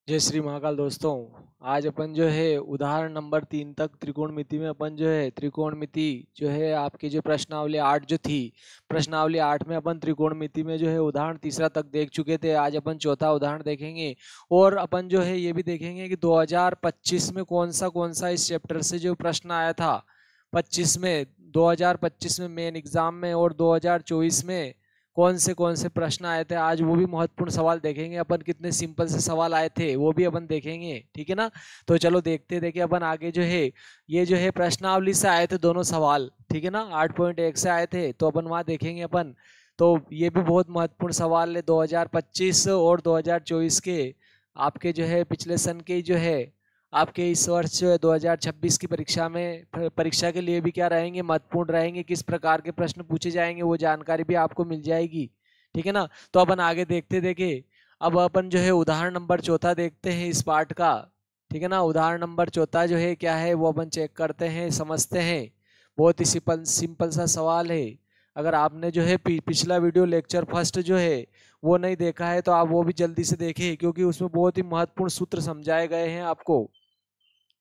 जय श्री महाकाल दोस्तों। आज अपन जो है उदाहरण नंबर 3 तक त्रिकोणमिति में अपन जो है त्रिकोणमिति जो है आपकी जो प्रश्नावली 8 जो थी, प्रश्नावली 8 में अपन त्रिकोणमिति में जो है उदाहरण तीसरा तक देख चुके थे। आज अपन चौथा उदाहरण देखेंगे और अपन जो है ये भी देखेंगे कि 2025 में कौन सा इस चैप्टर से जो प्रश्न आया था 25 में 2025 में मेन एग्जाम में, और 2024 में कौन से प्रश्न आए थे। आज वो भी महत्वपूर्ण सवाल देखेंगे अपन, कितने सिंपल से सवाल आए थे वो भी अपन देखेंगे, ठीक है ना। तो चलो देखते देखिए अपन आगे जो है ये जो है प्रश्नावली से आए थे दोनों सवाल, ठीक है ना। 8.1 से आए थे तो अपन वहाँ देखेंगे अपन। तो ये भी बहुत महत्वपूर्ण सवाल है 2025 और 2024 के, आपके जो है पिछले सन के जो है आपके इस वर्ष जो है 2026 की परीक्षा में परीक्षा के लिए भी क्या रहेंगे, महत्वपूर्ण रहेंगे। किस प्रकार के प्रश्न पूछे जाएंगे वो जानकारी भी आपको मिल जाएगी, ठीक है ना। तो अपन आगे देखते देखे अब अपन जो है उदाहरण नंबर चौथा देखते हैं इस पार्ट का, ठीक है ना। उदाहरण नंबर चौथा जो है क्या है वो अपन चेक करते हैं, समझते हैं। बहुत ही सिंपल सा सवाल है। अगर आपने जो है पिछला वीडियो लेक्चर फर्स्ट जो है वो नहीं देखा है तो आप वो भी जल्दी से देखें, क्योंकि उसमें बहुत ही महत्वपूर्ण सूत्र समझाए गए हैं आपको,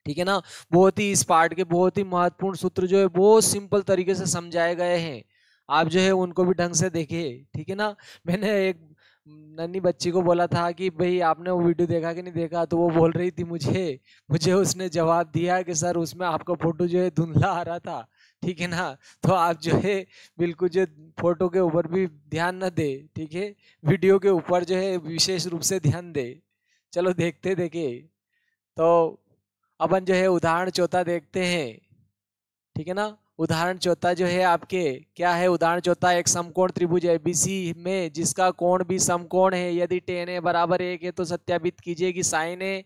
ठीक है ना। बहुत ही इस पार्ट के बहुत ही महत्वपूर्ण सूत्र जो है बहुत सिंपल तरीके से समझाए गए हैं। आप जो है उनको भी ढंग से देखिए, ठीक है ना। मैंने एक नन्ही बच्ची को बोला था कि भाई आपने वो वीडियो देखा कि नहीं देखा, तो वो बोल रही थी मुझे मुझे उसने जवाब दिया कि सर उसमें आपका फोटो जो है धुंधला आ रहा था, ठीक है ना। तो आप जो है बिल्कुल जो फोटो के ऊपर भी ध्यान न दे, ठीक है, वीडियो के ऊपर जो है विशेष रूप से ध्यान दे। चलो देखते देखिए। तो अपन जो है उदाहरण चौथा देखते हैं, ठीक है ना। उदाहरण चौथा जो है आपके क्या है, उदाहरण चौथा एक समकोण त्रिभुज एबीसी में जिसका कोण भी समकोण है, यदि tan a बराबर 1 है तो सत्यापित कीजिए कि sin a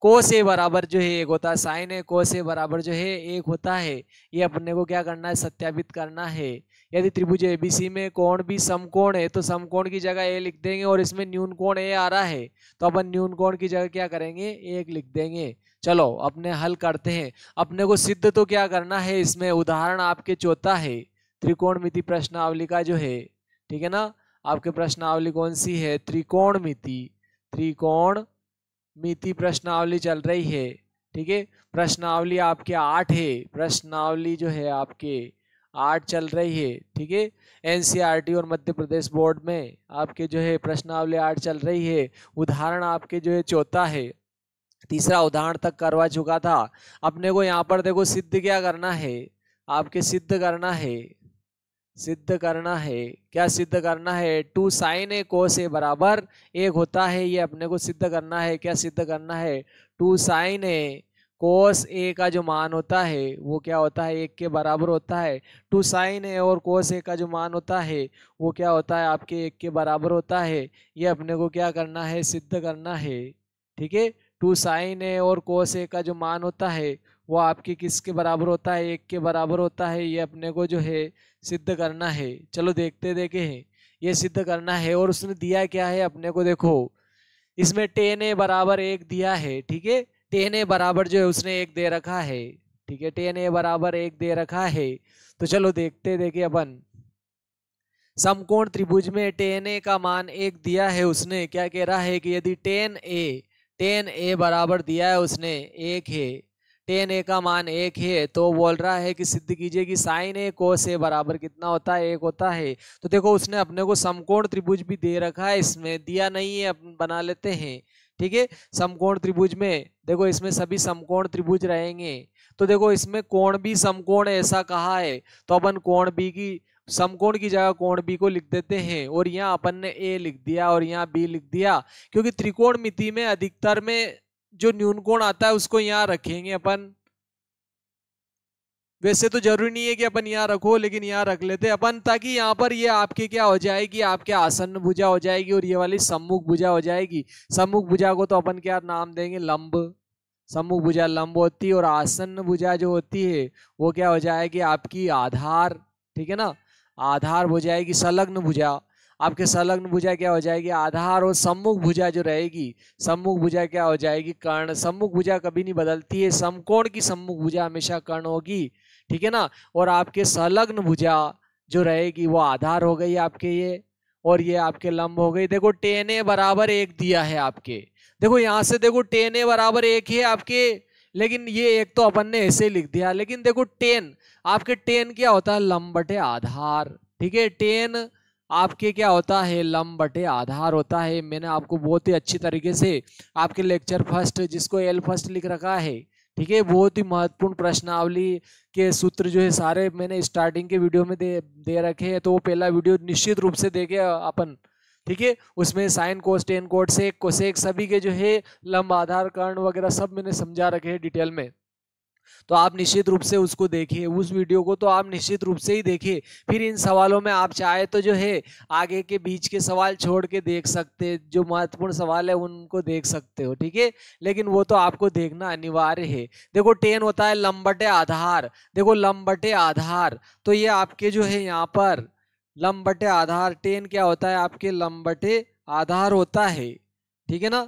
कोस ए बराबर जो है 1 होता है, साइन ए कोस ए बराबर जो है 1 होता है। ये अपने को क्या करना है, सत्यापित करना है। यदि त्रिभुज एबीसी में कोण भी समकोण है तो समकोण की जगह ए लिख देंगे, और इसमें न्यून कोण ए आ रहा है तो अपन न्यून कोण की जगह क्या करेंगे, 1 लिख देंगे। चलो अपने हल करते हैं। अपने को सिद्ध तो क्या करना है, इसमें उदाहरण आपके चौथा है त्रिकोणमिति प्रश्नावली का जो है, ठीक है ना। आपके प्रश्नावली कौन सी है, त्रिकोणमिति, त्रिकोण मिति प्रश्नावली चल रही है, ठीक है। प्रश्नावली आपके 8 है, प्रश्नावली जो है आपके 8 चल रही है, ठीक है। एनसीईआरटी और मध्य प्रदेश बोर्ड में आपके जो है प्रश्नावली 8 चल रही है। उदाहरण आपके जो है चौथा है, तीसरा उदाहरण तक करवा चुका था। अपने को यहाँ पर देखो सिद्ध क्या करना है, आपके सिद्ध करना है, सिद्ध करना है। क्या सिद्ध करना है, 2 sin a cos a बराबर 1 होता है, ये अपने को सिद्ध करना है। क्या सिद्ध करना है, 2 sin a cos a का जो मान होता है वो क्या होता है, 1 के बराबर होता है। 2 sin a और cos a का जो मान होता है वो क्या होता है, आपके 1 के बराबर होता है। ये अपने को क्या करना है, सिद्ध करना है, ठीक है। 2 sin a और cos a का जो मान होता है वो आपके किसके बराबर होता है, 1 के बराबर होता है। ये अपने को जो है सिद्ध करना है। चलो देखते देखे हैं, ये सिद्ध करना है। और उसने दिया क्या है अपने को, देखो इसमें tan a बराबर 1 दिया है, ठीक है। tan a बराबर जो है उसने 1 दे रखा है, ठीक है, tan a बराबर 1 दे रखा है। तो चलो देखते देखे अपन, समकोण त्रिभुज में tan a का मान 1 दिया है उसने। क्या कह रहा है कि यदि tan a बराबर दिया है उसने 1 है, tan a का मान 1 है, तो बोल रहा है कि सिद्ध कीजिए कि sin a cos a बराबर कितना होता है, 1 होता है। तो देखो उसने अपने को समकोण त्रिभुज भी दे रखा है, इसमें दिया नहीं है, अपन बना लेते हैं, ठीक है। समकोण त्रिभुज में देखो इसमें सभी समकोण त्रिभुज रहेंगे, तो देखो इसमें कोण भी समकोण ऐसा कहा है तो अपन कोण बी की समकोण की जगह कोण बी को लिख देते हैं, और यहाँ अपन ने ए लिख दिया और यहाँ बी लिख दिया, क्योंकि त्रिकोणमिति में अधिकतर में जो न्यून कोण आता है उसको यहाँ रखेंगे अपन। वैसे तो जरूरी नहीं है कि अपन यहाँ रखो, लेकिन यहाँ रख लेते अपन, ताकि यहाँ पर ये आपके क्या हो जाएगी, आपके आसन्न भुजा हो जाएगी और ये वाली सम्मुख भुजा हो जाएगी। सम्मुख भुजा को तो अपन क्या नाम देंगे, लंब। सम्मुख भुजा लंब होती है, और आसन्न भुजा जो होती है वो क्या हो जाएगी, आपकी आधार, ठीक है ना। आधार हो जाएगी संलग्न भुजा। आपके संलग्न भुजा क्या हो जाएगी, आधार। और सम्मुख भुजा जो रहेगी, सम्मुख भुजा क्या हो जाएगी, कर्ण। सम्मुख भुजा कभी नहीं बदलती है, समकोण की सम्मुख भुजा हमेशा कर्ण होगी, ठीक है ना। और आपके संलग्न भुजा जो रहेगी वो आधार हो गई आपके ये, और ये आपके लंब हो गई। देखो tan a बराबर 1 दिया है आपके, देखो यहाँ से देखो टेन ए बराबर 1 है आपके, लेकिन ये एक तो अपन ने ऐसे लिख दिया, लेकिन देखो टेन आपके टेन क्या होता है, लंब बटे आधार। ठीक है, टेन आपके क्या होता है, लंब बटे आधार होता है। मैंने आपको बहुत ही अच्छी तरीके से आपके लेक्चर फर्स्ट, जिसको एल फर्स्ट लिख रखा है, ठीक है, बहुत ही महत्वपूर्ण प्रश्नावली के सूत्र जो है सारे मैंने स्टार्टिंग के वीडियो में दे रखे हैं। तो वो पहला वीडियो निश्चित रूप से देखे अपन, ठीक है। उसमें sine cos tan cot sec cosec सभी के जो है लंब आधार कर्ण वगैरह सब मैंने समझा रखे हैं डिटेल में। तो आप निश्चित रूप से उसको देखिए, उस वीडियो को तो आप निश्चित रूप से ही देखिए। फिर इन सवालों में आप चाहे तो जो है आगे के बीच के सवाल छोड़ के देख सकते हैं, जो महत्वपूर्ण सवाल है उनको देख सकते हो, ठीक है। लेकिन वो तो आपको देखना अनिवार्य है। देखो टेन होता है लंब बटे आधार, देखो लंब बटे आधार, तो ये आपके जो है यहाँ पर लंब बटे आधार, टेन क्या होता है आपके लंब बटे आधार होता है, ठीक है ना।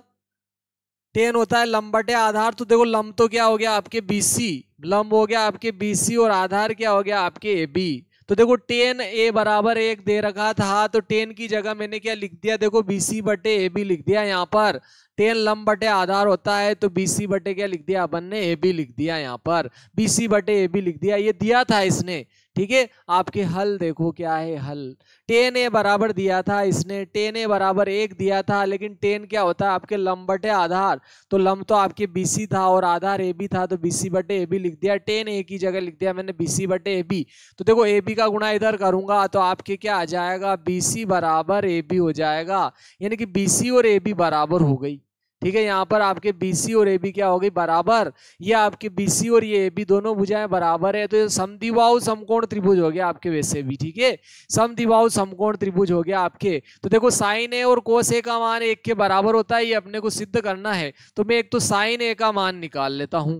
टेन होता है लंब बटे आधार, तो देखो लंब तो क्या हो गया आपके बीसी, लंब हो गया आपके बीसी और आधार क्या हो गया आपके ए बी। तो देखो टेन ए बराबर 1 दे रखा था, तो टेन की जगह मैंने क्या लिख दिया, देखो बीसी बटे ए बी लिख दिया। यहाँ पर टेन लंब बटे आधार होता है, तो बीसी बटे क्या लिख दिया अपन ने, ए बी लिख दिया। यहाँ पर बीसी बटे ए बी लिख दिया, ये दिया था इसने, ठीक है। आपके हल देखो क्या है, हल टेन ए बराबर दिया था इसने, टेन ए बराबर 1 दिया था, लेकिन टेन क्या होता है आपके लंब बटे आधार, तो लंब तो आपके बीसी था और आधार ए बी था, तो बीसी बटे ए बी लिख दिया। टेन ए की जगह लिख दिया मैंने बीसी बटे ए बी। तो देखो ए बी का गुणा इधर करूंगा तो आपके क्या आ जाएगा, बीसी बराबर ए बी हो जाएगा, यानी कि बीसी और ए बी बराबर हो गई, ठीक है। यहाँ पर आपके BC और AB क्या हो गई, बराबर। ये आपके BC और ये AB दोनों भुजाएं बराबर है, तो ये समद्विबाहु समकोण त्रिभुज हो गया आपके, वैसे भी, ठीक है। समद्विबाहु समकोण त्रिभुज हो गया आपके। तो देखो साइन ए और कोस ए का मान 1 के बराबर होता है, ये अपने को सिद्ध करना है। तो मैं एक तो साइन ए का मान निकाल लेता हूं,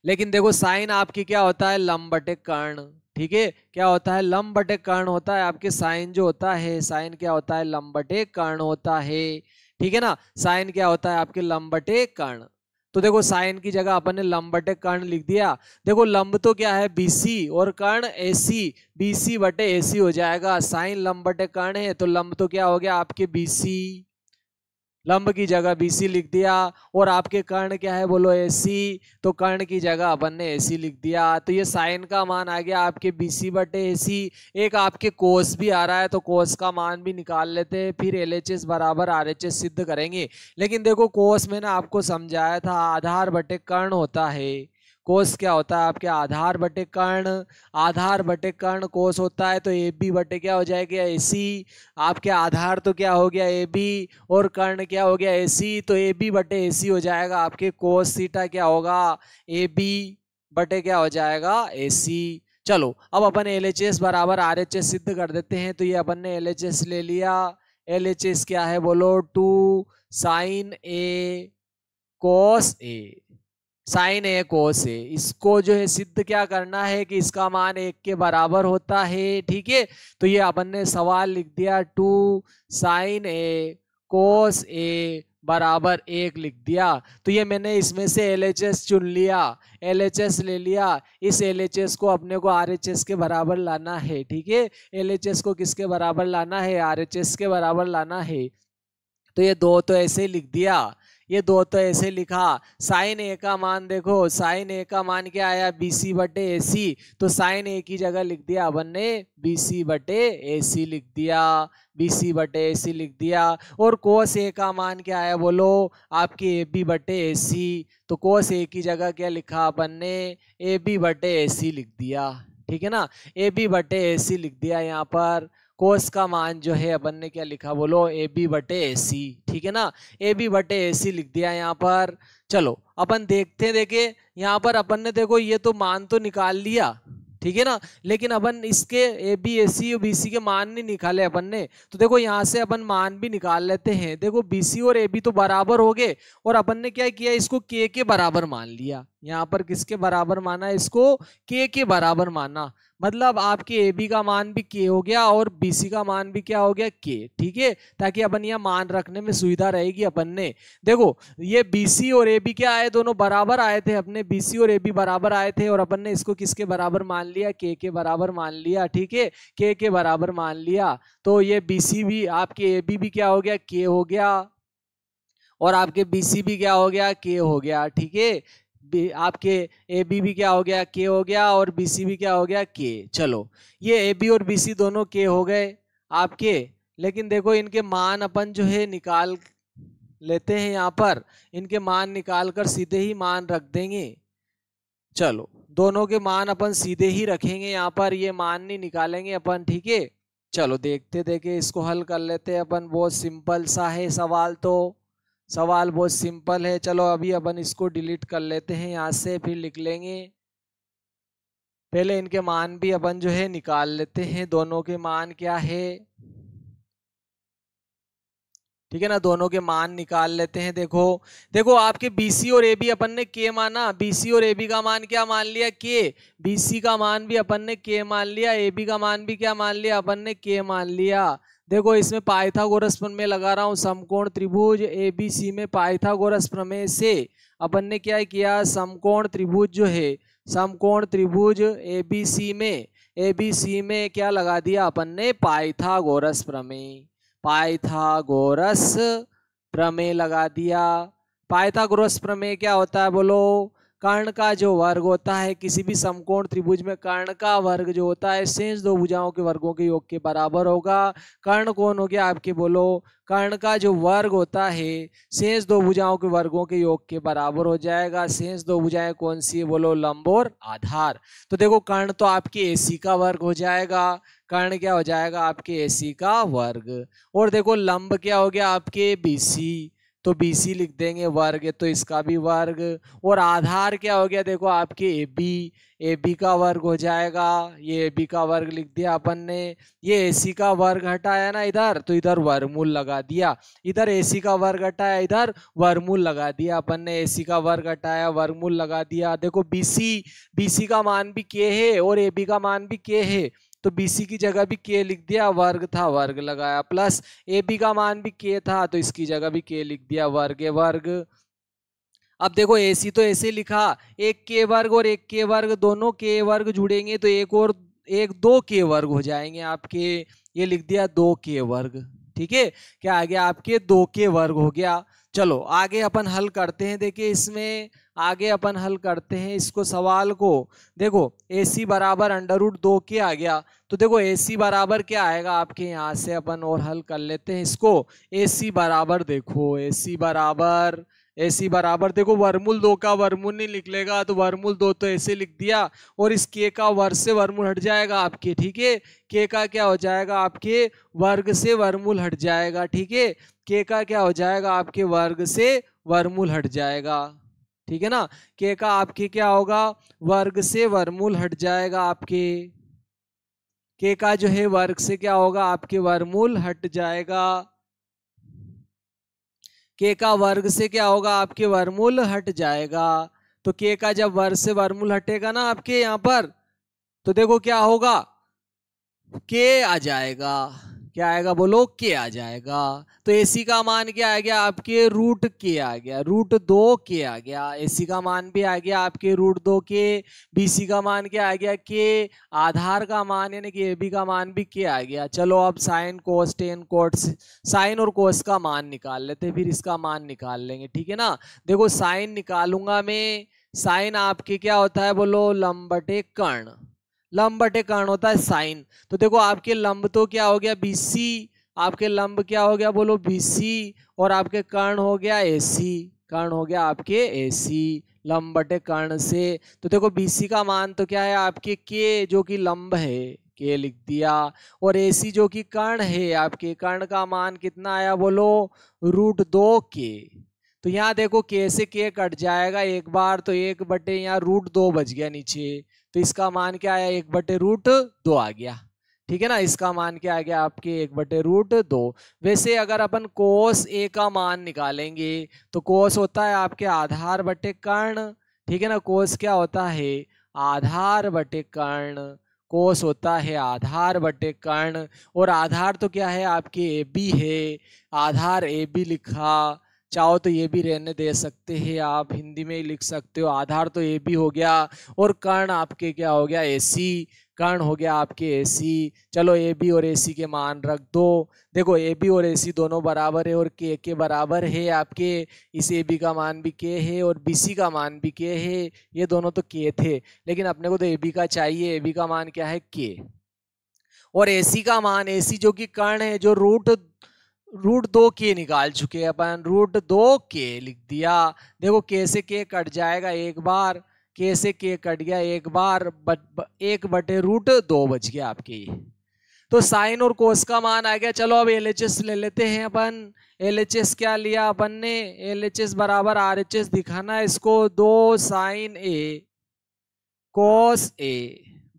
लेकिन देखो साइन आपकी क्या होता है, लंब बटे कर्ण, ठीक है। क्या होता है, लंब बटे कर्ण होता है आपके। साइन जो होता है, साइन क्या होता है, लंब बटे कर्ण होता है, ठीक है ना। साइन क्या होता है आपके, लंब बटे कर्ण। तो देखो साइन की जगह अपन ने लंब बटे कर्ण लिख दिया। देखो लंब तो क्या है BC और कर्ण AC, BC बटे AC हो जाएगा। साइन लंब बटे कर्ण है, तो लंब तो क्या हो गया आपके BC, लंब की जगह BC लिख दिया, और आपके कर्ण क्या है बोलो AC, तो कर्ण की जगह अपन ने AC लिख दिया। तो ये साइन का मान आ गया आपके BC बटे AC। एक आपके कोस भी आ रहा है, तो कोस का मान भी निकाल लेते हैं, फिर LHS बराबर RHS सिद्ध करेंगे। लेकिन देखो कोस मैंने आपको समझाया था आधार बटे कर्ण होता है। कोस क्या होता है आपके, आधार बटे कर्ण, आधार बटे कर्ण कोस होता है, तो ए बी बटे क्या हो जाएगा, AC। आपके आधार तो क्या हो गया ए बी, और कर्ण क्या हो गया AC, तो ए बी बटे AC हो जाएगा आपके। कोस थीटा क्या होगा, ए बी बटे क्या हो जाएगा, AC। चलो अब अपन LHS बराबर RHS सिद्ध कर देते हैं। तो ये अपन ने LHS ले लिया। LHS क्या है बोलो, 2 साइन ए कोस ए, साइन ए कोस ए। इसको जो है सिद्ध क्या करना है कि इसका मान 1 के बराबर होता है, ठीक है। तो ये अपन ने सवाल लिख दिया, 2 साइन ए कोस ए बराबर 1 लिख दिया। तो ये मैंने इसमें से LHS चुन लिया, LHS ले लिया। इस LHS को अपने को RHS के बराबर लाना है, ठीक है। LHS को किसके बराबर लाना है, RHS के बराबर लाना है। तो ये दो तो ऐसे लिख दिया, ये दो तो ऐसे लिखा। साइन ए का मान देखो, साइन ए का मान क्या आया, BC बटे AC। तो साइन ए की जगह लिख दिया अपन ने BC बटे AC लिख दिया, BC बटे AC लिख दिया। और कोस ए का मान क्या आया बोलो, आपकी AB बटे AC। तो कोस ए की जगह क्या लिखा अपन ने, AB बटे AC लिख दिया, ठीक है ना। AB बटे AC लिख दिया। यहाँ पर कोस का मान जो है अपन ने क्या लिखा बोलो, ए बी बटे AC, ठीक है ना। ए बी बटे AC लिख दिया यहाँ पर। चलो अपन देखते, देखे यहाँ पर अपन ने देखो ये तो मान तो निकाल लिया, ठीक है ना, लेकिन अपन इसके ए बी AC और BC के मान नहीं निकाले अपन ने। तो देखो यहाँ से अपन मान भी निकाल लेते हैं। देखो BC और AB तो बराबर हो गए, और अपन ने क्या किया, इसको K के बराबर मान लिया। यहाँ पर किसके बराबर माना, इसको K के बराबर माना। मतलब आपके AB का मान भी K हो गया और BC का मान भी क्या हो गया, K, ठीक है। ताकि अपन यहाँ मान रखने में सुविधा रहेगी अपन ने। देखो ये BC और AB क्या आए, दोनों बराबर आए थे अपने, BC और AB बराबर आए थे, और अपन ने इसको किसके बराबर मान लिया, K के बराबर मान लिया, ठीक है। K के बराबर मान लिया। तो ये BC भी आपके AB भी क्या हो गया, K हो गया, और आपके BC भी क्या हो गया, K हो गया, ठीक है। आपके AB भी क्या हो गया, K हो गया, और BC भी क्या हो गया, K। चलो ये AB और BC दोनों K हो गए आपके, लेकिन देखो इनके मान अपन जो है निकाल लेते हैं यहाँ पर, इनके मान निकाल कर सीधे ही मान रख देंगे। चलो दोनों के मान अपन सीधे ही रखेंगे यहाँ पर, ये मान नहीं निकालेंगे अपन, ठीक है। चलो देखते देखे इसको हल कर लेते हैं अपन, बहुत सिंपल सा है सवाल, तो सवाल बहुत सिंपल है। चलो अभी अपन इसको डिलीट कर लेते हैं यहाँ से, फिर लिख लेंगे। पहले इनके मान भी अपन जो है निकाल लेते हैं, दोनों के मान क्या है, ठीक है ना, दोनों के मान निकाल लेते हैं। देखो देखो आपके BC और AB अपन ने K माना, BC और AB का मान क्या मान लिया, K। BC का मान भी अपन ने K मान लिया, AB का मान भी क्या मान लिया, अपन ने K मान लिया। देखो इसमें पाइथागोरस प्रमेय लगा रहा हूं, समकोण त्रिभुज ABC में पाइथागोरस प्रमेय से अपन ने क्या किया, समकोण त्रिभुज जो है, समकोण त्रिभुज ABC में क्या लगा दिया अपन ने, पाइथागोरस प्रमेय, पाइथागोरस प्रमेय लगा दिया। पाइथागोरस प्रमेय क्या होता है बोलो, कर्ण का जो वर्ग होता है किसी भी समकोण त्रिभुज में, कर्ण का वर्ग जो होता है शेष दो भुजाओं के वर्गों के योग के बराबर होगा। कर्ण कौन हो गया आपके बोलो, कर्ण का जो वर्ग होता है शेष दो भुजाओं के वर्गों के योग के बराबर हो जाएगा। शेष दो भुजाएं कौन सी है बोलो, लंब और आधार। तो देखो कर्ण तो आपके AC का वर्ग हो जाएगा, कर्ण क्या हो जाएगा आपके AC का वर्ग, और देखो लंब क्या हो गया आपके BC, तो BC लिख देंगे वर्ग है, तो इसका भी वर्ग, और आधार क्या हो गया देखो आपके AB का वर्ग हो जाएगा, ये AB का वर्ग लिख दिया अपन ने। ये AC का वर्ग हटाया ना इधर, तो इधर वर्गमूल लगा दिया, इधर AC का वर्ग हटाया, इधर वर्गमूल लगा दिया अपन ने, AC का वर्ग हटाया वर्गमूल लगा दिया। देखो BC का मान भी K है और AB का मान भी K है, तो BC की जगह भी K लिख दिया, वर्ग था वर्ग लगाया, प्लस AB का मान भी K था तो इसकी जगह भी K लिख दिया, वर्ग है वर्ग। अब देखो AC तो ऐसे लिखा, एक K वर्ग और एक K वर्ग, दोनों K वर्ग जुड़ेंगे तो एक दो K वर्ग हो जाएंगे आपके, ये लिख दिया 2K वर्ग, ठीक है। क्या आ गया आपके 2K वर्ग हो गया। चलो आगे अपन हल करते हैं, देखिए इसमें आगे अपन हल करते हैं इसको सवाल को। देखो AC बराबर √2K आ गया, तो देखो AC बराबर क्या आएगा आपके, यहाँ से अपन और हल कर लेते हैं इसको। AC बराबर देखो, AC बराबर देखो वर्गमूल 2 का वर्गमूल नहीं निकलेगा, तो वर्गमूल 2 तो ऐसे लिख दिया, और इस K का वर्ग से वर्गमूल हट जाएगा आपके, ठीक है। K का क्या हो जाएगा आपके, वर्ग से वर्गमूल हट जाएगा, ठीक है। K का क्या हो जाएगा आपके, वर्ग से वर्गमूल हट जाएगा, ठीक है ना। K का आपके क्या होगा, वर्ग से वर्गमूल हट जाएगा आपके, K का जो है वर्ग से क्या होगा आपके, वर्गमूल हट जाएगा। K का वर्ग से क्या होगा आपके, वर्गमूल हट जाएगा। तो K का जब वर्ग से वर्गमूल हटेगा ना आपके यहाँ पर, तो देखो क्या होगा, K आ जाएगा, क्या आएगा बोलो, K आ जाएगा। तो AC का मान क्या आ गया आपके, √K आ गया, √2K आ गया, AC का मान भी आ गया आपके √2K। BC का मान क्या आ गया K, आधार का मान यानी कि AB का मान भी K आ गया। चलो अब साइन कोस टेन कोस, साइन और कोस का मान निकाल लेते, फिर इसका मान निकाल लेंगे, ठीक है ना। देखो साइन निकालूंगा मैं, साइन आपके क्या होता है बोलो, लंब बटे कर्ण, लंब बटे कर्ण होता है साइन। तो देखो आपके लंब तो क्या हो गया BC, आपके लंब क्या हो गया बोलो BC, और आपके कर्ण हो गया AC, कर्ण हो गया आपके AC, लंब बटे कर्ण से। तो देखो BC का मान तो क्या है आपके K, जो कि लंब है, K लिख दिया, और AC जो कि कर्ण है, आपके कर्ण का मान कितना आया बोलो, √2K। तो यहाँ देखो K से K कट जाएगा एक बार, तो 1/, यहाँ √2 बच गया नीचे, तो इसका मान क्या आया, 1/√2 आ गया, ठीक है ना। इसका मान क्या आ गया आपके, 1/√2। वैसे अगर अपन कोस A का मान निकालेंगे, तो कोस होता है आपके आधार बटे कर्ण, ठीक है ना। कोस क्या होता है, आधार बटे कर्ण, कोस होता है आधार बटे कर्ण, और आधार तो क्या है आपके AB है, आधार AB लिखा, चाहो तो ये भी रहने दे सकते हैं आप, हिंदी में ही लिख सकते हो, आधार तो AB हो गया, और कर्ण आपके क्या हो गया AC, कर्ण हो गया आपके AC। चलो AB और AC के मान रख दो। देखो AB और AC दोनों बराबर है और K के बराबर है आपके। इस AB का मान भी K है और BC का मान भी K है। ये दोनों तो K थे, लेकिन अपने को तो AB का चाहिए। AB का मान क्या है? K। और AC का मान, AC जो कि कर्ण है, जो रूट 2K निकाल चुके हैं अपन, √2K लिख दिया। देखो K से K कट जाएगा एक बार, K से K कट गया एक बार, 1/√2 बच गया आपके ये। तो साइन और कोस का मान आ गया। चलो अब LHS ले लेते हैं अपन। LHS क्या लिया अपन ने? LHS बराबर RHS दिखाना है इसको। 2 sine A cos A,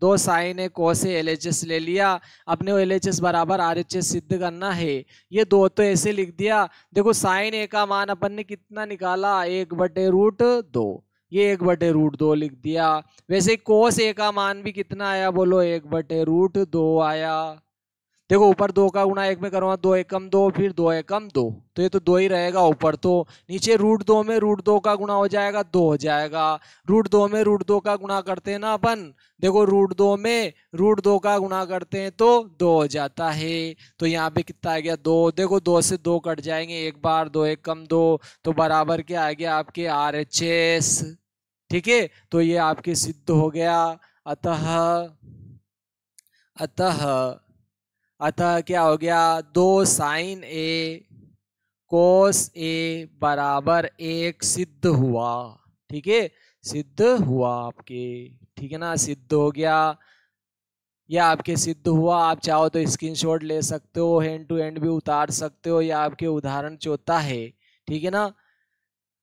2 sine A cos A, LHS ले लिया। अपने को LHS बराबर RHS सिद्ध करना है। ये दो तो ऐसे लिख दिया। देखो साइन A का मान अपन ने कितना निकाला? 1/√2। ये 1/√2 लिख दिया। वैसे कोस A का मान भी कितना आया? बोलो 1/√2 आया। देखो ऊपर 2 का गुणा 1 में करूँगा, 2 एकम 2, फिर 2 एकम 2, तो ये तो 2 ही रहेगा ऊपर। तो नीचे √2 में √2 का गुणा हो जाएगा, 2 हो जाएगा। √2 में √2 का गुणा करते हैं ना अपन। देखो √2 में √2 का गुणा करते हैं तो 2 हो जाता है। तो यहाँ पे कितना आ गया? 2। देखो 2 से 2 कट जाएंगे एक बार, 2 एकम 2, तो बराबर क्या आ गया आपके? RHS। ठीक है, तो ये आपके सिद्ध हो गया। अतः अतः अतः क्या हो गया? 2 साइन A कोस A बराबर 1 सिद्ध हुआ। ठीक है, सिद्ध हुआ आपके। ठीक है ना, सिद्ध हो गया। यह आपके सिद्ध हुआ। आप चाहो तो स्क्रीनशॉट ले सकते हो, हैंड टू हैंड भी उतार सकते हो। यह आपके उदाहरण चौथा है। ठीक है ना,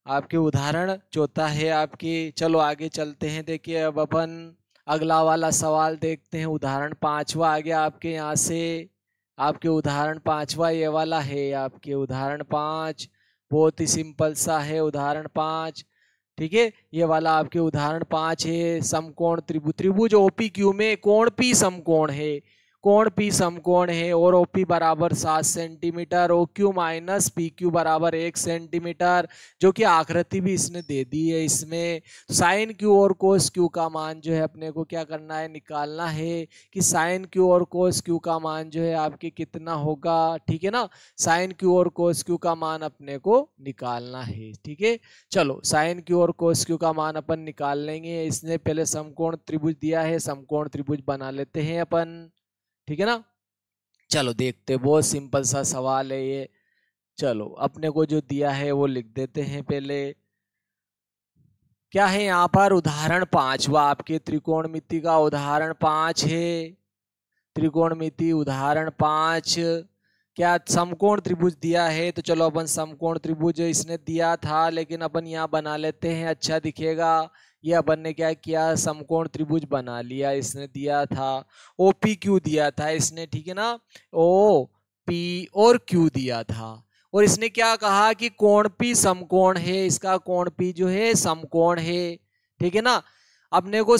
आपके उदाहरण चौथा है आपकी। चलो आगे चलते हैं। देखिए अब अपन अगला वाला सवाल देखते हैं। उदाहरण 5वां आ गया आपके यहाँ से। आपके उदाहरण 5वां ये वाला है। आपके उदाहरण 5 बहुत ही सिंपल सा है। उदाहरण 5, ठीक है, ये वाला आपके उदाहरण 5 है। समकोण त्रिभुज OPQ में कोण P समकोण है। कोण P समकोण है और OP बराबर 7 सेंटीमीटर, OQ माइनस PQ बराबर 1 सेंटीमीटर, जो कि आकृति भी इसने दे दी है इसमें। साइन Q और कोस Q का मान जो है अपने को क्या करना है? निकालना है कि साइन Q और कोस Q का मान जो है आपके कितना होगा। ठीक है ना, साइन Q और कोस Q का मान अपने को निकालना है। ठीक है, चलो साइन Q और कोस Q का मान अपन निकाल लेंगे। इसने पहले समकोण त्रिभुज दिया है, समकोण त्रिभुज बना लेते हैं अपन। ठीक है ना, चलो देखते, बहुत सिंपल सा सवाल है ये। चलो अपने को जो दिया है वो लिख देते हैं पहले। क्या है यहाँ पर? उदाहरण 5वां आपके त्रिकोणमिति का उदाहरण 5 है। त्रिकोणमिति उदाहरण 5। क्या समकोण त्रिभुज दिया है? तो चलो अपन समकोण त्रिभुज इसने दिया था, लेकिन अपन यहाँ बना लेते हैं, अच्छा दिखेगा। ये अपन ने क्या किया? समकोण त्रिभुज बना लिया। इसने दिया था OPQ दिया था इसने, ठीक है ना, OP और Q दिया था। और इसने क्या कहा कि कोण P समकोण है, इसका कोण P जो है समकोण है। ठीक है ना, अपने को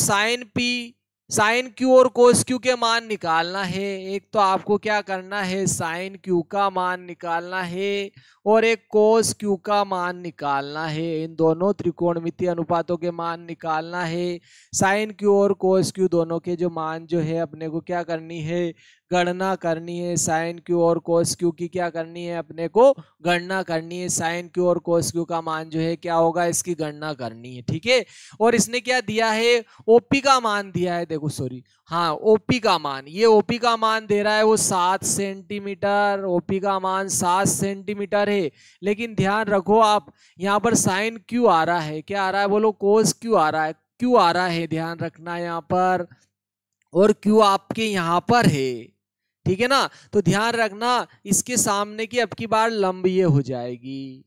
साइन Q और कोस Q के मान निकालना है। एक तो आपको क्या करना है? साइन Q का मान निकालना है और एक कोस Q का मान निकालना है। इन दोनों त्रिकोणमितीय अनुपातों के मान निकालना है। साइन Q और कोस Q दोनों के जो मान जो है अपने को क्या करनी है? गणना करनी है। साइन Q और कोस Q की क्या करनी है? अपने को गणना करनी है। साइन Q और कोस Q का मान जो है क्या होगा? इसकी गणना करनी है। ठीक है, और इसने क्या दिया है? OP का मान दिया है। देखो सॉरी, हाँ OP का मान, ये OP का मान दे रहा है वो 7 सेंटीमीटर। OP का मान 7 सेंटीमीटर है। लेकिन ध्यान रखो आप, यहाँ पर साइन Q आ रहा है, क्या आ रहा है बोलो? कोस Q आ रहा है, Q आ रहा है, ध्यान रखना यहाँ पर। और Q आपके यहाँ पर है, ठीक है ना। तो ध्यान रखना, इसके सामने की अब की बार लंब ये हो जाएगी।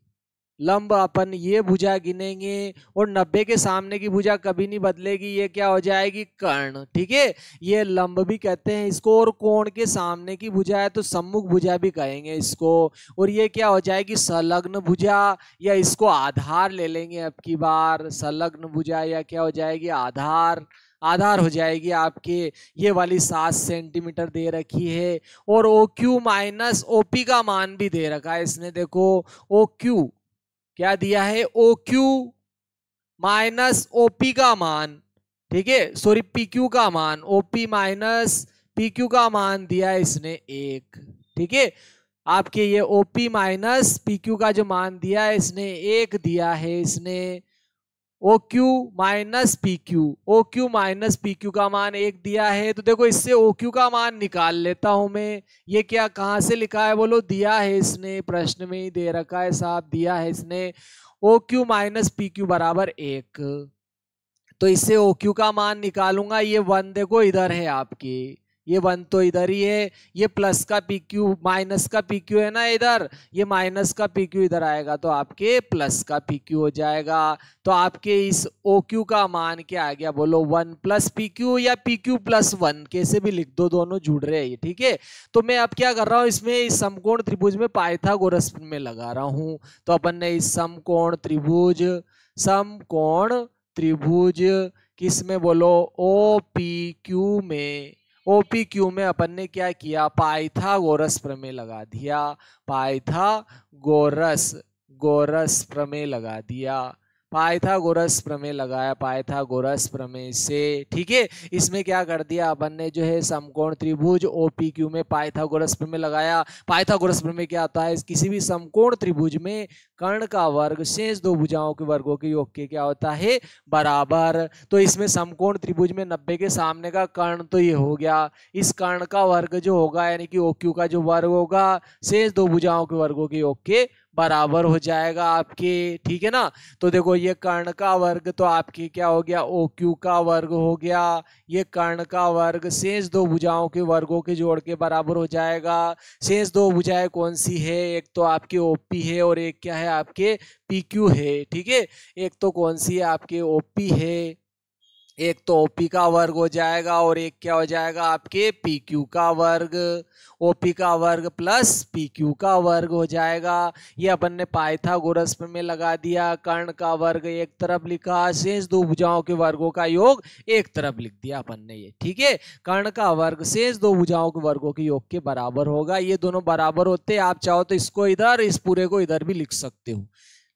लंब अपन ये भुजा गिनेंगे और 90 के सामने की भुजा कभी नहीं बदलेगी, ये क्या हो जाएगी? कर्ण। ठीक है, ये लंब भी कहते हैं इसको। और कोण के सामने की भुजा है तो सम्मुख भुजा भी कहेंगे इसको। और ये क्या हो जाएगी? संलग्न भुजा, या इसको आधार ले लेंगे अब की बार। संलग्न भुजा या क्या हो जाएगी? आधार। आधार हो जाएगी आपके। ये वाली 7 सेंटीमीटर दे रखी है। और OQ माइनस OP का मान भी दे रखा है इसने। देखो OQ क्या दिया है? OQ माइनस OP का मान, ठीक है, सॉरी पी क्यू का मान ओपी माइनस पी क्यू का मान दिया है इसने 1। ठीक है, आपके ये ओपी माइनस पी क्यू का जो मान दिया है इसने 1 दिया है इसने। O Q minus P Q, O Q minus P Q का मान 1 दिया है। तो देखो इससे ओ क्यू का मान निकाल लेता हूं मैं। ये क्या कहां से लिखा है बोलो, दिया है इसने, प्रश्न में ही दे रखा है साहब, दिया है इसने O Q minus P Q बराबर 1। तो इससे ओ क्यू का मान निकालूंगा, ये 1 देखो इधर है आपकी, ये 1 तो इधर ही है, ये प्लस का पी क्यू माइनस का पी क्यू है ना इधर, ये माइनस का पी क्यू इधर आएगा तो आपके प्लस का पी क्यू हो जाएगा। तो आपके इस ओ क्यू का मान क्या आ गया बोलो, 1 प्लस पी क्यू या पी क्यू प्लस 1, कैसे भी लिख दो, दोनों जुड़ रहे हैं। ठीक है, तो मैं अब क्या कर रहा हूँ, इसमें इस समकोण त्रिभुज में पाइथागोरस में लगा रहा हूँ। तो अपन ने इस समकोण त्रिभुज किस में बोलो, ओ पी क्यू में, ओपी क्यू में अपन ने क्या किया, पाइथागोरस प्रमेय लगा दिया, गोरस प्रमेय लगा दिया, पाइथागोरस प्रमेय लगाया, पाइथागोरस प्रमेय से। ठीक है, इसमें क्या कर दिया अपन ने जो है समकोण त्रिभुज ओपी क्यू में पाइथागोरस प्रमेय लगाया। पाइथागोरस प्रमेय क्या होता है, किसी भी समकोण त्रिभुज में कर्ण का वर्ग शेष दो भुजाओं के वर्गों के योग के क्या होता है, बराबर। तो इसमें समकोण त्रिभुज में 90 के सामने का कर्ण तो ये हो गया, इस कर्ण का वर्ग जो होगा यानी कि ओ क्यू का जो वर्ग होगा शेष दो भुजाओं के वर्गों के योग के बराबर हो जाएगा आपके। ठीक है ना, तो देखो ये कर्ण का वर्ग तो आपकी क्या हो गया, ओ क्यू का वर्ग हो गया, ये कर्ण का वर्ग शेष दो भुजाओं के वर्गों के जोड़ के बराबर हो जाएगा। शेष दो भुजाएं कौन सी है, एक तो आपकी ओपी है और एक क्या है आपके पी क्यू है। ठीक है, एक तो कौन सी है आपके ओपी है, एक तो ओपी का वर्ग हो जाएगा और एक क्या हो जाएगा आपके पी क्यू का वर्ग, ओपी का वर्ग प्लस पी क्यू का वर्ग हो जाएगा। ये अपन ने पाइथागोरस में लगा दिया, कर्ण का वर्ग एक तरफ लिखा, शेष दो भुजाओं के वर्गों का योग एक तरफ लिख दिया अपन ने ये। ठीक है, कर्ण का वर्ग शेष दो भुजाओं के वर्गों के योग के बराबर होगा, ये दोनों बराबर होते हैं। आप चाहो तो इसको इधर, इस पूरे को इधर भी लिख सकते हो,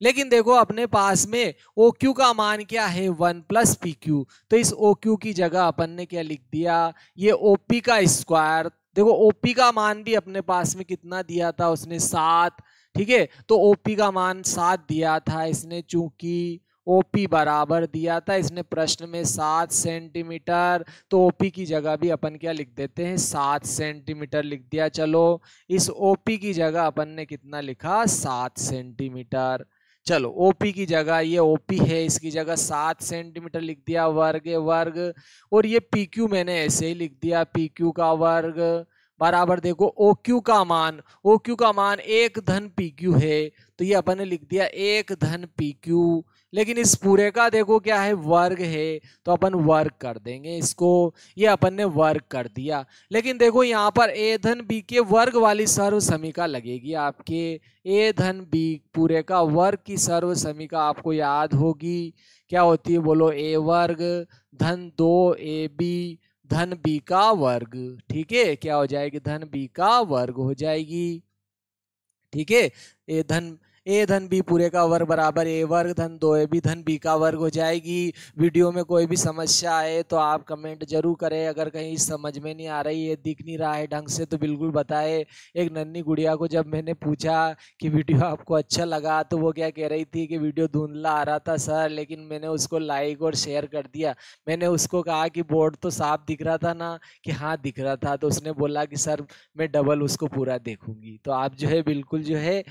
लेकिन देखो अपने पास में ओ क्यू का मान क्या है, 1 प्लस पी क्यू। तो इस ओ क्यू की जगह अपन ने क्या लिख दिया, ये ओपी का स्क्वायर। देखो ओपी का मान भी अपने पास में कितना दिया था उसने, 7। ठीक है, तो ओपी का मान 7 दिया था इसने, चूंकि ओपी बराबर दिया था इसने प्रश्न में 7 सेंटीमीटर, तो ओपी की जगह भी अपन क्या लिख देते हैं, 7 सेंटीमीटर लिख दिया। चलो इस ओपी की जगह अपन ने कितना लिखा, 7 सेंटीमीटर। चलो ओपी की जगह, ये ओपी है, इसकी जगह 7 सेंटीमीटर लिख दिया, वर्ग वर्ग। और ये पी क्यू मैंने ऐसे ही लिख दिया, पी क्यू का वर्ग बराबर। देखो ओ क्यू का मान, ओ क्यू का मान 1 धन पी क्यू है, तो ये अपन ने लिख दिया 1 धन पी क्यू। लेकिन इस पूरे का देखो क्या है, वर्ग है, तो अपन वर्ग कर देंगे इसको, ये अपन ने वर्ग कर दिया। लेकिन देखो यहाँ पर ए धन बी के वर्ग वाली सर्व समीका लगेगी आपके, ए धन बी पूरे का वर्ग की सर्व समीका आपको याद होगी, क्या होती है बोलो, ए वर्ग धन 2 ए बी धन बी का वर्ग। ठीक है, क्या हो जाएगी, धन बी का वर्ग हो जाएगी। ठीक है, ए धन बी पूरे का वर्ग बराबर ए वर्ग धन 2 ए बी धन बी का वर्ग हो जाएगी। वीडियो में कोई भी समस्या आए तो आप कमेंट जरूर करें, अगर कहीं समझ में नहीं आ रही है, दिख नहीं रहा है ढंग से तो बिल्कुल बताए। एक नन्ही गुड़िया को जब मैंने पूछा कि वीडियो आपको अच्छा लगा, तो वो क्या कह रही थी कि वीडियो धुंधला आ रहा था सर, लेकिन मैंने उसको लाइक और शेयर कर दिया। मैंने उसको कहा कि बोर्ड तो साफ दिख रहा था ना, कि हाँ दिख रहा था, तो उसने बोला कि सर मैं डबल उसको पूरा देखूंगी। तो आप जो है बिल्कुल जो है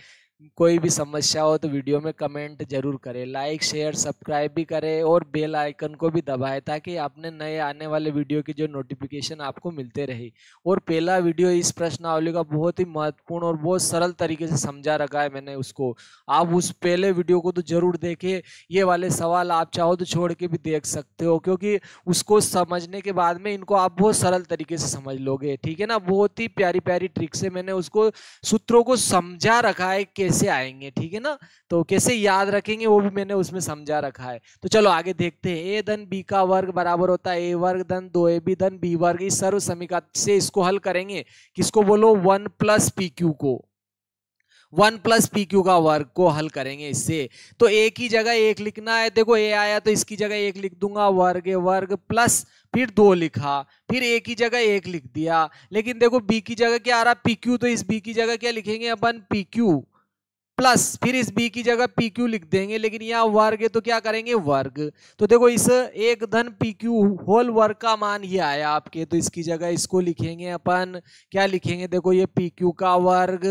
कोई भी समस्या हो तो वीडियो में कमेंट जरूर करें, लाइक शेयर सब्सक्राइब भी करें और बेल आइकन को भी दबाएं, ताकि आपने नए आने वाले वीडियो की जो नोटिफिकेशन आपको मिलते रहे। और पहला वीडियो इस प्रश्नावली का बहुत ही महत्वपूर्ण और बहुत सरल तरीके से समझा रखा है मैंने उसको, आप उस पहले वीडियो को तो जरूर देखें। ये वाले सवाल आप चाहो तो छोड़ के भी देख सकते हो, क्योंकि उसको समझने के बाद में इनको आप बहुत सरल तरीके से समझ लोगे। ठीक है ना, बहुत ही प्यारी प्यारी ट्रिक से मैंने उसको सूत्रों को समझा रखा है, कैसे आएंगे। ठीक है ना, तो कैसे याद रखेंगे वो भी मैंने उसमें समझा रखा है। तो चलो आगे देखते हैं, ए धन बी का वर्ग बराबर होता है ए वर्ग धन 2 ए बी धन बी वर्ग। इस सर्व समीकरण से इसको हल करेंगे, किसको बोलो, 1 प्लस पी क्यू को, 1 प्लस पी क्यू का वर्ग को हल करेंगे इससे। तो ए की जगह 1 लिखना है, देखो ए आया तो इसकी जगह 1 लिख दूंगा, वर्ग वर्ग प्लस फिर 2 लिखा, फिर ए की जगह 1 लिख दिया। लेकिन देखो बी की जगह क्या आ रहा, पी क्यू, तो इस बी की जगह क्या लिखेंगे अपन, पी क्यू प्लस फिर इस बी की जगह पी क्यू लिख देंगे। लेकिन यहाँ वर्ग है तो क्या करेंगे, वर्ग। तो देखो इस 1 धन पी क्यू होल वर्ग का मान ये आया आपके, तो इसकी जगह इसको लिखेंगे अपन, क्या लिखेंगे, देखो ये पी क्यू का वर्ग,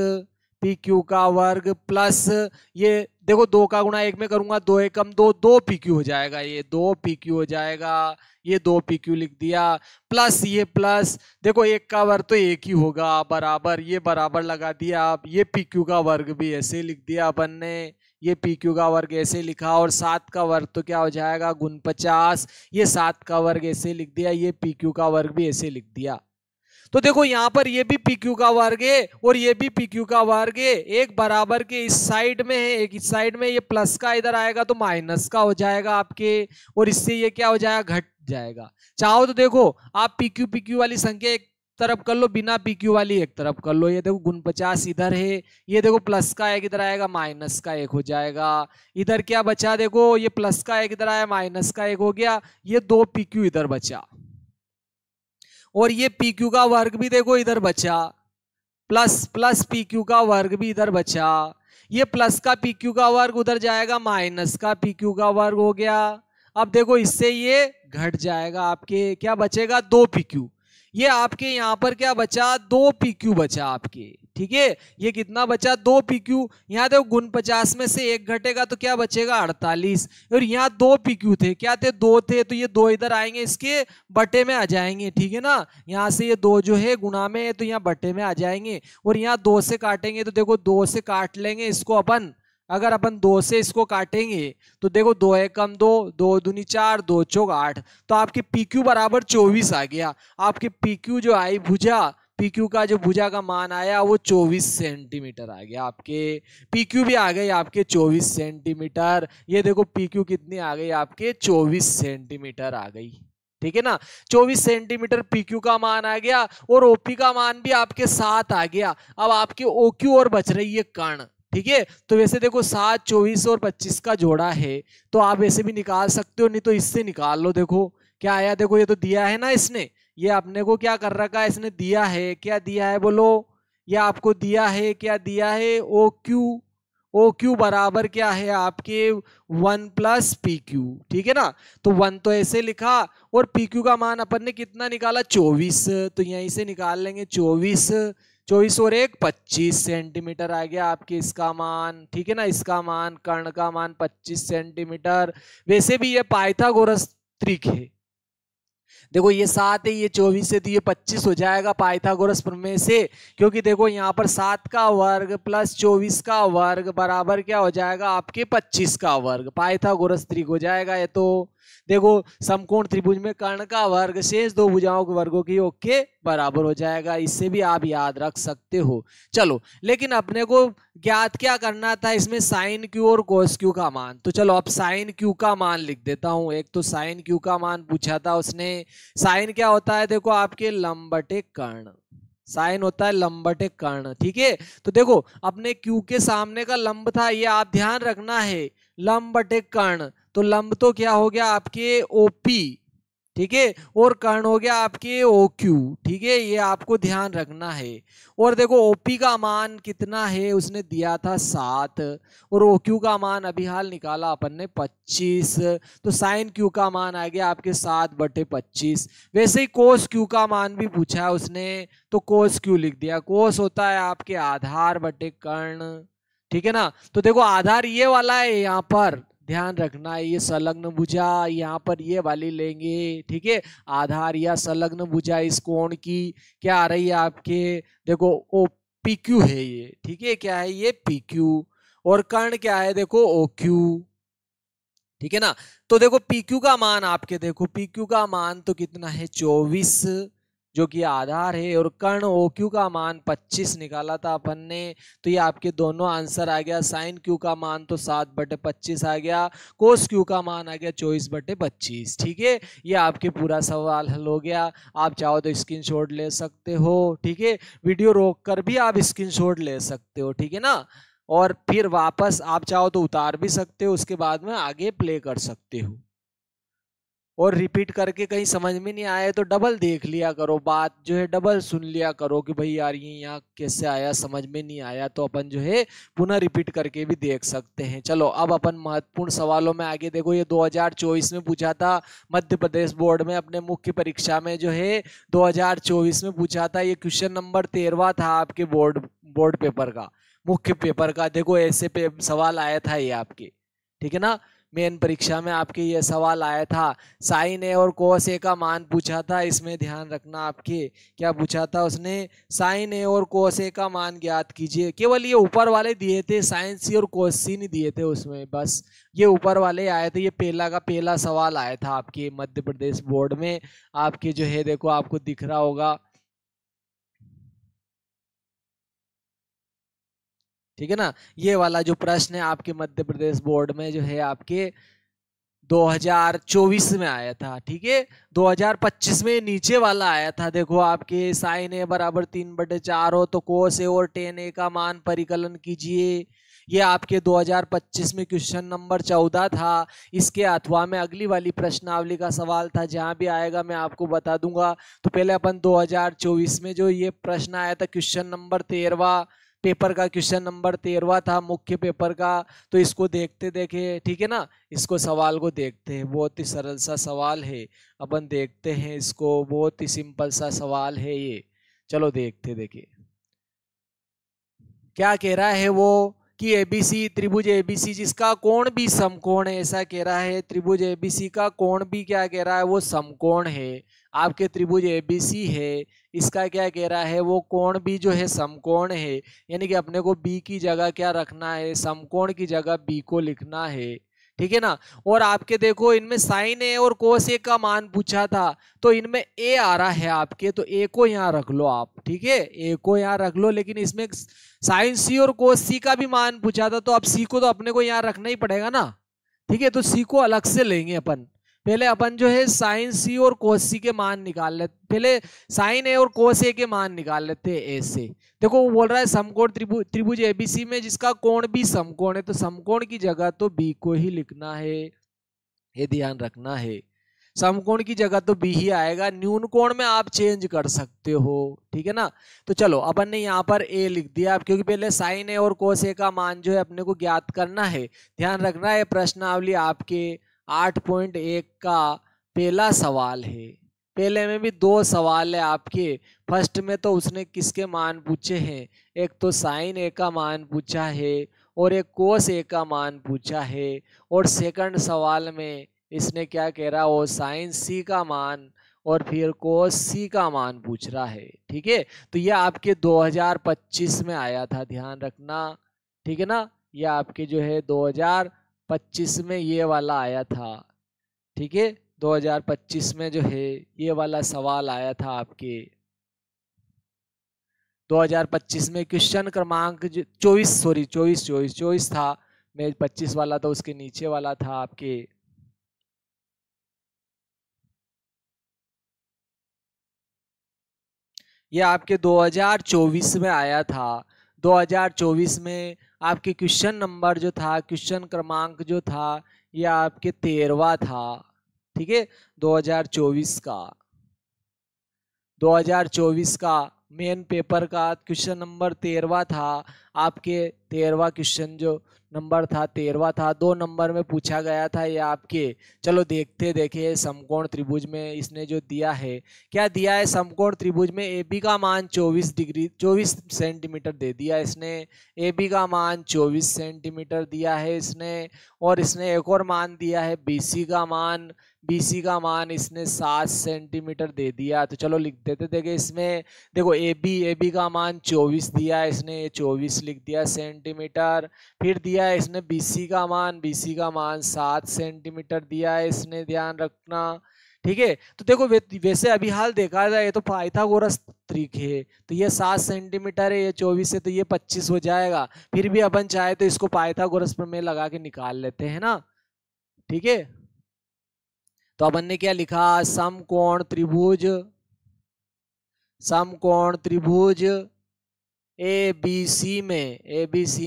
पी क्यू का वर्ग प्लस ये देखो 2 का गुणा 1 में करूंगा, 2 एकम 2, 2 पी क्यू हो जाएगा, ये 2 पी क्यू हो जाएगा, ये 2 पी क्यू लिख दिया, प्लस ये प्लस देखो 1 का वर्ग तो 1 ही होगा, बराबर, ये बराबर लगा दिया आप, ये पी क्यू का वर्ग भी ऐसे लिख दिया अपन ने, ये पी क्यू का वर्ग ऐसे लिखा, और 7 का वर्ग तो क्या हो जाएगा, गुण 50, ये 7 का वर्ग ऐसे लिख दिया, ये पी क्यू का वर्ग भी ऐसे लिख दिया। तो देखो यहाँ पर ये भी पी क्यू का वर्ग है और ये भी पी क्यू का वर्ग है, एक बराबर के इस साइड में है, एक इस साइड में, ये प्लस का इधर आएगा तो माइनस का हो जाएगा आपके, और इससे ये क्या हो जाएगा, घट जाएगा। चाहो तो देखो आप पी क्यू वाली संख्या एक तरफ कर लो, बिना पी क्यू वाली एक तरफ कर लो, ये देखो गुण 50 इधर है, ये देखो प्लस का एक इधर आएगा, माइनस का एक हो जाएगा, इधर क्या बचा, देखो ये प्लस का एक इधर आया, माइनस का एक हो गया, ये 2 पी क्यू इधर बचा, और ये पी क्यू का वर्ग भी देखो इधर बचा, प्लस प्लस पी क्यू का वर्ग भी इधर बचा, ये प्लस का पी क्यू का वर्ग उधर जाएगा, माइनस का पी क्यू का वर्ग हो गया। अब देखो इससे ये घट जाएगा, आपके क्या बचेगा, 2 पी क्यू, ये आपके यहाँ पर क्या बचा, 2 पी क्यू बचा आपके, ठीक है, ये कितना बचा, 2 पी क्यू। यहाँ देखो गुण 50 में से 1 घटेगा तो क्या बचेगा, 48, और यहाँ 2 पी क्यू थे, क्या थे, 2 थे, तो ये 2 इधर आएंगे, इसके बटे में आ जाएंगे, ठीक है ना, यहाँ से ये 2 जो है गुणा में है तो यहाँ बटे में आ जाएंगे, और यहाँ 2 से काटेंगे तो देखो 2 से काट लेंगे इसको अपन, अगर अपन 2 से इसको काटेंगे तो देखो 2 एकम 2, 2 दूनी 4, 2 चौक 8, तो आपके पी क्यू बराबर 24 आ गया। आपके पी क्यू जो आई भुजा, पी क्यू का जो भुजा का मान आया वो 24 सेंटीमीटर आ गया, आपके पी क्यू भी आ गई आपके 24 सेंटीमीटर, ये देखो पी क्यू कितनी आ गई आपके 24 सेंटीमीटर आ गई, ठीक है ना, 24 सेंटीमीटर पी क्यू का मान आ गया, और ओपी का मान भी आपके 7 आ गया। अब आपके ओ क्यू और बच रही है कर्ण, ठीक है, तो वैसे देखो 7, 24 और 25 का जोड़ा है, तो आप वैसे भी निकाल सकते हो, नहीं तो इससे निकाल लो, देखो क्या आया, देखो ये तो दिया है ना इसने, ये अपने को क्या कर रखा है, इसने दिया है, क्या दिया है बोलो, ये आपको दिया है, क्या दिया है, ओ क्यू, ओ क्यू बराबर क्या है आपके 1 प्लस पी क्यू, ठीक है ना, तो 1 तो ऐसे लिखा, और पी क्यू का मान अपन ने कितना निकाला, 24, तो यहीं से निकाल लेंगे 24, 24 और 1 25 सेंटीमीटर आ गया आपके इसका मान, ठीक है ना, इसका मान कर्ण का मान 25 सेंटीमीटर। वैसे भी ये पाइथागोरस त्रिक है, देखो ये 7 है, ये 24 है, तो ये 25 हो जाएगा पाइथागोरस प्रमेय से, क्योंकि देखो यहाँ पर 7 का वर्ग प्लस 24 का वर्ग बराबर क्या हो जाएगा आपके 25 का वर्ग, पाइथागोरस त्रिक हो जाएगा ये। तो देखो समकोण त्रिभुज में कर्ण का वर्ग शेष 2 भुजाओं के वर्गों की योग के बराबर हो जाएगा, इससे भी आप याद रख सकते हो। चलो लेकिन अपने को ज्ञात क्या करना था इसमें, साइन क्यू और कोस क्यू का मान, तो चलो अब साइन क्यू का मान लिख देता हूं। एक तो साइन क्यू का मान पूछा था उसने, साइन क्या होता है, देखो आपके लंब बटे कर्ण, साइन होता है लंब बटे कर्ण, ठीक है, तो देखो अपने क्यू के सामने का लंब था, ये आप ध्यान रखना है, लंब बटे कर्ण, तो लंब तो क्या हो गया आपके ओपी, ठीक है, और कर्ण हो गया आपके ओ क्यू, ठीक है, ये आपको ध्यान रखना है। और देखो ओपी का मान कितना है, उसने दिया था 7, और ओ क्यू का मान अभी हाल निकाला अपन ने 25, तो साइन क्यू का मान आ गया आपके 7/25। वैसे ही कोस क्यू का मान भी पूछा है उसने, तो कोस क्यू लिख दिया, कोस होता है आपके आधार बटे कर्ण, ठीक है ना, तो देखो आधार ये वाला है, यहाँ पर ध्यान रखना है, ये संलग्न भुजा यहाँ पर ये वाली लेंगे, ठीक है, आधार या संलग्न भुजा इस कोण की क्या आ रही है आपके, देखो ओ पी क्यू है ये, ठीक है, क्या है ये पी क्यू, और कर्ण क्या है, देखो ओ क्यू, ठीक है ना, तो देखो पी क्यू का मान आपके, देखो पी क्यू का मान तो कितना है 24 जो कि आधार है, और कर्ण ओ क्यू का मान 25 निकाला था अपन ने, तो ये आपके दोनों आंसर आ गया। साइन क्यू का मान तो 7/25 आ गया, कोस क्यू का मान आ गया 24/25, ठीक है, ये आपके पूरा सवाल हल हो गया। आप चाहो तो स्क्रीनशॉट ले सकते हो, ठीक है, वीडियो रोक कर भी आप स्क्रीनशॉट ले सकते हो, ठीक है ना। और फिर वापस आप चाहो तो उतार भी सकते हो, उसके बाद में आगे प्ले कर सकते हो। और रिपीट करके कहीं समझ में नहीं आया तो डबल देख लिया करो, बात जो है डबल सुन लिया करो कि भाई यार ये यहाँ कैसे आया, समझ में नहीं आया तो अपन जो है पुनः रिपीट करके भी देख सकते हैं। चलो अब अपन महत्वपूर्ण सवालों में आगे देखो। ये 2024 में पूछा था मध्य प्रदेश बोर्ड में, अपने मुख्य परीक्षा में जो है 2024 में पूछा था। ये क्वेश्चन नंबर 13वां था आपके बोर्ड पेपर का, मुख्य पेपर का। देखो ऐसे सवाल आया था ये आपके, ठीक है ना, मेन परीक्षा में आपके ये सवाल आया था। साइन ए और कोस ए का मान पूछा था, इसमें ध्यान रखना। आपके क्या पूछा था उसने, साइन ए और कोस ए का मान ज्ञात कीजिए। केवल ये ऊपर वाले दिए थे, साइन सी और कोस सी नहीं दिए थे उसमें, बस ये ऊपर वाले आए थे। ये पहला का पहला सवाल आया था आपके मध्य प्रदेश बोर्ड में। आपके जो है देखो आपको दिख रहा होगा, ठीक है ना। ये वाला जो प्रश्न है आपके मध्य प्रदेश बोर्ड में जो है आपके 2024 में आया था, ठीक है। 2025 में नीचे वाला आया था, देखो आपके साइन ए बराबर 3/4 हो तो कोस ए और टेन ए का मान परिकलन कीजिए। ये आपके 2025 में क्वेश्चन नंबर 14 था। इसके अथवा में अगली वाली प्रश्नावली का सवाल था, जहां भी आएगा मैं आपको बता दूंगा। तो पहले अपन 2024 में जो ये प्रश्न आया था क्वेश्चन नंबर 13वां, पेपर का क्वेश्चन नंबर 13वां था मुख्य पेपर का। तो इसको देखते देखे, ठीक है ना, इसको सवाल को देखते हैं। बहुत ही सरल सा सवाल है, अपन देखते हैं इसको। बहुत ही सिंपल सा सवाल है ये, चलो देखते देखिए क्या कह रहा है वो कि एबीसी त्रिभुज एबीसी जिसका कोण भी समकोण है, ऐसा कह रहा है। त्रिभुज एबीसी का कोण भी क्या कह रहा है, वो समकोण है। आपके त्रिभुज एबीसी है, इसका क्या कह रहा है, वो कोण भी जो है समकोण है। यानी कि अपने को बी की जगह क्या रखना है, समकोण की जगह बी को लिखना है, ठीक है ना। और आपके देखो इनमें साइन ए और कोस ए का मान पूछा था, तो इनमें ए आ रहा है आपके, तो ए को यहाँ रख लो आप, ठीक है, ए को यहाँ रख लो। लेकिन इसमें साइन सी और कोस सी का भी मान पूछा था, तो अब सी को तो अपने को यहाँ रखना ही पड़ेगा ना, ठीक है। तो सी को अलग से लेंगे अपन। पहले अपन जो है साइन सी और कोस सी के मान निकाल लेते, पहले साइन ए और कोस ए के मान निकाल लेते हैं ए से। देखो वो बोल रहा है समकोण त्रिभुज एबीसी में जिसका कोण भी समकोण है, तो समकोण की जगह तो बी को ही लिखना है, ये ध्यान रखना है। समकोण की जगह तो बी ही आएगा, न्यून कोण में आप चेंज कर सकते हो, ठीक है ना। तो चलो अपन ने यहाँ पर ए लिख दिया, क्योंकि पहले साइन ए और कोस ए का मान जो है अपने को ज्ञात करना है। ध्यान रखना है प्रश्नावली आपके 8.1 का पहला सवाल है। पहले में भी दो सवाल है आपके। फर्स्ट में तो उसने किसके मान पूछे हैं, एक तो साइन ए का मान पूछा है और एक कोस ए का मान पूछा है। और सेकंड सवाल में इसने क्या कह रहा, वो साइन सी का मान और फिर कोस सी का मान पूछ रहा है, ठीक है। तो ये आपके 2025 में आया था, ध्यान रखना, ठीक है ना। ये आपके जो है 2025 में ये वाला आया था, ठीक है। 2025 में जो है ये वाला सवाल आया था आपके 2025 में। क्वेश्चन क्रमांक 24, सॉरी 24 था, मैं 25 वाला था उसके नीचे वाला था आपके। ये आपके 2024 में आया था। 2024 में आपके क्वेश्चन नंबर जो था, क्वेश्चन क्रमांक जो था, ये आपके 13वां था, ठीक है। 2024 का 2024 का मेन पेपर का क्वेश्चन नंबर 13वां था आपके। 13वां क्वेश्चन जो नंबर था 13वां था, 2 नंबर में पूछा गया था ये आपके। चलो देखते देखिए समकोण त्रिभुज में इसने जो दिया है, क्या दिया है। समकोण त्रिभुज में ए बी का मान 24 सेंटीमीटर दे दिया इसने। ए बी का मान 24 सेंटीमीटर दिया है इसने। और इसने एक और मान दिया है बी सी का मान इसने 7 सेंटीमीटर दे दिया। तो चलो लिख देते देखिए इसमें। देखो ए बी का मान 24 दिया है इसने, 24 लिख दिया सेंटीमीटर। फिर दिया है इसने बी सी का मान 7 सेंटीमीटर दिया है इसने, ध्यान रखना, ठीक है। तो देखो वैसे अभी हाल देखा जाए तो पाइथागोरस त्रिक है, तो ये 7 सेंटीमीटर है, ये 24 है, तो ये 25 हो जाएगा। फिर भी अपन चाहे तो इसको पाइथागोरस प्रमेय लगा के निकाल लेते हैं ना, ठीक है। तो अपन ने क्या लिखा, समकोण त्रिभुज ए बी सी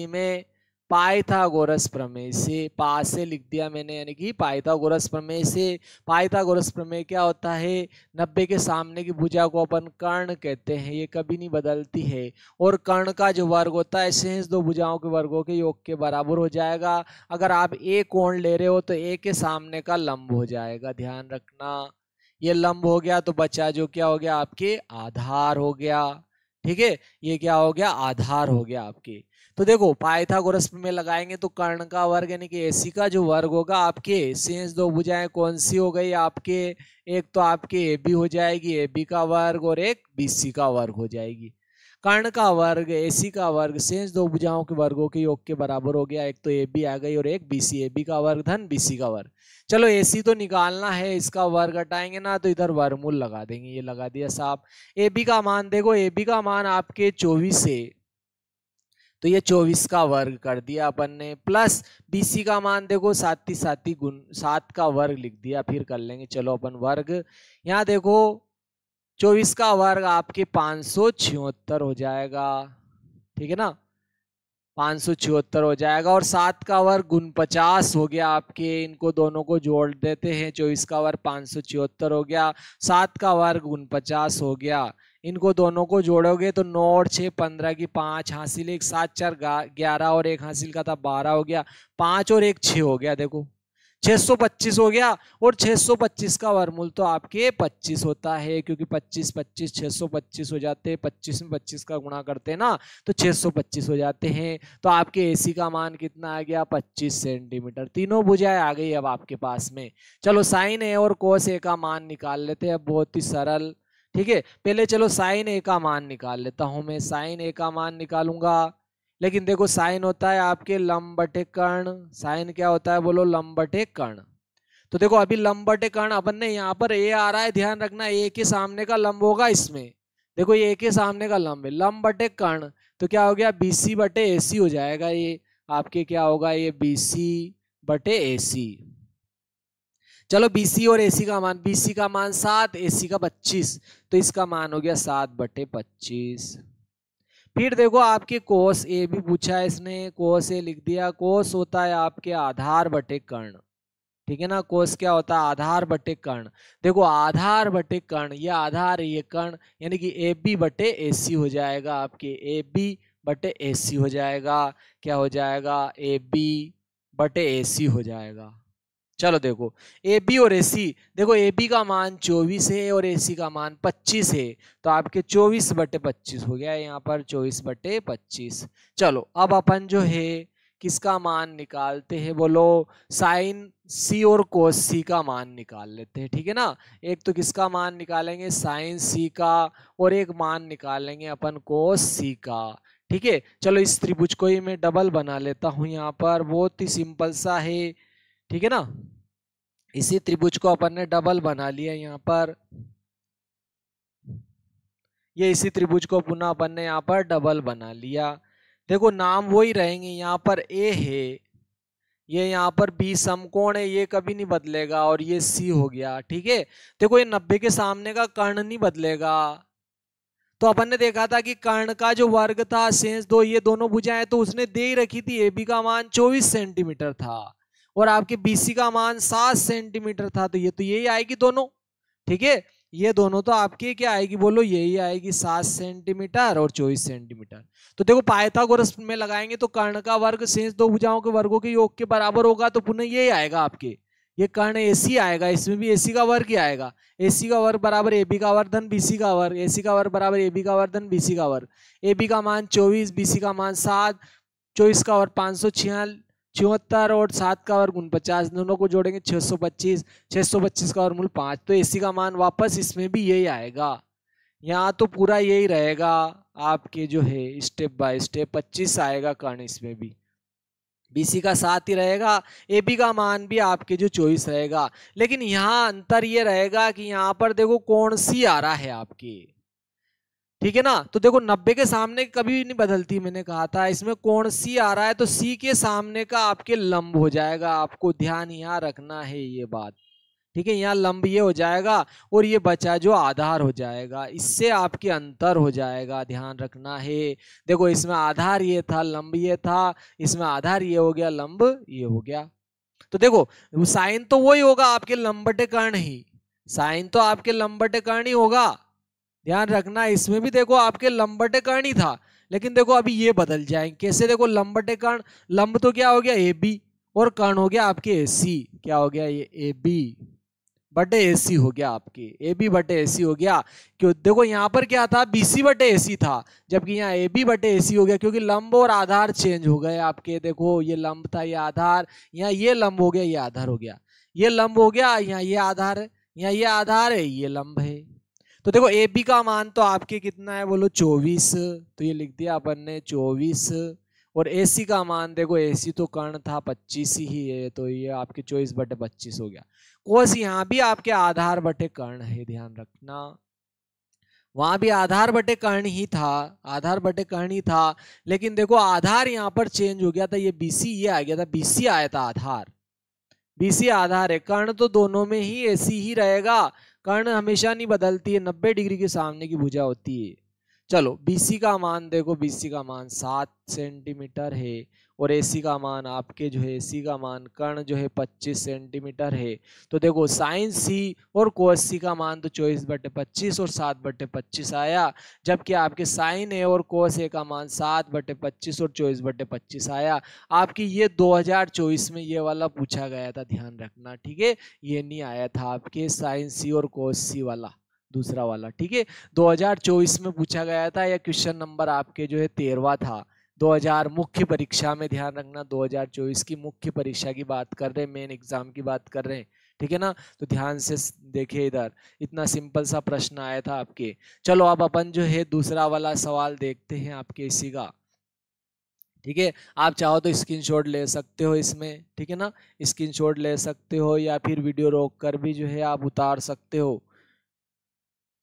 में पाइथागोरस प्रमेय से, पास से लिख दिया मैंने, यानी कि पाइथागोरस प्रमेय से। पाइथागोरस प्रमेय क्या होता है? 90 के सामने की भुजा को अपन कर्ण कहते हैं, ये कभी नहीं बदलती है। और कर्ण का जो वर्ग होता है शेष दो भुजाओं के वर्गों के योग के बराबर हो जाएगा। अगर आप ए कोण ले रहे हो तो ए के सामने का लंब हो जाएगा, ध्यान रखना। ये लंब हो गया तो बचा जो क्या हो गया आपके, आधार हो गया। ठीक है, ये क्या हो गया, आधार हो गया आपके। तो देखो पाइथागोरस में लगाएंगे तो कर्ण का वर्ग यानी कि एसी का जो वर्ग होगा आपके, शेष दो भुजाएं कौन सी हो गई आपके, एक तो आपके ए बी हो जाएगी, ए बी का वर्ग, और एक बी सी का वर्ग हो जाएगी। कर्ण का वर्ग एसी का वर्ग शेष दो भुजाओं के वर्गों के योग के बराबर हो गया। एक तो ए बी आ गई और एक बी सी, ए बी का वर्ग धन बी सी का वर्ग। चलो एसी तो निकालना है, इसका वर्ग हटाएंगे ना तो इधर वर्गमूल लगा देंगे, ये लगा दिया साहब। ए बी का मान देखो, ए बी का मान आपके 24 है, तो ये 24 का वर्ग कर दिया अपन ने, प्लस बीसी का मान देखो 7 गुण 7 का वर्ग लिख दिया, फिर कर लेंगे चलो अपन वर्ग। यहाँ देखो 24 का वर्ग आपके 576 हो जाएगा, ठीक है ना, 576 हो जाएगा। और 7 का वर्ग 49 हो गया आपके, इनको दोनों को जोड़ देते हैं, 24 का वर्ग 576 हो गया, 7 का वर्ग 49 हो गया। इनको दोनों को जोड़ोगे तो 9 और 6 15 की 5 हासिल, एक 7 4 11 और एक हासिल का था 12 हो गया, 5 और एक 6 हो गया, देखो 625 हो गया। और 625 का वर्गमूल तो आपके 25 होता है, क्योंकि 25 25 625 हो जाते हैं, 25 में 25 का गुणा करते हैं ना तो 625 हो जाते हैं। तो आपके एसी का मान कितना आ गया, 25 सेंटीमीटर। तीनों भुजाएं आ गई अब आपके पास में। चलो साइन ए और कोस ए का मान निकाल लेते हैं, बहुत ही सरल। ठीक है, पहले चलो साइन ए का मान निकाल लेता हूं मैं, साइन ए का मान निकालूंगा। लेकिन देखो साइन होता है आपके लंब बटे कर्ण, साइन क्या होता है बोलो, लंब बटे कर्ण। तो देखो अभी लंब बटे कर्ण अपन ने यहाँ पर ए आ रहा है, ध्यान रखना ए के सामने का लंब होगा इसमें, देखो ये ए के सामने का लंब है, लंब बटे कर्ण, तो क्या हो गया बीसी बटे एसी हो जाएगा, ये आपके क्या होगा, ये बीसी बटे एसी। चलो बीसी और एसी का मान, बीसी का मान 7, एसी का 25, तो इसका मान हो गया 7 बटे 25। फिर देखो आपके कोस ए भी पूछा है इसने, कोस ए लिख दिया। कोस होता है आपके आधार बटे कर्ण, ठीक है ना, कोस क्या होता है, आधार बटे कर्ण। देखो आधार बटे कर्ण, ये आधार है ये कर्ण, यानी कि ए बी बटे ए सी हो जाएगा आपके, ए बी बटे ए सी हो जाएगा। क्या हो जाएगा, ए बी बटे ए सी हो जाएगा। चलो देखो ए बी और ए सी, देखो ए बी का मान 24 है और ए सी का मान 25 है, तो आपके 24 बटे 25 हो गया यहाँ पर, 24 बटे 25। चलो अब अपन जो है किसका मान निकालते हैं बोलो, साइन सी और कोस सी का मान निकाल लेते हैं, ठीक है ना। एक तो किसका मान निकालेंगे, साइन सी का, और एक मान निकालेंगे अपन कोस सी का। ठीक है, चलो इस त्रिभुज को ही मैं डबल बना लेता हूं यहाँ पर, बहुत ही सिंपल सा है, ठीक है ना। इसी त्रिभुज को अपन ने डबल बना लिया यहाँ पर, ये इसी त्रिभुज को पुनः अपन ने यहाँ पर डबल बना लिया। देखो नाम वही रहेंगे, यहाँ पर ए है, ये यहाँ पर बी समकोण है, ये कभी नहीं बदलेगा, और ये सी हो गया। ठीक है, देखो ये 90 के सामने का कर्ण नहीं बदलेगा। तो अपन ने देखा था कि कर्ण का जो वर्ग था शेष दो, ये दोनों भुजाएं तो उसने दे ही रखी थी, ए बी का मान 24 सेंटीमीटर था और आपके बीसी का मान 7 सेंटीमीटर था, तो यही आएगी दोनों। ठीक है, ये दोनों तो आपके क्या आएगी बोलो, यही आएगी 7 सेंटीमीटर और 24 सेंटीमीटर। तो देखो पाइथागोरस में लगाएंगे तो कर्ण का वर्ग शेष दो भुजाओं के वर्गों के योग के बराबर होगा, तो पुनः यही आएगा आपके, ये कर्ण एसी आएगा, इसमें भी एसी का वर्ग ही आएगा। एसी का वर्ग बराबर ए बी का वर्ग धन बीसी का वर्ग, एसी का वर्ग बराबर ए बी का वर्ग धन बीसी का वर्ग। ए बी का मान 24, बीसी का मान 7, 24 का वर्ग 576 और 7 का वर्ग 49, दोनों को जोड़ेंगे 625, 625 का वर्गमूल 5, तो एसी का मान वापस इसमें भी यही आएगा। यहाँ तो पूरा यही रहेगा आपके जो है स्टेप बाय स्टेप 25 आएगा कर्ण, इसमें भी बीसी का 7 ही रहेगा, ए बी का मान भी आपके जो 24 रहेगा। लेकिन यहाँ अंतर ये रहेगा कि यहाँ पर देखो कौन सी आ रहा है आपकी, ठीक है ना। तो देखो 90 के सामने कभी नहीं बदलती, मैंने कहा था, इसमें कौन सी आ रहा है तो सी के सामने का आपके लंब हो जाएगा, आपको ध्यान यहाँ रखना है ये बात, ठीक है, यहाँ लंब ये हो जाएगा और ये बचा जो आधार हो जाएगा, इससे आपके अंतर हो जाएगा, ध्यान रखना है। देखो इसमें आधार ये था, लंब ये था, इसमें आधार ये हो गया, लंब ये हो गया। तो देखो साइन तो वही होगा आपके लंबटे कर्ण ही, साइन तो आपके लंबटे कर्ण ही होगा, ध्यान रखना। इसमें भी देखो आपके लंबटे कर्ण ही था, लेकिन देखो अभी ये बदल जाएंगे कैसे, देखो लंबटे कर्ण, लंब तो क्या हो गया ए बी और कर्ण हो गया आपके ए सी, क्या हो गया ये ए बी बटे ए सी हो गया आपके, ए बी बटे ए सी हो गया। क्यों, देखो यहाँ पर क्या था, बी सी बटे ए सी था, जबकि यहाँ ए बी बटे ए सी हो गया, क्योंकि लंब और आधार चेंज हो गए आपके। देखो ये लंब था, ये आधार, यहाँ ये लंब हो गया, ये आधार हो गया, ये लंब हो गया, यहाँ ये आधार है, यहाँ ये आधार है, ये लंब है। तो देखो ए बी का मान तो आपके कितना है बोलो 24, तो ये लिख दिया अपन ने 24, और ए सी का मान देखो, ए सी तो कर्ण था 25 ही है, तो ये आपके 24 बटे 25 हो गया। कोस यहाँ भी आपके आधार बटे कर्ण है, ध्यान रखना, वहां भी आधार बटे कर्ण ही था, आधार बटे कर्ण ही था, लेकिन देखो आधार यहाँ पर चेंज हो गया था, ये बीसी ये आ गया था, बीसी आया था आधार, बीसी आधार है, कर्ण तो दोनों में ही ऐसी ही रहेगा, कर्ण हमेशा नहीं बदलती है, 90 डिग्री के सामने की भुजा होती है। चलो बीसी का मान देखो, बीसी का मान 7 सेंटीमीटर है, और एसी का मान आपके जो है, एसी का मान कर्ण जो है 25 सेंटीमीटर है। तो देखो साइन सी और कोस सी का मान तो 24 बटे 25 और 7 बटे 25 आया, जबकि आपके साइन ए और कोस ए का मान 7 बटे 25 और 24 बटे 25 आया। आपकी ये 2024 में ये वाला पूछा गया था, ध्यान रखना, ठीक है, ये नहीं आया था आपके साइन सी और कोस सी वाला, दूसरा वाला, ठीक है। 2024 में पूछा गया था, यह क्वेश्चन नंबर आपके जो है 13वां था 2000 मुख्य परीक्षा में, ध्यान रखना 2024 की मुख्य परीक्षा की बात कर रहे हैं, मेन एग्जाम की बात कर रहे हैं, ठीक है ना। तो ध्यान से देखिए इधर, इतना सिंपल सा प्रश्न आया था आपके। चलो अब अपन जो है दूसरा वाला सवाल देखते हैं आपके इसी का, ठीक है। आप चाहो तो स्क्रीनशॉट ले सकते हो इसमें, ठीक है ना, स्क्रीनशॉट ले सकते हो या फिर वीडियो रोक कर भी जो है आप उतार सकते हो।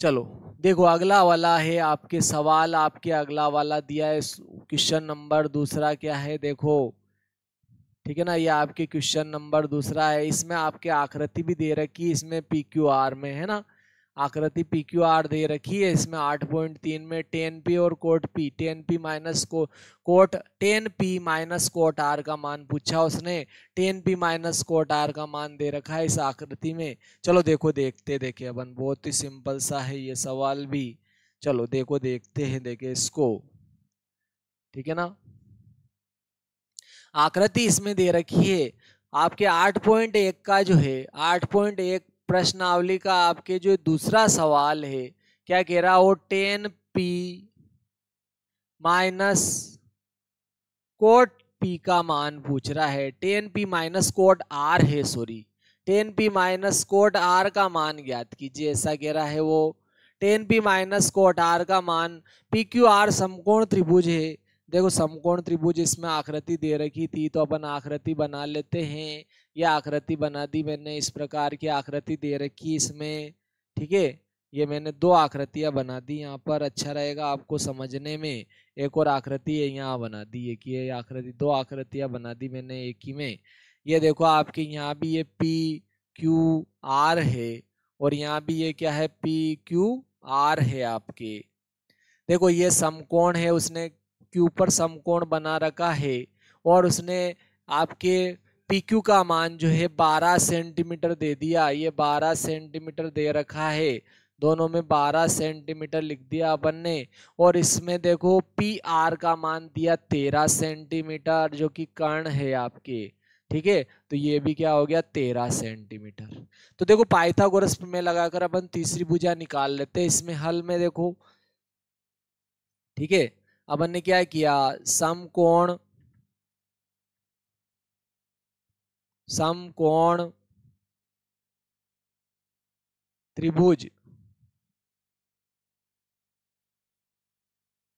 चलो देखो अगला वाला है आपके सवाल, आपके अगला वाला दिया है क्वेश्चन नंबर दूसरा, क्या है देखो, ठीक है ना, ये आपके क्वेश्चन नंबर दूसरा है, इसमें आपके आकृति भी दे रखी है, इसमें पी क्यू आर में है ना, आकृति पी क्यू आर दे रखी है, इसमें 8.3 में टेन पी और quote p, ten p minus को quote, ten p minus quote R का मान पूछा उसने, ten p minus quote R का मान दे रखा है इस आकृति में। चलो देखो देखते देखे अपन, बहुत ही सिंपल सा है ये सवाल भी, चलो देखो देखते हैं, देखे इसको, ठीक है ना। आकृति इसमें दे रखी है आपके 8.1 का जो है, 8.1 प्रश्नावली का आपके जो दूसरा सवाल है, क्या कह रहा हो, ten p minus quote p का मान पूछ रहा है, ten p minus quote R है, sorry, ten p minus quote R का मान ज्ञात कीजिए, ऐसा कह रहा है वो। Ten p minus quote R का मान, पी क्यू आर समकोण त्रिभुज है, देखो समकोण त्रिभुज, इसमें आकृति दे रखी थी तो अपन आकृति बना लेते हैं, यह आकृति बना दी मैंने, इस प्रकार की आकृति दे रखी इसमें, ठीक है। ये मैंने दो आकृतियां बना दी यहाँ पर, अच्छा रहेगा आपको समझने में। एक और आकृति है यहाँ बना दी है, कि ये आकृति, दो आकृतियां बना दी मैंने एक ही में। ये देखो आपके यहाँ भी ये पी क्यू आर है, और यहाँ भी ये क्या है, पी क्यू आर है आपके। देखो ये समकोण है, उसने क्यू पर समकोण बना रखा है, और उसने आपके पी क्यू का मान जो है 12 सेंटीमीटर दे दिया, ये 12 सेंटीमीटर दे रखा है, दोनों में 12 सेंटीमीटर लिख दिया अपन ने। और इसमें देखो पी आर का मान दिया 13 सेंटीमीटर, जो कि कर्ण है आपके, ठीक है। तो ये भी क्या हो गया, 13 सेंटीमीटर। तो देखो पाइथागोरस में लगाकर अपन तीसरी भुजा निकाल लेते हैं इसमें हल में, देखो ठीक है। अपन ने क्या किया, समकोण, समकोण त्रिभुज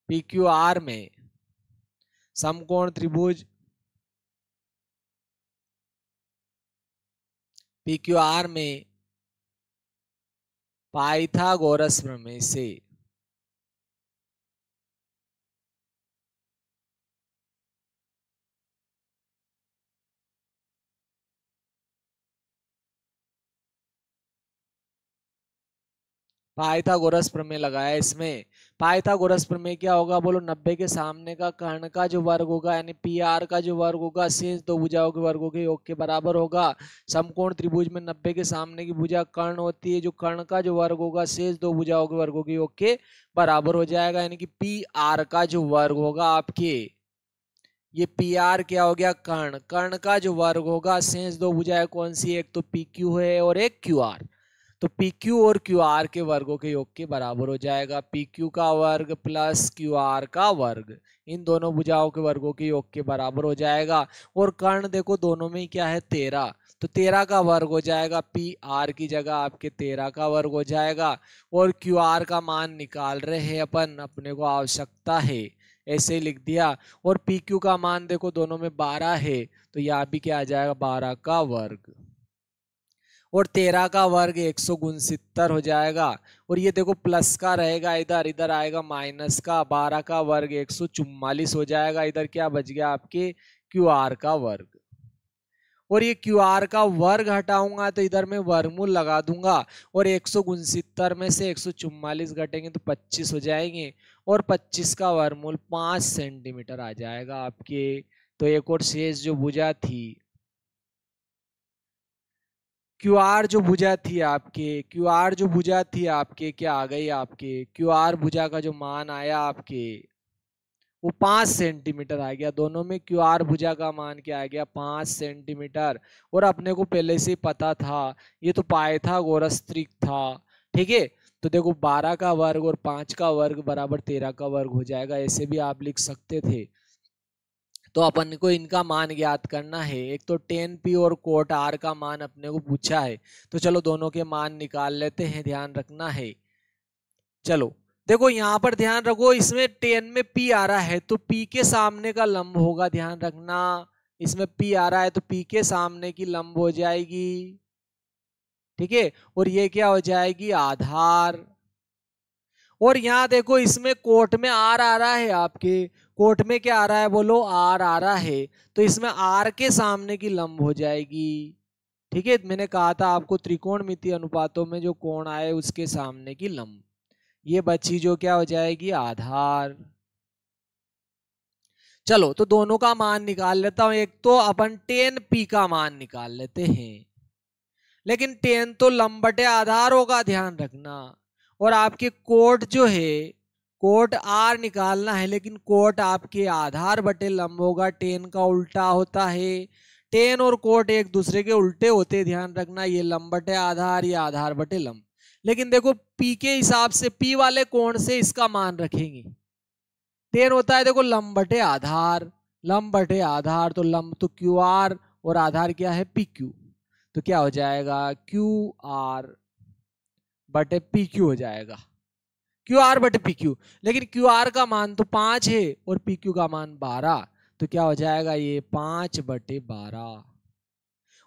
पी क्यू आर में, समकोण त्रिभुज पी क्यू आर में पाइथागोरस प्रमेय से पाइथागोरस प्रमेय लगाया इसमें। पाइथागोरस प्रमेय क्या होगा बोलो, 90 के सामने का कर्ण का जो वर्ग होगा यानी पी आर का जो वर्ग होगा शेष दो भुजाओं के वर्गों के योग के बराबर होगा। समकोण त्रिभुज में 90 के सामने की भुजा कर्ण होती है, जो कर्ण का जो वर्ग होगा शेष दो भुजाओं के वर्गों के योग के बराबर हो जाएगा, यानी कि पी आर का जो वर्ग होगा आपके, ये पी आर क्या हो गया, कर्ण, कर्ण का जो वर्ग होगा शेष दो भुजाएं कौन सी, एक तो पी क्यू है और एक क्यू आर, तो पी क्यू और क्यू आर के वर्गों के योग के बराबर हो जाएगा। पी क्यू का वर्ग प्लस क्यू आर का वर्ग इन दोनों भुजाओं के वर्गों के योग के बराबर हो जाएगा। और कर्ण देखो दोनों में क्या है 13, तो 13 का वर्ग हो जाएगा, पी आर की जगह आपके 13 का वर्ग हो जाएगा। और क्यू आर का मान निकाल रहे हैं अपन, अपने को आवश्यकता है, ऐसे ही लिख दिया। और पी क्यू का मान देखो दोनों में 12 है, तो यहाँ भी क्या आ जाएगा 12 का वर्ग, और 13 का वर्ग 169 हो जाएगा। और ये देखो प्लस का रहेगा इधर, इधर आएगा माइनस का, 12 का वर्ग 144 हो जाएगा। इधर क्या बच गया आपके क्यू आर का वर्ग, और ये क्यू आर का वर्ग हटाऊंगा तो इधर मैं वर्गमूल लगा दूंगा, और 169 में से 144 घटेंगे तो 25 हो जाएंगे, और 25 का वर्गमूल 5 सेंटीमीटर आ जाएगा आपके। तो एक और शेष जो भुजा थी क्यू आर जो भुजा थी आपके, क्यू आर जो भुजा थी आपके क्या आ गई आपके, क्यू आर भुजा का जो मान आया आपके वो 5 सेंटीमीटर आ गया। दोनों में क्यू आर भुजा का मान क्या आ गया 5 सेंटीमीटर। और अपने को पहले से ही पता था, ये तो पाइथागोरस त्रिक था, ठीक है। तो देखो 12 का वर्ग और 5 का वर्ग बराबर 13 का वर्ग हो जाएगा, ऐसे भी आप लिख सकते थे। तो अपन को इनका मान ज्ञात करना है। एक तो टेन पी और कोट आर का मान अपने को पूछा है, तो चलो दोनों के मान निकाल लेते हैं, ध्यान रखना है। चलो देखो यहाँ पर ध्यान रखो, इसमें टेन में पी आ रहा है तो पी के सामने का लंब होगा, ध्यान रखना। इसमें पी आ रहा है तो पी के सामने की लंब हो जाएगी, ठीक है। और ये क्या हो जाएगी आधार। और यहाँ देखो इसमें कोट में आर आ रहा है आपके, कोट में क्या आ रहा है बोलो आर आ रहा है, तो इसमें आर के सामने की लंब हो जाएगी, ठीक है। मैंने कहा था आपको त्रिकोणमितीय अनुपातों में जो कोण आए उसके सामने की लंब, ये बची जो क्या हो जाएगी आधार। चलो तो दोनों का मान निकाल लेता हूं। एक तो अपन टेन पी का मान निकाल लेते हैं, लेकिन टेन तो लंब बटे आधार होगा, ध्यान रखना। और आपके कोट जो है कोट आर निकालना है, लेकिन कोट आपके आधार बटे लंब होगा, टेन का उल्टा होता है। टेन और कोट एक दूसरे के उल्टे होते हैं, ध्यान रखना। ये लंब बटे आधार, ये आधार बटे लंब। लेकिन देखो पी के हिसाब से, पी वाले कोण से इसका मान रखेंगे। टेन होता है देखो लंब बटे आधार, लंब बटे आधार, तो लंब तो क्यू आर और आधार क्या है पी क्यू, तो क्या हो जाएगा क्यू आर बटे पी क्यू हो जाएगा, क्यू आर बटे पी क्यू। लेकिन क्यू आर का मान तो 5 है और पी क्यू का मान 12, तो क्या हो जाएगा ये 5 बटे 12।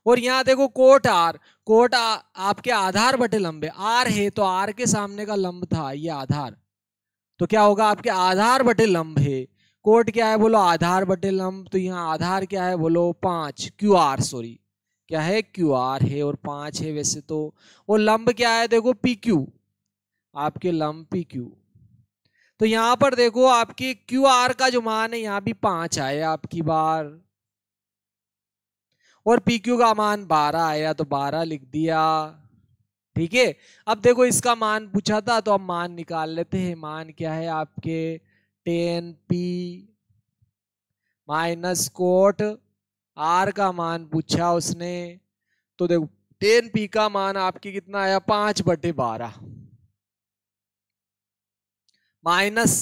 और यहाँ देखो कोट आर, आपके आधार बटे लंब है, आर है तो आर के सामने का लंब था ये आधार, तो क्या होगा आपके आधार बटे लंब है। कोट क्या है बोलो आधार बटे लंब, तो यहाँ आधार क्या है बोलो 5, क्यू आर सॉरी क्या है क्यू आर है और 5 है वैसे तो। और लंब क्या है देखो पी क्यू, आपके लंब पी क्यू। तो यहां पर देखो आपके क्यू आर का जो मान है यहाँ भी 5 आया आपकी बार, और पी क्यू का मान 12 आया तो 12 लिख दिया, ठीक है। अब देखो इसका मान पूछा था तो अब मान निकाल लेते हैं। मान क्या है आपके 10 पी माइनस कोट आर का मान पूछा उसने, तो देखो 10 पी का मान आपकी कितना आया 5 बटे 12 माइनस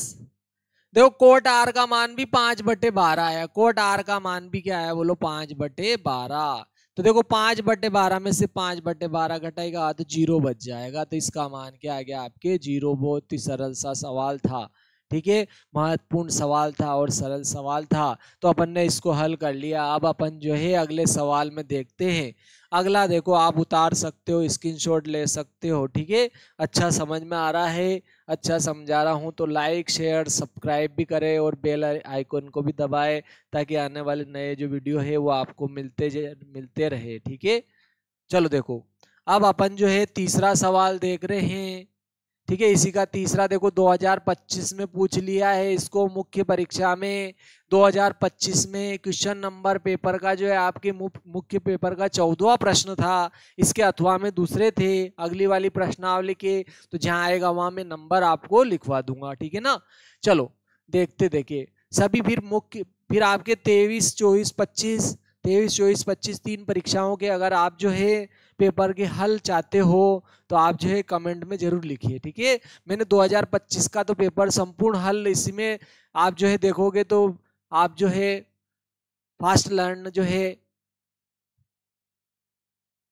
देखो कोट आर का मान भी 5 बटे 12 आया, कोट आर का मान भी क्या है बोलो 5 बटे 12। तो देखो 5 बटे 12 में से 5 बटे 12 घटाएगा तो 0 बच जाएगा, तो इसका मान क्या आ गया आपके 0। बहुत ही सरल सा सवाल था, ठीक है। महत्वपूर्ण सवाल था और सरल सवाल था, तो अपन ने इसको हल कर लिया। अब अपन जो है अगले सवाल में देखते हैं। अगला देखो आप उतार सकते हो, स्क्रीनशॉट ले सकते हो, ठीक है। अच्छा समझ में आ रहा है, अच्छा समझा रहा हूँ तो लाइक शेयर सब्सक्राइब भी करें और बेल आइकन को भी दबाएं, ताकि आने वाले नए जो वीडियो है वो आपको मिलते रहे, ठीक है। चलो देखो अब अपन जो है तीसरा सवाल देख रहे हैं। ठीक है। इसी का तीसरा देखो 2025 में पूछ लिया है इसको मुख्य परीक्षा में। 2025 में क्वेश्चन नंबर पेपर का जो है आपके मुख्य पेपर का 14वां प्रश्न था। इसके अथवा में दूसरे थे अगली वाली प्रश्नावली के, तो जहां आएगा वहां मैं नंबर आपको लिखवा दूंगा, ठीक है ना। चलो देखते देखिए सभी फिर आपके 23 24 25 तीन परीक्षाओं के अगर आप जो है पेपर के हल चाहते हो तो आप जो है कमेंट में जरूर लिखिए, ठीक है। मैंने 2025 का तो पेपर संपूर्ण हल इसमें आप जो है देखोगे तो आप जो है फास्ट लर्न जो है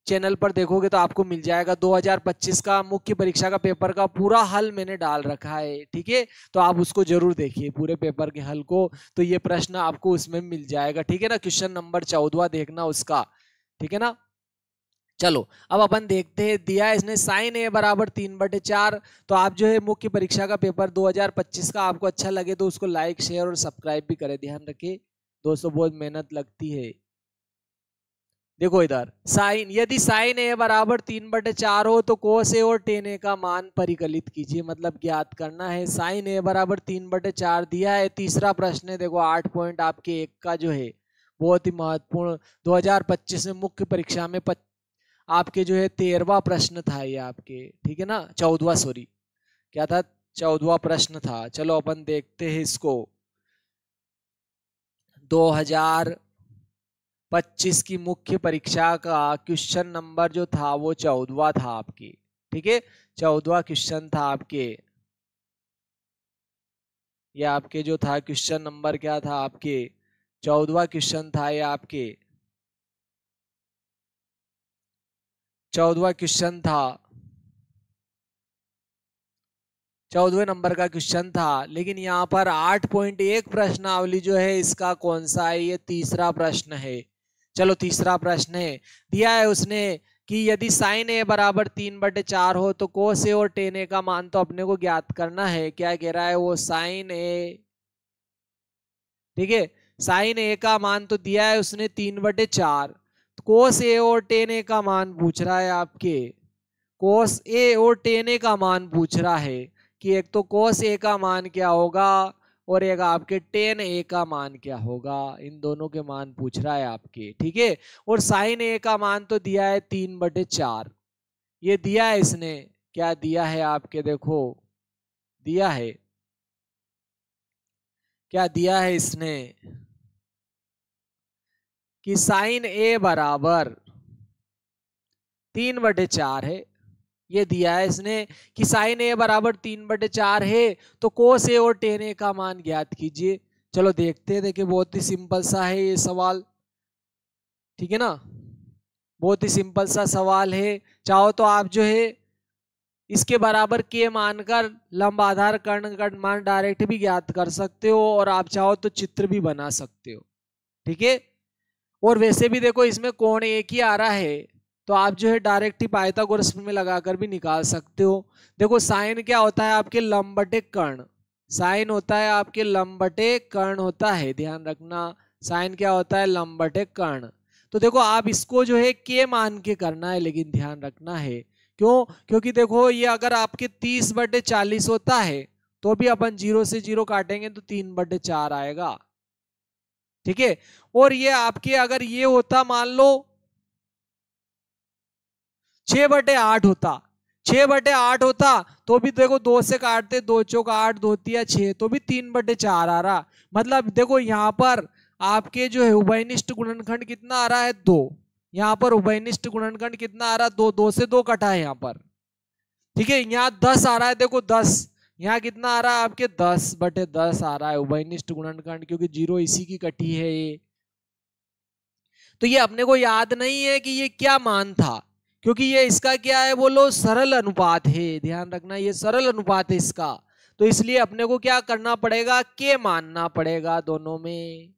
चैनल पर देखोगे तो आपको मिल जाएगा 2025 का मुख्य परीक्षा का पेपर का पूरा हल मैंने डाल रखा है, ठीक है। तो आप उसको जरूर देखिए पूरे पेपर के हल को, तो ये प्रश्न आपको उसमें मिल जाएगा, ठीक है ना। क्वेश्चन नंबर 14वां देखना उसका, ठीक है ना। चलो अब अपन देखते हैं, दिया है इसने साइन ए बराबर 3/4। तो आप जो है मुख्य परीक्षा का पेपर 2025 का आपको अच्छा लगे तो उसको लाइक शेयर और सब्सक्राइब भी करें, ध्यान रखिए दोस्तों बहुत मेहनत लगती है। देखो इधर साइन, यदि साइन ए बराबर 3/4 हो तो कोस ए और टेन ए का मान परिकलित कीजिए, मतलब ज्ञात करना है। साइन ए बराबर 3/4 दिया है। तीसरा प्रश्न है देखो 8 पॉइंट आपके 1 का जो है बहुत ही महत्वपूर्ण 2025 में मुख्य परीक्षा में आपके जो है 13वां प्रश्न था ये आपके, ठीक है ना। 14वां, सॉरी क्या था, 14वां प्रश्न था। चलो अपन देखते हैं इसको। 2025 की मुख्य परीक्षा का क्वेश्चन नंबर जो था वो 14वां था आपकी, ठीक है। 14वां क्वेश्चन था आपके, ये आपके जो था क्वेश्चन नंबर क्या था आपके 14वां क्वेश्चन था ये आपके 14वां क्वेश्चन था, 14वें नंबर का क्वेश्चन था। लेकिन यहाँ पर 8.1 प्रश्नावली जो है इसका कौन सा है, ये तीसरा प्रश्न है। चलो तीसरा प्रश्न है, दिया है उसने कि यदि साइन ए बराबर 3/4 हो तो कोस ए और टेन ए का मान तो अपने को ज्ञात करना है। क्या कह रहा है वो, साइन ए, ठीक है, साइन ए का मान तो दिया है उसने 3/4, कोस ए और टेन ए का मान पूछ रहा है आपके, कोस ए और टेन ए का मान पूछ रहा है कि एक तो कोस ए का मान क्या होगा और एक आपके टेन ए का मान क्या होगा, इन दोनों के मान पूछ रहा है आपके, ठीक है। और साइन ए का मान तो दिया है 3/4, ये दिया है इसने, क्या दिया है आपके देखो, दिया है, क्या दिया है इसने कि साइन ए बराबर 3/4 है। ये दिया है इसने कि साइन ए बराबर 3/4 है तो कोस ए और टेन ए का मान ज्ञात कीजिए। चलो देखते हैं, देखिए बहुत ही सिंपल सा है ये सवाल, ठीक है ना। बहुत ही सिंपल सा सवाल है। चाहो तो आप जो है इसके बराबर के मानकर लंब आधार कर्ण का मान डायरेक्ट भी ज्ञात कर सकते हो और आप चाहो तो चित्र भी बना सकते हो, ठीक है। और वैसे भी देखो इसमें कोण एक ही आ रहा है तो आप जो है डायरेक्ट ही पाइथागोरस में लगाकर भी निकाल सकते हो। देखो साइन क्या होता है आपके लंब बटे कर्ण, साइन होता है आपके लंब बटे कर्ण होता है, ध्यान रखना। साइन क्या होता है, लंब बटे कर्ण। तो देखो आप इसको जो है के मान के करना है, लेकिन ध्यान रखना है क्यों, क्योंकि देखो ये अगर आपके 30/40 होता है तो भी अपन 0 से 0 काटेंगे तो 3/4 आएगा, ठीक है। और ये आपके अगर ये होता मान लो 6/8 होता, 6/8 होता तो भी देखो 2 से काटते, 2 चौक 8, 2 तिया 6, तो भी 3/4 आ रहा। मतलब देखो यहाँ पर आपके जो है उभयनिष्ठ गुणनखंड कितना आ रहा है, 2। यहाँ पर उभयनिष्ठ गुणनखंड कितना आ रहा है, 2, 2 से 2 कटा है यहाँ पर, ठीक है। यहाँ 10 आ रहा है, देखो 10, यहाँ कितना आ रहा है आपके 10/10 आ रहा है उभयनिष्ठ गुणनखंड, क्योंकि 0 इसी की कटी है ये। तो ये अपने को याद नहीं है कि ये क्या मान था, क्योंकि ये इसका क्या है बोलो, सरल अनुपात है, ध्यान रखना ये सरल अनुपात है इसका। तो इसलिए अपने को क्या करना पड़ेगा, के मानना पड़ेगा दोनों में,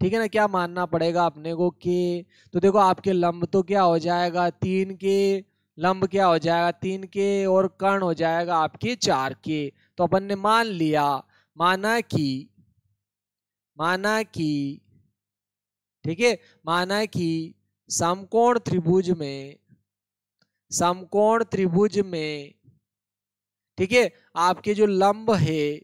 ठीक है ना। क्या मानना पड़ेगा अपने को, के। तो देखो आपके लंब तो क्या हो जाएगा 3 के, लंब क्या हो जाएगा 3 के और कर्ण हो जाएगा आपके 4 के। तो अपन ने मान लिया, माना कि ठीक है, माना कि समकोण त्रिभुज में ठीक है। आपके जो लंब है,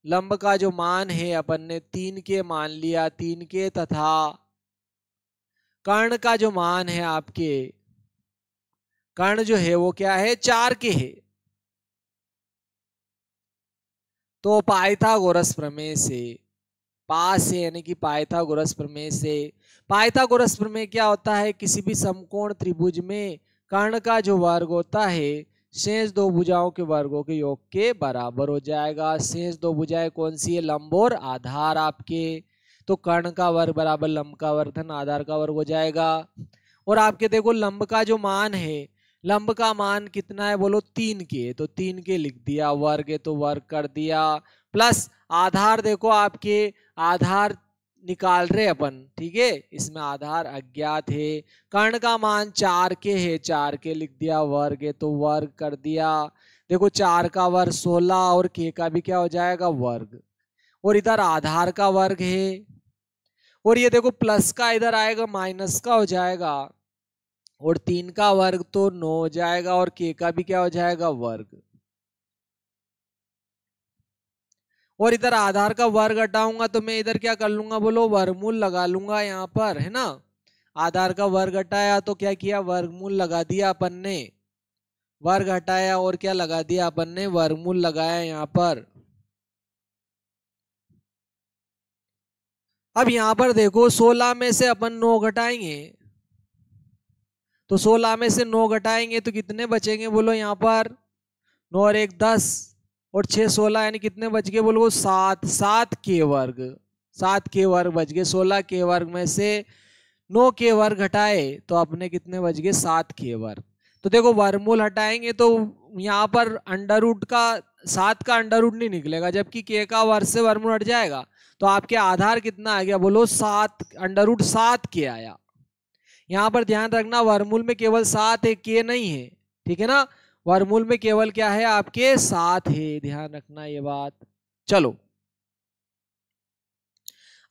लंब का जो मान है अपन ने 3 के मान लिया, 3 के, तथा कर्ण का जो मान है आपके, कर्ण जो है वो क्या है, 4 के है। तो पाइथागोरस प्रमेय से, पास है यानी कि पाइथागोरस प्रमेय से, पाइथागोरस प्रमेय क्या होता है, किसी भी समकोण त्रिभुज में कर्ण का जो वर्ग होता है शेष दो भुजाओं के वर्गों के योग के बराबर हो जाएगा। शेष दो भुजाएं कौन सी है, लंब और आधार आपके। तो कर्ण का वर्ग बराबर लंब का वर्ग धन आधार का वर्ग हो जाएगा। और आपके देखो लंब का जो मान है, लंब का मान कितना है बोलो, 3 के, तो 3 के लिख दिया, वर्ग है तो वर्ग कर दिया, प्लस आधार देखो आपके, आधार निकाल रहे अपन, ठीक है, इसमें आधार अज्ञात है। कर्ण का मान 4 के है, 4 के लिख दिया, वर्ग है तो वर्ग कर दिया। देखो 4 का वर्ग 16 और के का भी क्या हो जाएगा, वर्ग। और इधर आधार का वर्ग है, और ये देखो प्लस का इधर आएगा माइनस का हो जाएगा, और 3 का वर्ग तो 9 हो जाएगा, और के का भी क्या हो जाएगा, वर्ग। और इधर आधार का वर्ग हटाऊंगा तो मैं इधर क्या कर लूंगा बोलो, वर्गमूल लगा लूंगा यहाँ पर, है ना। आधार का वर्ग हटाया तो क्या किया, वर्गमूल लगा दिया अपन ने, वर्ग हटाया और क्या लगा दिया अपन ने, वर्गमूल लगाया यहाँ पर। अब यहाँ पर देखो 16 में से अपन 9 घटाएंगे, तो 16 में से 9 घटाएंगे तो कितने बचेंगे बोलो, यहाँ पर 9 और 1 10, और 6 16, यानी कितने बच गए बोलो, 7, 7 के वर्ग, 7 के वर्ग बच गए। 16 के वर्ग में से 9 के वर्ग घटाए तो अपने कितने बच गए, 7 के वर्ग। तो देखो वर्गमूल हटाएंगे तो यहाँ पर अंडर रूट का 7 का अंडर रूट नहीं निकलेगा, जबकि के का वर्ग से वर्गमूल हट जाएगा, तो आपके आधार कितना आ गया बोलो, 7, अंडर रूट 7 के आया। यहाँ पर ध्यान रखना वर्गमूल में केवल 7 है, के नहीं है, ठीक है ना। वर्गमूल में केवल क्या है आपके, 7 है, ध्यान रखना ये बात। चलो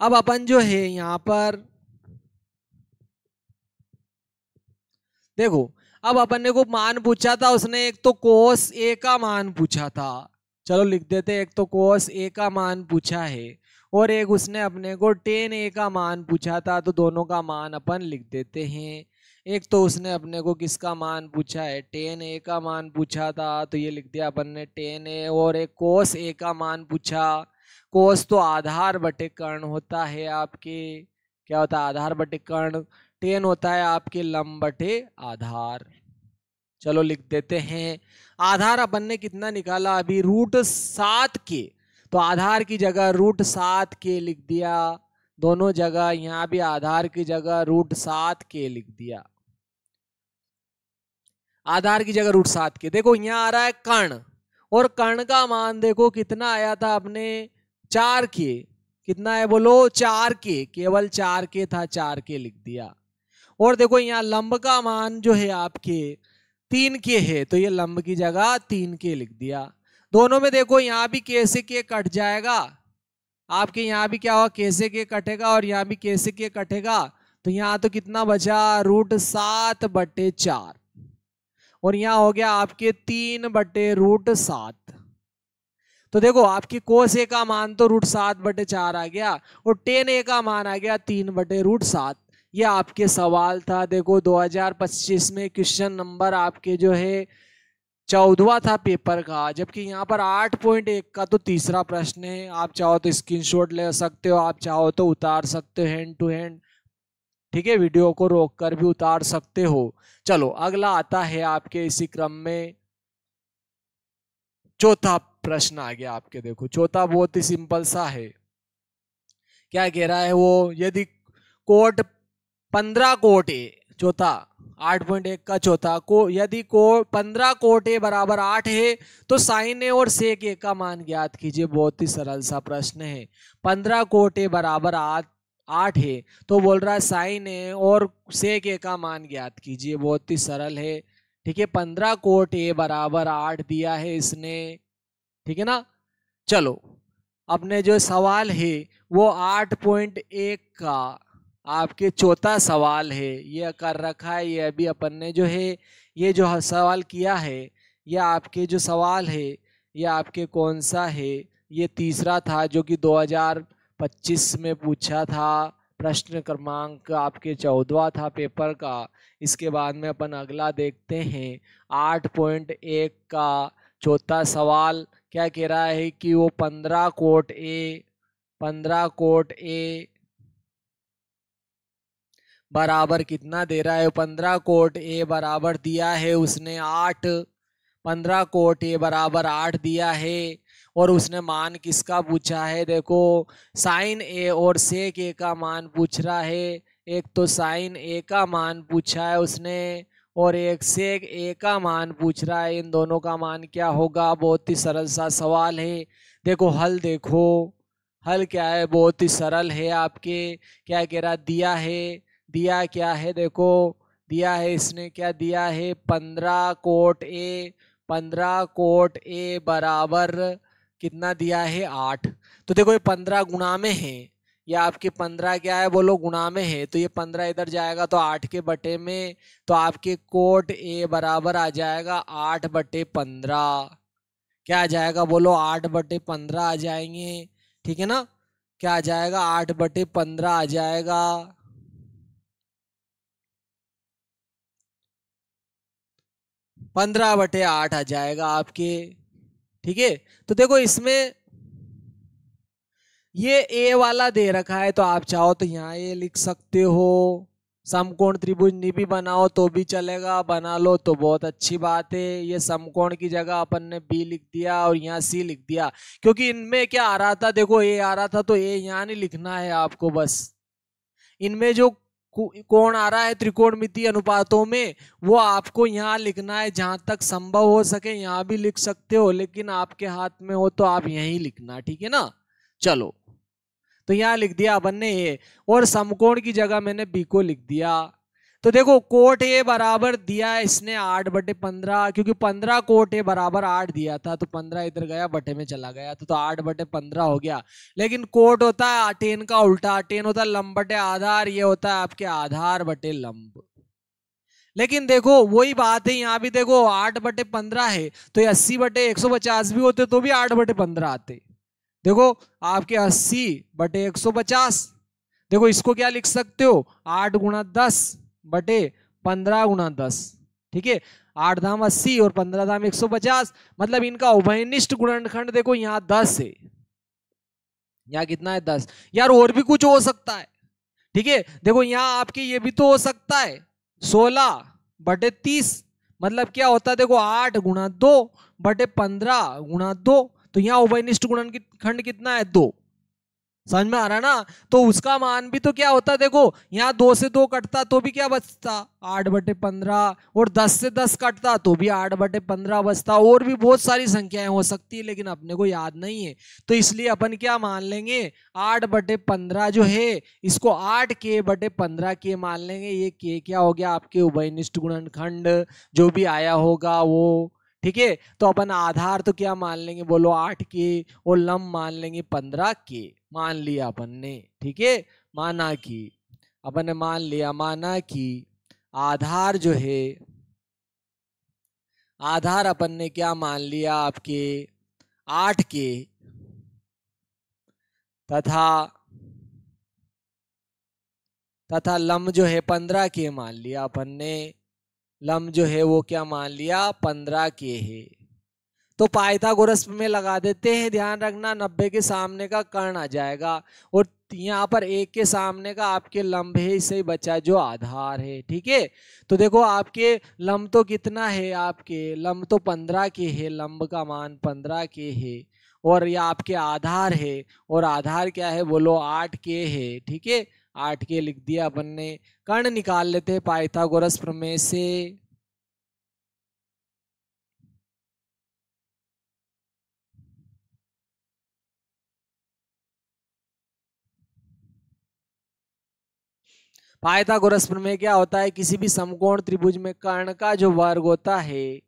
अब अपन जो है यहाँ पर देखो, अब अपन ने को मान पूछा था उसने, एक तो कोस ए का मान पूछा था, चलो लिख देते, एक तो कोस ए का मान पूछा है, और एक उसने अपने को टेन ए का मान पूछा था, तो दोनों का मान अपन लिख देते हैं। एक तो उसने अपने को किसका मान पूछा है, टेन ए का मान पूछा था, तो ये लिख दिया अपन ने टेन ए, और एक कोस ए का मान पूछा। कोस तो आधार बटे कर्ण होता है आपके, क्या होता है, आधार बटे कर्ण। टेन होता है आपके लंब बटे आधार। चलो लिख देते हैं, आधार अपन ने कितना निकाला अभी, √7 के, तो आधार की जगह √7 के लिख दिया, दोनों जगह, यहाँ भी आधार की जगह √7 के लिख दिया, आधार की जगह √7 के। देखो यहाँ आ रहा है कर्ण, और कर्ण का मान देखो कितना आया था अपने, 4 के, कितना है बोलो, 4 के, केवल 4 के था, 4 के लिख दिया। और देखो यहाँ लंब का मान जो है आपके 3 के है, तो ये लंब की जगह 3 के लिख दिया। दोनों में देखो यहाँ भी कैसे के कट जाएगा, आपके यहाँ भी क्या होगा, कैसे के कटेगा, और यहाँ भी कैसे के कटेगा, तो यहाँ तो कितना बचा, √7 बटे 4, और यहाँ हो गया आपके 3 बटे √7। तो देखो आपकी कोस ए का मान तो √7 बटे 4 आ गया, और टेन ए का मान आ गया 3 बटे √7। ये आपके सवाल था। देखो 2025 में क्वेश्चन नंबर आपके जो है 14वां था पेपर का, जबकि यहाँ पर 8.1 का तो तीसरा प्रश्न है। आप चाहो तो स्क्रीनशॉट ले सकते हो, आप चाहो तो उतार सकते हो हैंड टू हैंड, ठीक है, वीडियो को रोक कर भी उतार सकते हो। चलो अगला आता है आपके इसी क्रम में, चौथा प्रश्न आ गया आपके। देखो चौथा बहुत ही सिंपल सा है, क्या कह रहा है वो, यदि कोट 15 कोट ए, चौथा 8.1 का चौथा को, यदि को 15 कोट ए बराबर 8 है तो साइन ए और सेक ए का मान ज्ञात कीजिए। बहुत ही सरल सा प्रश्न है। 15 कोट ए बराबर 8 है तो बोल रहा है साइन ए और सेक ए का मान ज्ञात कीजिए। बहुत ही सरल है, ठीक है। 15 कोट ए बराबर 8 दिया है इसने, ठीक है ना। चलो अपने जो सवाल है वो 8.1 का आपके चौथा सवाल है, ये कर रखा है। ये अभी अपन ने जो है ये जो सवाल किया है, ये आपके जो सवाल है ये आपके कौन सा है, ये तीसरा था जो कि 2025 में पूछा था, प्रश्न क्रमांक आपके 14वां था पेपर का। इसके बाद में अपन अगला देखते हैं 8.1 का चौथा सवाल। क्या कह रहा है कि वो 15 कोट ए बराबर कितना दे रहा है। 15 कोट ए बराबर दिया है उसने 8, 15 कोट ए बराबर 8 दिया है। और उसने मान किसका पूछा है, देखो साइन ए और सेक ए का मान पूछ रहा है। एक तो साइन ए का मान पूछा है उसने और एक सेक ए का मान पूछ रहा है। इन दोनों का मान क्या होगा। बहुत ही सरल सा सवाल है। देखो हल, देखो हल क्या है, बहुत ही सरल है आपके। क्या कह रहा, दिया क्या है, देखो दिया है इसने, क्या दिया है 15 कोट ए, 15 कोट ए बराबर कितना दिया है 8। तो देखो ये 15 गुणा में है, या आपके 15 क्या है बोलो गुणा में है, तो ये 15 इधर जाएगा तो 8 के बटे में, तो आपके कोट ए बराबर आ जाएगा 8/15। क्या आ जाएगा बोलो 8/15 आ जाएंगे, ठीक है ना। क्या आ जाएगा 8/15 आ जाएगा। 15/8 आ जाएगा आपके, ठीक है। तो देखो इसमें ये ए वाला दे रखा है तो आप चाहो तो यहाँ ये लिख सकते हो। समकोण त्रिभुज नहीं भी बनाओ तो भी चलेगा, बना लो तो बहुत अच्छी बात है। ये समकोण की जगह अपन ने बी लिख दिया और यहाँ सी लिख दिया, क्योंकि इनमें क्या आ रहा था, देखो ए आ रहा था तो ए यहाँ नहीं लिखना है आपको, बस इनमें जो कोण आ रहा है त्रिकोणमितीय अनुपातों में वो आपको यहाँ लिखना है। जहां तक संभव हो सके यहाँ भी लिख सकते हो, लेकिन आपके हाथ में हो तो आप यहीं लिखना, ठीक है ना। चलो तो यहाँ लिख दिया अपन ने ए, और समकोण की जगह मैंने बी को लिख दिया। तो देखो कोट ए बराबर दिया है इसने 8/15, क्योंकि 15 कोट ए बराबर 8 दिया था, तो 15 इधर गया बटे में चला गया तो 8/15 हो गया। लेकिन कोट होता है टेन का उल्टा, टेन होता है लंब बटे आधार, ये होता है आपके आधार बटे लंब। लेकिन देखो वही बात है, यहाँ भी देखो 8/15 है तो 80/150 भी होते तो भी 8/15 आते। देखो आपके 80/150, देखो इसको क्या लिख सकते हो 8×10/15×10, ठीक है। 8 धाम 80 और 15 धाम 150, मतलब इनका उभयनिष्ठ गुणनखंड देखो यहाँ 10 है, यहाँ कितना है 10। यार और भी कुछ हो सकता है, ठीक है। देखो यहाँ आपके ये भी तो हो सकता है 16/30, मतलब क्या होता है देखो 8×2/15×2, तो यहाँ उभयनिष्ठ गुणनखंड कितना है 2। समझ में आ रहा ना। तो उसका मान भी तो क्या होता, देखो यहाँ 2 से 2 कटता तो भी क्या बचता 8/15, और 10 से 10 कटता तो भी 8/15 बचता। और भी बहुत सारी संख्याएं हो सकती है, लेकिन अपने को याद नहीं है, तो इसलिए अपन क्या मान लेंगे 8/15 जो है इसको 8k/15 के मान लेंगे। ये के क्या हो गया आपके उभयनिष्ठ गुणनखंड जो भी आया होगा वो, ठीक है। तो अपन आधार तो क्या मान लेंगे बोलो 8k, और लंब मान लेंगे 15k, मान लिया अपन ने, ठीक है। माना कि अपन ने मान लिया, माना कि आधार जो है, आधार अपन ने क्या मान लिया आपके 8k, तथा लंब जो है 15k मान लिया अपन ने। लंब जो है वो क्या मान लिया 15k है। तो पाइथागोरस में लगा देते हैं, ध्यान रखना 90 के सामने का कर्ण आ जाएगा, और यहाँ पर 1 के सामने का आपके लंब है, इससे ही बचा जो आधार है, ठीक है। तो देखो आपके लंब तो कितना है, आपके लंब तो 15 के है, लंब का मान 15 के है, और ये आपके आधार है, और आधार क्या है बोलो 8 के है, ठीक है। 8 के लिख दिया अपन ने। कर्ण निकाल लेते हैं पाइथागोरस प्रमेय से। पाइथागोरस प्रमेय क्या होता है, किसी भी समकोण त्रिभुज में कर्ण का जो वर्ग होता है,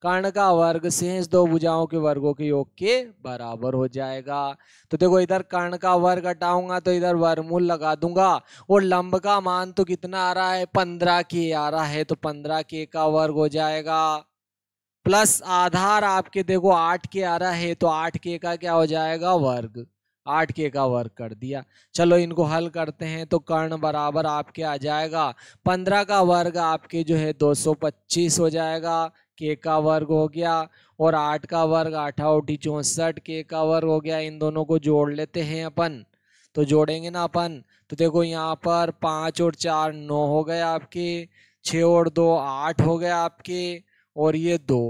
कर्ण का वर्ग शेष दो भुजाओं के वर्गों के योग के बराबर हो जाएगा। तो देखो इधर कर्ण का वर्ग हटाऊंगा तो इधर वर्गमूल लगा दूंगा, और लंब का मान तो कितना आ रहा है 15k आ रहा है, तो 15k का वर्ग हो जाएगा। प्लस आधार आपके देखो 8k आ रहा है, तो 8k का क्या हो जाएगा वर्ग, 8k का वर्ग कर दिया। चलो इनको हल करते हैं तो कर्ण बराबर आपके आ जाएगा 15 का वर्ग आपके जो है 225 हो जाएगा, k का वर्ग हो गया, और 8 का वर्ग 8 8 64, k का वर्ग हो गया। इन दोनों को जोड़ लेते हैं अपन, तो जोड़ेंगे ना अपन, तो देखो यहाँ पर 5 और 4 9 हो गए आपके, 6 और 2 8 हो गए आपके, और ये 2,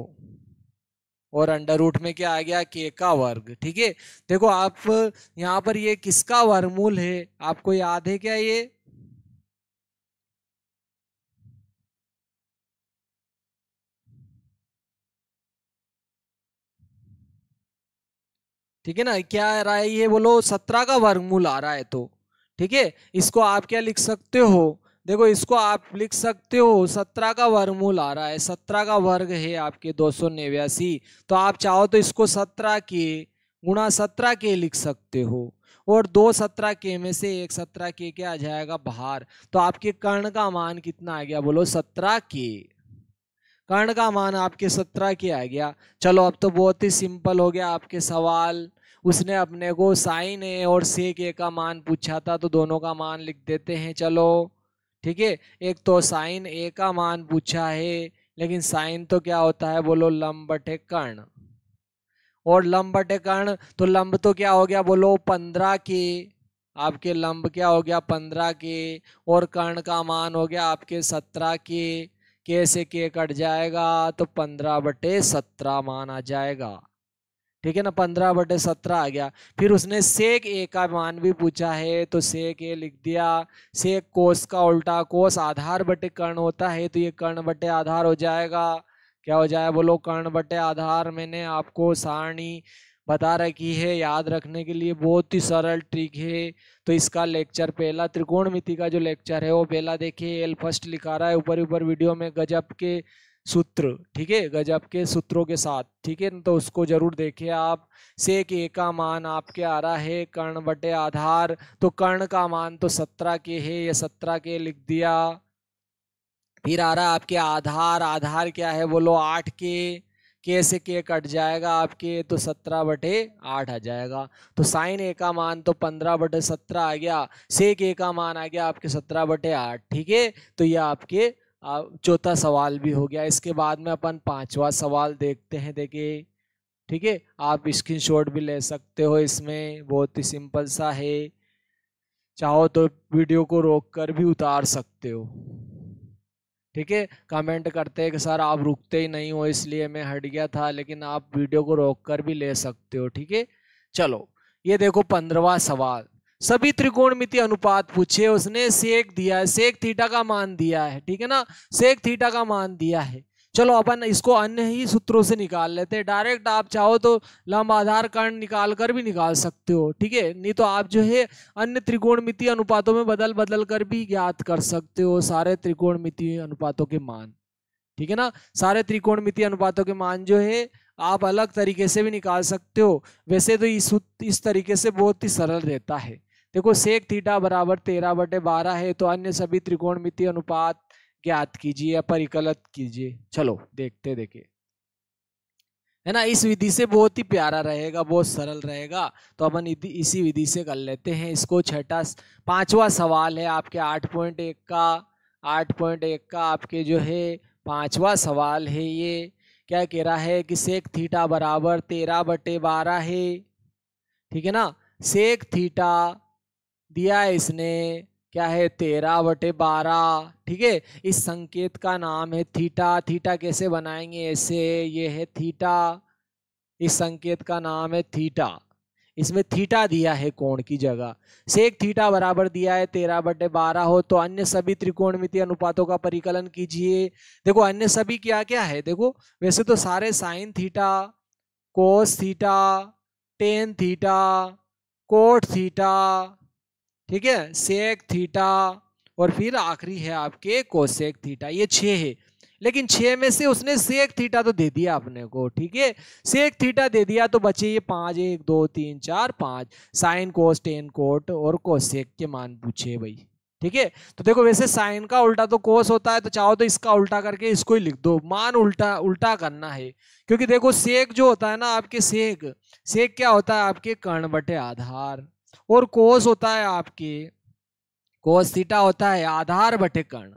और अंडर रूट में क्या आ गया k का वर्ग। ठीक है, देखो आप यहाँ पर ये किसका वर्गमूल है, आपको याद है क्या ये? ठीक है ना, क्या आ रहा है ये बोलो, 17 का वर्गमूल आ रहा है। तो ठीक है, इसको आप क्या लिख सकते हो, देखो इसको आप लिख सकते हो 17 का वर्गमूल आ रहा है, 17 का वर्ग है आपके 289, तो आप चाहो तो इसको 17 के गुणा 17 के लिख सकते हो, और 2 17 के में से एक 17 के क्या आ जाएगा बाहर, तो आपके कर्ण का मान कितना आ गया बोलो 17 के, कर्ण का मान आपके 17 के आ गया। चलो अब तो बहुत ही सिंपल हो गया आपके सवाल, उसने अपने को साइन ए और सेक ए का मान पूछा था, तो दोनों का मान लिख देते हैं। चलो ठीक है, एक तो साइन ए का मान पूछा है, लेकिन साइन तो क्या होता है बोलो लंब बटे कर्ण, और लंब बटे कर्ण, तो लंब तो क्या हो गया बोलो 15 के, आपके लंब क्या हो गया 15 के, और कर्ण का मान हो गया आपके 17 के से के कट जाएगा, तो 15/17 मान आ जाएगा। ठीक है ना, 15/17 आ गया। फिर उसने सेक ए का मान भी पूछा है, तो सेक ए लिख दिया, सेक कोस का उल्टा, कोस आधार बटे कर्ण होता है, तो ये कर्ण बटे आधार हो जाएगा। क्या हो जाएगा बोलो कर्ण बटे आधार। मैंने आपको सारणी बता रखी है, याद रखने के लिए बहुत ही सरल ट्रिक है। तो इसका लेक्चर पहला त्रिकोणमिति का जो लेक्चर है वो पहला देखिए, एल फर्स्ट लिखा रहा है ऊपर ऊपर वीडियो में गजब के सूत्र, ठीक है, गजब के सूत्रों के साथ, ठीक है, तो उसको जरूर देखिए आप। सेक ए का मान आपके आ रहा है कर्ण बटे आधार, तो कर्ण का मान तो 17 के है, ये 17 के लिख दिया। फिर आ रहा है आपके आधार, आधार क्या है बोलो 8 के से के कट जाएगा आपके, तो 17/8 आ जाएगा। तो साइन ए का मान तो 15/17 आ गया, सेक ए का मान आ गया आपके 17/8। ठीक है, तो ये आपके चौथा सवाल भी हो गया। इसके बाद में अपन पांचवा सवाल देखते हैं, देखिए ठीक है, आप स्क्रीनशॉट भी ले सकते हो, इसमें बहुत ही सिंपल सा है, चाहो तो वीडियो को रोक कर भी उतार सकते हो। ठीक है, कमेंट करते हैं कि सर आप रुकते ही नहीं हो इसलिए मैं हट गया था, लेकिन आप वीडियो को रोक कर भी ले सकते हो। ठीक है, चलो ये देखो 15वां सवाल, सभी त्रिकोणमिति अनुपात पूछे, उसने सेक दिया है, सेक थीटा का मान दिया है, ठीक है ना, सेक थीटा का मान दिया है। चलो अपन इसको अन्य ही सूत्रों से निकाल लेते हैं, डायरेक्ट आप चाहो तो लंब आधार कर्ण निकाल कर भी निकाल सकते हो, ठीक है, नहीं तो आप जो है अन्य त्रिकोणमितीय अनुपातों में बदल बदल कर भी ज्ञात कर सकते हो सारे त्रिकोणमितीय अनुपातों के मान। ठीक है ना, सारे त्रिकोणमितीय अनुपातों के मान जो है आप अलग तरीके से भी निकाल सकते हो, वैसे तो इस तरीके से बहुत ही सरल रहता है। देखो सेक थीटा बराबर 13/12 है, तो अन्य सभी त्रिकोणमितीय अनुपात ज्ञात कीजिए या परिकलित कीजिए। चलो देखते देखिए, है ना, इस विधि से बहुत ही प्यारा रहेगा, बहुत सरल रहेगा, तो अपन इसी विधि से कर लेते हैं इसको। पांचवा सवाल है आपके 8.1 का, 8.1 का आपके जो है पांचवा सवाल है। ये क्या कह रहा है कि सेक थीटा बराबर 13/12 है, ठीक है ना, सेक थीटा दिया है इसने क्या है 13/12, ठीक है, इस संकेत का नाम है थीटा। थीटा कैसे बनाएंगे ऐसे, ये है थीटा, इस संकेत का नाम है थीटा, इसमें थीटा दिया है कोण की जगह। सेक थीटा बराबर दिया है 13/12 हो, तो अन्य सभी त्रिकोणमितीय अनुपातों का परिकलन कीजिए। देखो अन्य सभी क्या क्या है, देखो वैसे तो सारे sine theta, cos theta, tan theta, cot theta, ठीक है, सेक थीटा, और फिर आखिरी है आपके कोसेक थीटा, ये 6 है। लेकिन 6 में से उसने सेक थीटा तो दे दिया अपने को, ठीक है, सेक थीटा दे दिया, तो बचे ये 5, 1 2 3 4 5 साइन कोस टेन कोट और कोसेक के मान पूछे भाई। ठीक है। तो देखो वैसे साइन का उल्टा तो कोस होता है, तो चाहो तो इसका उल्टा करके इसको ही लिख दो, मान उल्टा उल्टा करना है। क्योंकि देखो सेक जो होता है ना आपके, सेक सेक क्या होता है आपके कर्ण बटे आधार, और कोस होता है आपके, कोस थीटा होता है आधार बटे कर्ण।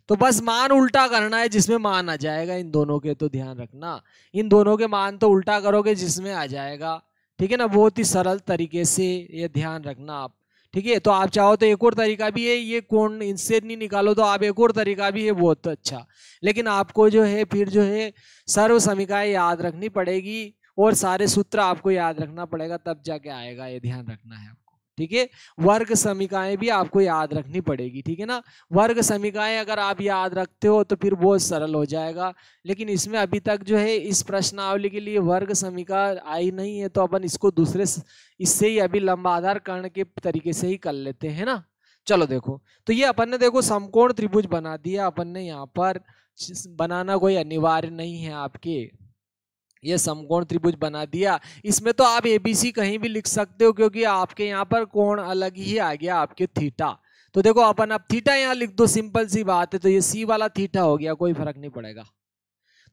तो बस मान उल्टा करना है जिसमें मान आ जाएगा इन दोनों के, तो ध्यान रखना इन दोनों के मान तो उल्टा करोगे जिसमें आ जाएगा। ठीक है ना, बहुत ही सरल तरीके से ये ध्यान रखना आप। ठीक है, तो आप चाहो तो एक और तरीका भी है, ये कोण इनसे नहीं निकालो तो आप एक और तरीका भी है बहुत अच्छा, लेकिन आपको जो है फिर जो है सर्व समीकरण याद रखनी पड़ेगी और सारे सूत्र आपको याद रखना पड़ेगा, तब जाके आएगा, ये ध्यान रखना है आपको। ठीक है, वर्ग समीकरण भी आपको याद रखनी पड़ेगी। ठीक है ना, वर्ग समीकरण अगर आप याद रखते हो तो फिर बहुत सरल हो जाएगा, लेकिन इसमें अभी तक जो है इस प्रश्नावली के लिए वर्ग समीकरण आई नहीं है, तो अपन इसको दूसरे इससे ही अभी लंबाधार कर्ण के तरीके से ही कर लेते हैं ना। चलो देखो, तो ये अपन ने देखो समकोण त्रिभुज बना दिया अपन ने, यहाँ पर बनाना कोई अनिवार्य नहीं है आपके, ये समकोण त्रिभुज बना दिया। इसमें तो आप एबीसी कहीं भी लिख सकते हो क्योंकि आपके यहाँ पर कोण अलग ही आ गया आपके थीटा। तो देखो अपन अब थीटा यहाँ लिख दो, सिंपल सी बात है, तो ये सी वाला थीटा हो गया, कोई फर्क नहीं पड़ेगा।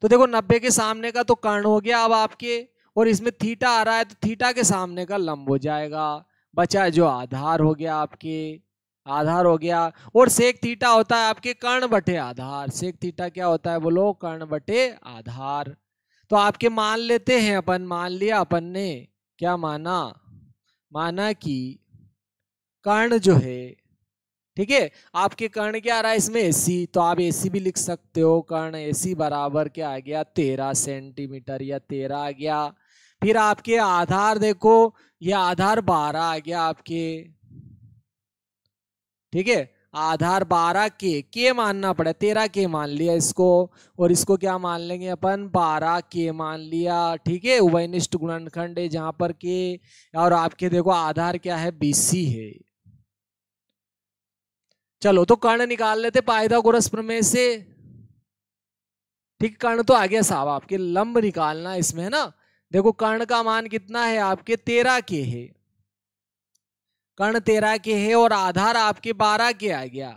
तो देखो 90 के सामने का तो कर्ण हो गया अब आपके, और इसमें थीटा आ रहा है तो थीटा के सामने का लंब हो जाएगा, बचा जो आधार हो गया आपके, आधार हो गया। और सेक थीटा होता है आपके कर्ण बटे आधार, सेक थीटा क्या होता है बोलो, कर्ण बटे आधार। तो आपके मान लेते हैं अपन, मान लिया अपन ने, क्या माना, माना कि कर्ण जो है, ठीक है, आपके कर्ण क्या आ रहा है इसमें एसी, तो आप एसी भी लिख सकते हो, कर्ण एसी बराबर क्या आ गया 13 सेंटीमीटर या 13 आ गया। फिर आपके आधार देखो, ये आधार 12 आ गया आपके, ठीक है, आधार 12 के मानना पड़ा, 13 के मान लिया इसको, और इसको क्या मान लेंगे अपन 12 के मान लिया। ठीक है, उभयनिष्ठ गुणनखंड है जहां पर के, और आपके देखो आधार क्या है बीसी है। चलो तो कर्ण निकाल लेते पाइथागोरस प्रमेय से। ठीक, कर्ण तो आ गया साहब, आपके लंब निकालना इसमें है ना। देखो कर्ण का मान कितना है आपके 13 के है, कर्ण 13 के है और आधार आपके 12 के आ गया।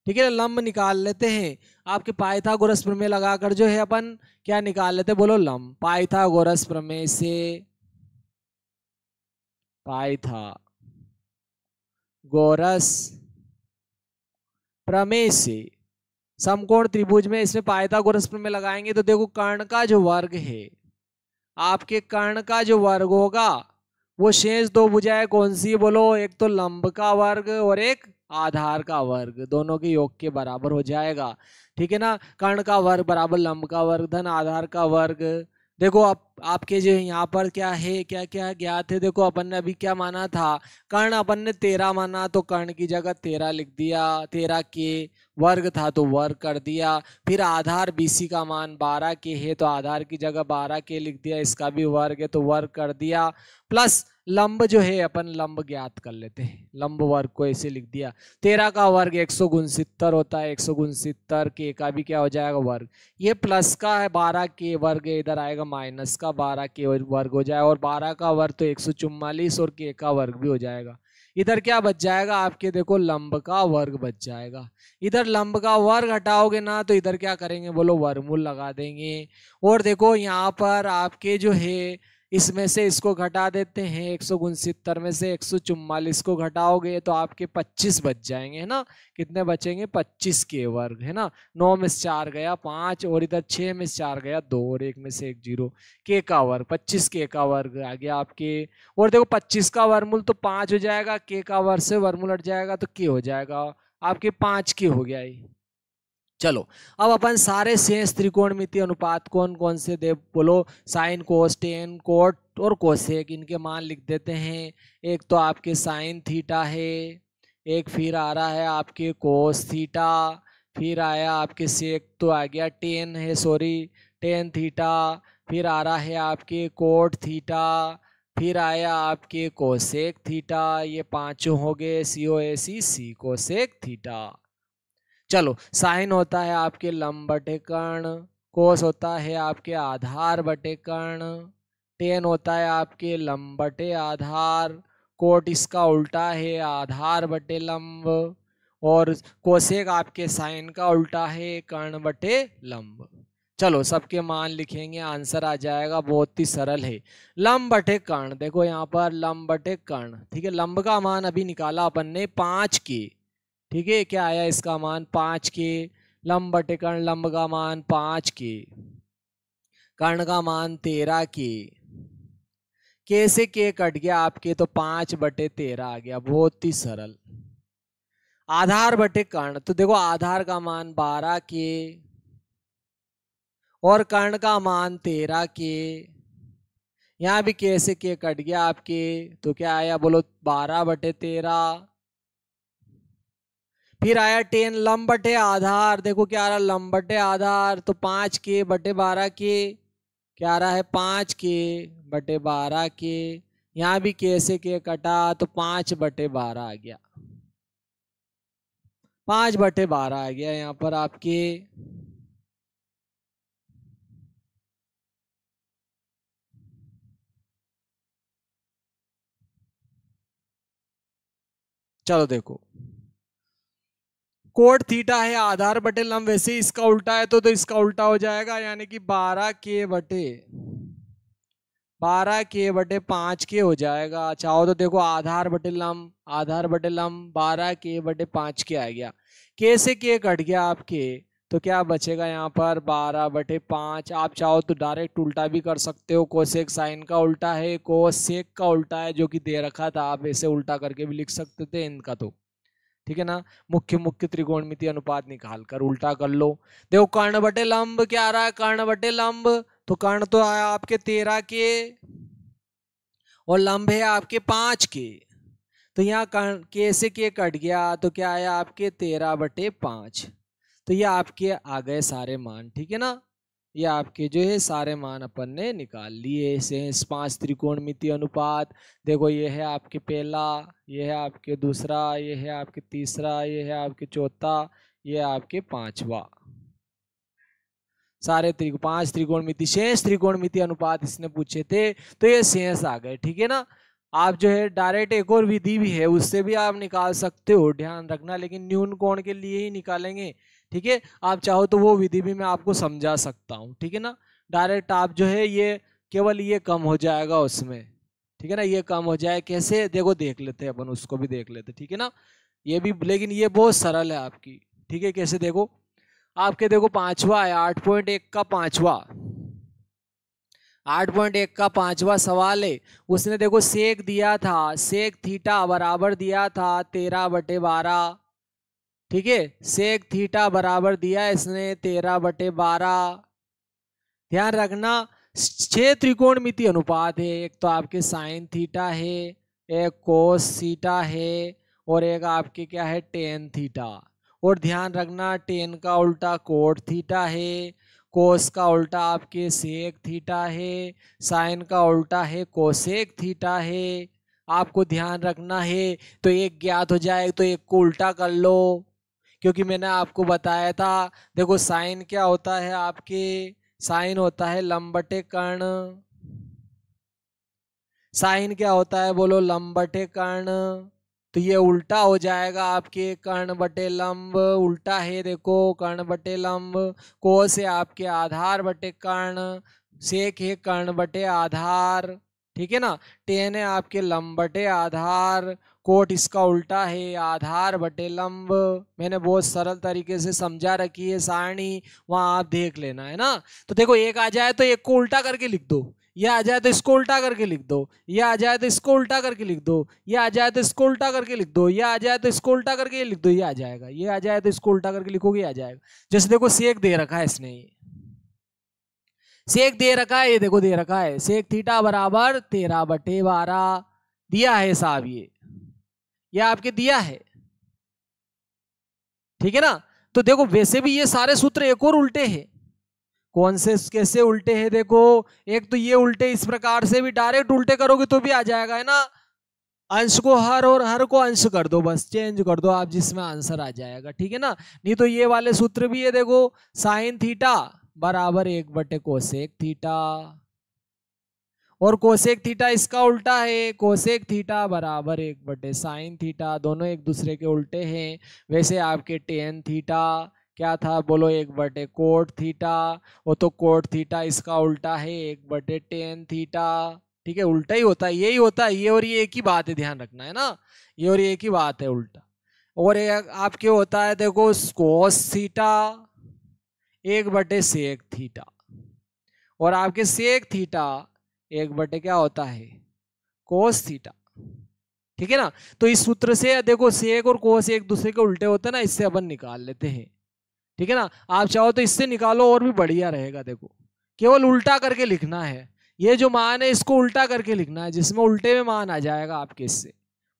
ठीक है, लंब निकाल लेते हैं, आपके पाइथागोरस प्रमेय लगाकर जो है अपन क्या निकाल लेते, बोलो लंब, पाइथागोरस प्रमेय से, पाइथागोरस प्रमेय से समकोण त्रिभुज में इसमें पाइथागोरस प्रमेय लगाएंगे तो देखो कर्ण का जो वर्ग है, आपके कर्ण का जो वर्ग होगा वो शेष दो भुजाएं कौन सी बोलो, एक तो लंब का वर्ग और एक आधार का वर्ग, दोनों के योग के बराबर हो जाएगा। ठीक है ना, कर्ण का वर्ग बराबर लंब का वर्ग धन आधार का वर्ग। देखो आपके जो यहाँ पर क्या है, क्या क्या ज्ञात है, देखो अपन ने अभी क्या माना था, कर्ण अपन ने 13 माना, तो कर्ण की जगह 13 लिख दिया, 13 के वर्ग था तो वर्ग कर दिया। फिर आधार बीसी का मान 12 के है तो आधार की जगह 12 के लिख दिया, इसका भी वर्ग है तो वर्ग कर दिया। प्लस लंब जो है अपन लंब ज्ञात कर लेते हैं, लंब वर्ग को ऐसे लिख दिया, 13 का वर्ग 169 होता है, 169 के का भी क्या हो जाएगा वर्ग, ये प्लस का है 12 के वर्ग इधर आएगा माइनस का 12 के वर्ग हो जाएगा, और 12 का वर्ग तो 144 और के का वर्ग भी हो जाएगा। इधर क्या बच जाएगा आपके, देखो लंब का वर्ग बच जाएगा। इधर लंब का वर्ग हटाओगे ना तो इधर क्या करेंगे बोलो, वर्गमूल लगा देंगे। और देखो यहाँ पर आपके जो है इसमें से इसको घटा देते हैं, 169 में से 144 को घटाओगे तो आपके 25 बच जाएंगे, है ना। कितने बचेंगे 25 के वर्ग, है ना। 9 में से 4 गया 5, और इधर 6 में से 4 गया 2, और 1 में से 1 0, के का वर्ग 25 के का वर्ग आ गया आपके। और देखो 25 का वर्गमूल तो 5 हो जाएगा, के का वर्ग से वर्गमूल हट जाएगा तो के हो जाएगा आपके 5 के हो गया ये। चलो अब अपन सारे शेष त्रिकोणमितीय अनुपात कौन कौन से दे बोलो, साइन कोस टेन कोट और कोसेक, इनके मान लिख देते हैं। एक तो आपके साइन थीटा है, एक फिर आ रहा है आपके कोस थीटा, फिर आया आपके सेक तो आ गया टेन है, सॉरी टेन थीटा, फिर आ रहा है आपके कोट थीटा, फिर आया आपके कोसेक थीटा, ये पांचों हो गए COSE सी कोसेक थीटा। चलो साइन होता है आपके लंब बटे कर्ण, कोस होता है आपके आधार बटे कर्ण, टेन होता है आपके लंब बटे आधार, कोट इसका उल्टा है आधार बटे लंब, और कोसेक आपके साइन का उल्टा है, कर्ण बटे लंब। चलो सबके मान लिखेंगे, आंसर आ जाएगा, बहुत ही सरल है। लंब बटे कर्ण, देखो यहाँ पर लंब बटे कर्ण, ठीक है। लंब का मान अभी निकाला अपन ने 5 के, ठीक है। क्या आया इसका मान 5 के। लंब बटे कर्ण, लंब का मान 5 के, कर्ण का मान 13 के से के कट गया आपके, तो 5 बटे 13 आ गया, बहुत ही सरल। आधार बटे कर्ण, तो देखो आधार का मान 12 के और कर्ण का मान 13 के, यहां भी के से के कट गया आपके, तो क्या आया बोलो 12 बटे 13। फिर आया 10 लंब बटे आधार, देखो क्या आ रहा लंब बटे आधार, तो 5 के बटे 12 के, क्या आ रहा है 5 के बटे 12 के, यहां भी के से के कटा, तो 5 बटे 12 आ गया, 5 बटे 12 आ गया यहाँ पर आपके। चलो देखो, कोट थीटा है आधार बटे लंब, वैसे ही इसका उल्टा है तो इसका उल्टा हो जाएगा, यानी कि 12 के बटे 5 के हो जाएगा। चाहो तो देखो आधार बटे लंब 12 के बटे 5 के आ गया, के से के कट गया आपके, तो क्या बचेगा यहाँ पर 12 बटे 5। आप चाहो तो डायरेक्ट उल्टा भी कर सकते हो, कोसेक साइन का उल्टा है, कोसेक का उल्टा है जो कि दे रखा था, आप ऐसे उल्टा करके भी लिख सकते थे इनका, तो ठीक है ना। मुख्य मुख्य त्रिकोणमितीय अनुपात निकाल कर उल्टा कर लो। देखो कर्ण बटे लंब क्या आ रहा है, कर्ण बटे लंब, तो कर्ण तो आया आपके 13 के और लंब है आपके 5 के, तो यहाँ कर्ण के से के कट गया, तो क्या आया आपके 13 बटे 5। तो ये आपके आ गए सारे मान, ठीक है ना। ये आपके जो है सारे मान अपन ने निकाल लिए। शेष 5 त्रिकोणमितीय अनुपात, देखो ये है आपके पहला, ये है आपके दूसरा, ये है आपके तीसरा, ये है आपके चौथा, ये आपके पांचवा, सारे 5 त्रिकोणमिति शेष त्रिकोणमिति अनुपात इसने पूछे थे, तो ये शेष आ गए, ठीक है ना। आप जो है डायरेक्ट एक और विधि भी है, उससे भी आप निकाल सकते हो, ध्यान रखना, लेकिन न्यून कोण के लिए ही निकालेंगे, ठीक है। आप चाहो तो वो विधि भी मैं आपको समझा सकता हूँ, ठीक है ना। डायरेक्ट आप जो है ये केवल ये कम हो जाएगा उसमें, ठीक है ना, ये कम हो जाए कैसे, देखो देख लेते हैं अपन, उसको भी देख लेते, ठीक है ना। ये भी, लेकिन ये बहुत सरल है आपकी, ठीक है। कैसे देखो, आपके देखो पांचवा है 8.1 का पांचवा, 8.1 का पांचवा सवाल है। उसने देखो सेक दिया था, सेक थीटा बराबर दिया था 13/12, ठीक है। सेक थीटा बराबर दिया इसने 13/12। ध्यान रखना 6 त्रिकोणमिति अनुपात है, एक तो आपके साइन थीटा है, एक कोस थीटा है, और एक आपके क्या है टेन थीटा। और ध्यान रखना टेन का उल्टा कोट थीटा है, कोस का उल्टा आपके सेक थीटा है, साइन का उल्टा है कोसेक थीटा है। आपको ध्यान रखना है, तो एक ज्ञात हो जाए तो एक को उल्टा कर लो, क्योंकि मैंने आपको बताया था, देखो साइन क्या होता है आपके, साइन होता है लंब बटे कर्ण, साइन क्या होता है बोलो लंब बटे कर्ण, तो ये उल्टा हो जाएगा आपके कर्ण बटे लंब, उल्टा है देखो कर्ण बटे लंब। कोस है आपके आधार बटे कर्ण, सेक है कर्ण बटे आधार, ठीक है ना। टेन है आपके लंब बटे आधार, कोट इसका उल्टा है आधार बटे लंब। मैंने बहुत सरल तरीके से समझा रखी है सारणी, वहां आप देख लेना है ना। तो देखो एक आ जाए तो एक को उल्टा करके लिख दो, ये आ जाए तो इसको उल्टा करके लिख दो, ये आ जाए तो इसको उल्टा करके लिख दो, ये आ जाए तो इसको उल्टा करके लिख दो, ये आ जाए तो इसको उल्टा करके लिख दो, ये आ जाएगा, ये आ जाए तो इसको उल्टा करके लिखोगे आ जाएगा। जैसे देखो सेक दे रखा है इसने, ये सेक दे रखा है, ये देखो दे रखा है सेक थीटा बराबर 13/12 दिया है साहब, ये आपके दिया है, ठीक है ना। तो देखो वैसे भी ये सारे सूत्र एक और उल्टे हैं, कौन से कैसे उल्टे हैं देखो, एक तो ये उल्टे इस प्रकार से भी डायरेक्ट उल्टे करोगे तो भी आ जाएगा, है ना। अंश को हर और हर को अंश कर दो, बस चेंज कर दो आप, जिसमें आंसर आ जाएगा, ठीक है ना। नहीं तो ये वाले सूत्र भी है देखो, साइन थीटा बराबर 1/कोसेक थीटा, और कोसेक थीटा इसका उल्टा है, कोसेक थीटा बराबर 1/sin थीटा, दोनों एक दूसरे के उल्टे हैं। वैसे आपके टेन थीटा क्या था बोलो 1/कोट थीटा, वो तो कोट थीटा इसका उल्टा है 1/टेन थीटा। ठीक है, उल्टा ही होता है, यही होता है, ये और ये एक ही बात है, ध्यान रखना है ना, ये और ये एक ही बात है उल्टा। और एक आपके होता है देखो कोस थीटा 1/सेक थीटा, और आपके सेक थीटा 1/ क्या होता है कोस थीटा। ठीक है ना, तो इस सूत्र से देखो सेक और कोस एक दूसरे के उल्टे होते हैं ना, इससे अपन निकाल लेते हैं। ठीक है ना, आप चाहो तो इससे निकालो और भी बढ़िया रहेगा। देखो केवल उल्टा करके लिखना है, ये जो मान है इसको उल्टा करके लिखना है, जिसमें उल्टे में मान आ जाएगा आपके, इससे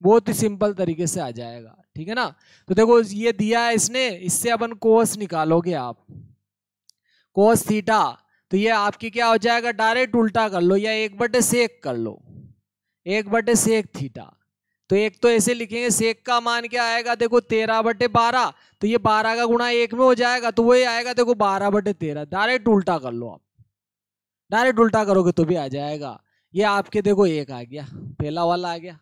बहुत ही सिंपल तरीके से आ जाएगा। ठीक है ना, तो देखो ये दिया है इसने, इससे अपन कोस निकालोगे आप, कोस थीटा, तो ये आपकी क्या हो जाएगा, डायरेक्ट उल्टा कर लो या 1/सेक कर लो, 1/सेक थीटा। तो एक तो ऐसे लिखेंगे, सेक का मान क्या आएगा देखो 13/12, तो ये 12 का गुणा 1 में हो जाएगा, तो वही आएगा देखो 12/13। डायरेक्ट उल्टा कर लो आप, डायरेक्ट उल्टा करोगे तो भी आ जाएगा। ये आपके देखो एक आ गया, पहला वाला आ गया।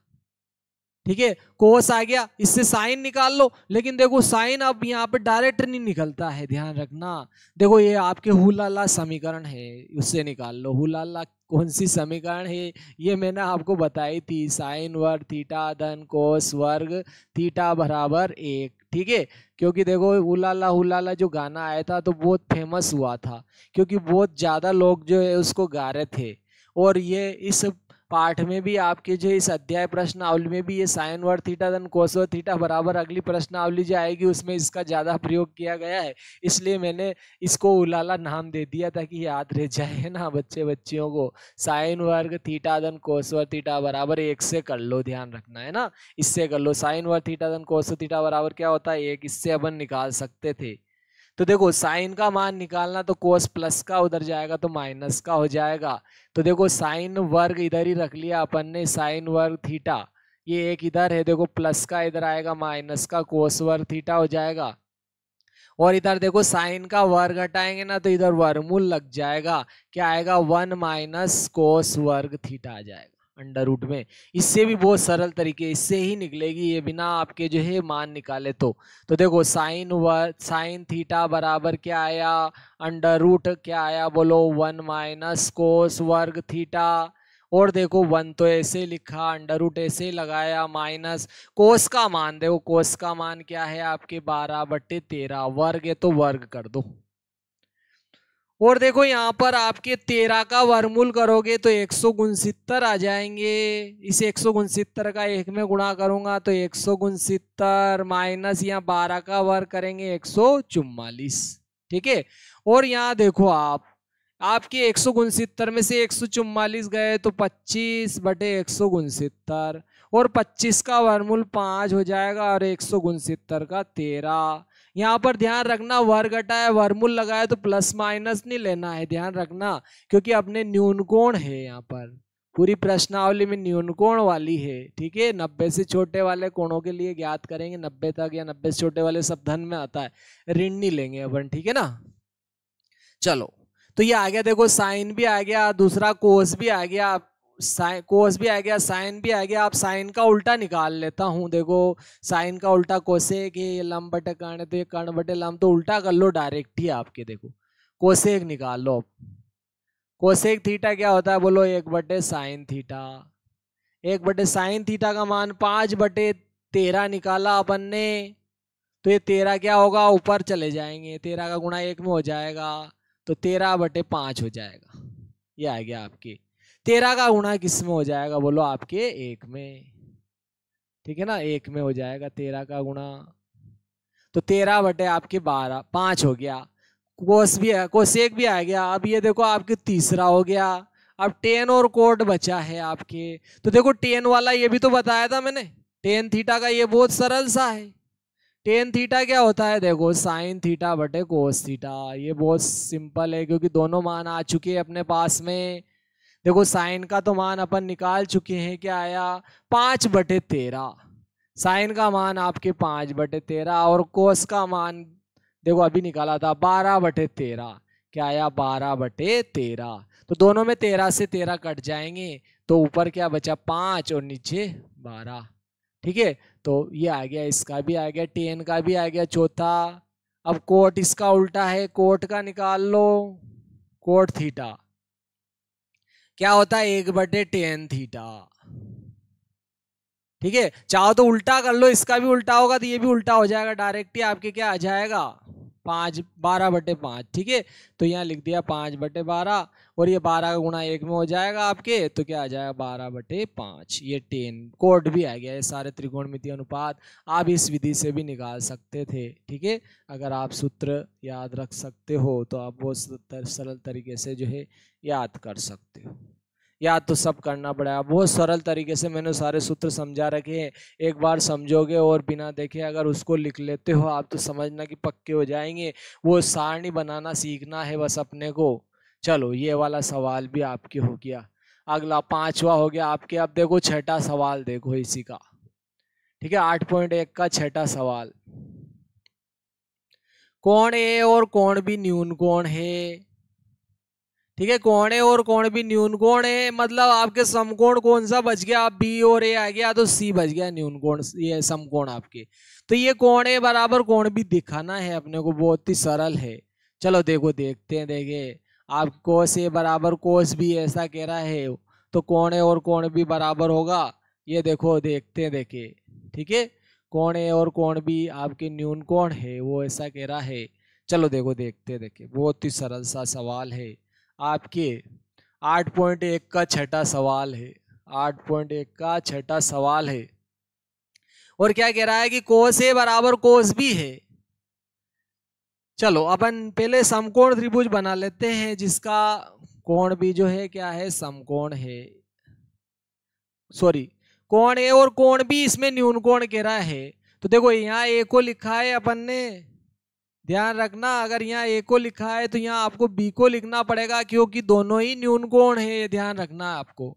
ठीक है, कोस आ गया, इससे साइन निकाल लो, लेकिन देखो साइन अब यहाँ पे डायरेक्ट नहीं निकलता है, ध्यान रखना। देखो ये आपके हुलाला समीकरण है, उससे निकाल लो। हुलाला कौन सी समीकरण है, ये मैंने आपको बताई थी, साइन वर्ग थीटा धन कोस वर्ग थीटा बराबर 1। ठीक है, क्योंकि देखो हुलाला हुलाला जो गाना आया था तो बहुत फेमस हुआ था, क्योंकि बहुत ज्यादा लोग जो है उसको गा रहे थे। और ये इस पाठ में भी आपके जो इस अध्याय प्रश्नावली में भी ये साइन वर्ग थीटा धन कोस वर्ग थीटा बराबर अगली प्रश्नावली जो आएगी उसमें इसका ज्यादा प्रयोग किया गया है, इसलिए मैंने इसको उलाला नाम दे दिया ताकि याद रह जाए ना बच्चियों को। साइन वर्ग थीटा धन कोस वर्ग थीटा बराबर 1 से कर लो, ध्यान रखना है ना, इससे कर लो। साइन वर्ग थीटा धन कोस वर्ग थीटा बराबर क्या होता है 1, इससे अपन निकाल सकते थे। तो देखो साइन का मान निकालना, तो कोस प्लस का उधर जाएगा तो माइनस का हो जाएगा। तो देखो साइन वर्ग इधर ही रख लिया अपन ने, साइन वर्ग थीटा, ये एक इधर है, देखो प्लस का इधर आएगा माइनस का कोस वर्ग थीटा हो जाएगा। और इधर देखो साइन का वर्ग हटाएंगे ना तो इधर वर्गमूल लग जाएगा, क्या आएगा 1 माइनस कोस वर्ग थीटा आ जाएगा अंडर रूट में। इससे भी बहुत सरल तरीके, इससे ही निकलेगी ये, बिना आपके जो है मान निकाले। तो देखो साइन थीटा बराबर क्या आया, अंडर रूट क्या आया बोलो 1 माइनस कोस वर्ग थीटा। और देखो 1 तो ऐसे लिखा, अंडर रूट ऐसे लगाया, माइनस कोस का मान, देखो कोस का मान क्या है आपके 12/13, वर्ग है तो वर्ग कर दो। और देखो यहाँ पर आपके 13 का वर्गमूल करोगे तो 169 आ जाएंगे। इस 169 का 1 में गुणा करूंगा तो 169 माइनस यहाँ 12 का वर्ग करेंगे 144। ठीक है, और यहाँ देखो आपके 169 में से 144 गए तो 25/169, और 25 का वर्गमूल 5 हो जाएगा और 169 का 13। यहाँ पर ध्यान रखना वर्ग हटाया वर्गमूल लगाया तो प्लस माइनस नहीं लेना है, ध्यान रखना, क्योंकि अपने न्यूनकोण है, यहाँ पर पूरी प्रश्नावली में न्यूनकोण वाली है। ठीक है, 90 से छोटे वाले कोणों के लिए ज्ञात करेंगे, 90 तक या 90 से छोटे वाले सब धन में आता है, ऋण नहीं लेंगे अपन। ठीक है ना, चलो तो ये आ गया, देखो साइन भी आ गया, दूसरा कोस भी आ गया, कोस भी आ गया, साइन भी आ गया। आप साइन का उल्टा निकाल लेता हूं, देखो साइन का उल्टा कोसेक है, लंब बटे कर्ण, तो कर्ण बटे लंब, तो उल्टा कर लो डायरेक्ट ही आपके। देखो कोसेक निकाल लो, कोसेक थीटा क्या होता है बोलो 1/साइन थीटा, 1/साइन थीटा का मान 5/13 निकाला अपन ने, तो ये 13 क्या होगा ऊपर चले जाएंगे, 13 का गुणा 1 में हो जाएगा तो 13/5 हो जाएगा। ये आ गया आपके 13 का गुणा किस में हो जाएगा बोलो आपके 1 में। ठीक है ना, 1 में हो जाएगा 13 का गुणा, तो 13 आपके 5 हो गया। कोस भी है, कोसेक भी आ गया। अब ये देखो आपके तीसरा हो गया। अब टेन और कोट बचा है आपके, तो देखो टेन वाला ये भी तो बताया था मैंने, टेन थीटा का ये बहुत सरल सा है। टेन थीटा क्या होता है देखो साइन थीटा बटे कोस थीटा, ये बहुत सिंपल है क्योंकि दोनों मान आ चुके हैं अपने पास में। देखो साइन का तो मान अपन निकाल चुके हैं, क्या आया 5/13, साइन का मान आपके 5/13, और कोस का मान देखो अभी निकाला था 12/13, क्या आया 12/13। तो दोनों में 13 से 13 कट जाएंगे, तो ऊपर क्या बचा 5 और नीचे 12। ठीक है, तो ये आ गया, इसका भी आ गया, tan का भी आ गया चौथा। अब कोट इसका उल्टा है, कोट का निकाल लो, कोट थीटा क्या होता है 1/tan थीटा। ठीक है, चाहो तो उल्टा कर लो, इसका भी उल्टा होगा तो ये भी उल्टा हो जाएगा, डायरेक्ट ही आपके क्या आ जाएगा 12/5। ठीक है, तो यहाँ लिख दिया 5/12 और ये 12 का गुणा 1 में हो जाएगा आपके, तो क्या आ जाएगा 12/5। ये tan कोट भी आ गया। ये सारे त्रिकोणमितीय अनुपात आप इस विधि से भी निकाल सकते थे। ठीक है, अगर आप सूत्र याद रख सकते हो तो आप वो सरल तरीके से जो है याद कर सकते हो। याद तो सब करना पड़ेगा, बहुत सरल तरीके से मैंने सारे सूत्र समझा रखे हैं। एक बार समझोगे और बिना देखे अगर उसको लिख लेते हो आप तो समझना कि पक्के हो जाएंगे। वो सारणी बनाना सीखना है बस अपने को। चलो ये वाला सवाल भी आपके हो गया। अगला 5वां हो गया आपके। अब देखो 6ठा सवाल देखो इसी का। ठीक है, 8.1 का 6ठा सवाल। कोण ए और कोण बी न्यून कोण है। ठीक है, कोण ए और कोण बी न्यून कोण है, मतलब आपके समकोण कौन सा बच गया, आप बी और ए आ गया तो सी बच गया न्यून कोण, ये समकोण आपके। तो ये कोण ए बराबर कोण बी दिखाना है अपने को, बहुत ही सरल है। चलो देखो देखते हैं, देखे आप कोस ए बराबर कोस बी ऐसा कह रहा है, तो कोण ए और कोण बी बराबर होगा। ये देखो देखते हैं, देखे ठीक है, कोण ए और कोण बी आपके न्यून कोण है, वो ऐसा कह रहा है। चलो देखो देखते हैं, देखे बहुत ही सरल सा सवाल है आपके। 8.1 का 6ठा सवाल है। 8.1 का 6ठा सवाल है और क्या कह रहा है कि कोस ए बराबर कोस बी है। चलो अपन पहले समकोण त्रिभुज बना लेते हैं जिसका कोण भी जो है क्या है समकोण है। सॉरी, कोण ए और कोण बी इसमें न्यून कोण कह रहा है। तो देखो यहाँ ए को लिखा है अपन ने, ध्यान रखना अगर यहाँ ए को लिखा है तो यहाँ आपको बी को लिखना पड़ेगा क्योंकि दोनों ही न्यून कोण है, ये ध्यान रखना आपको।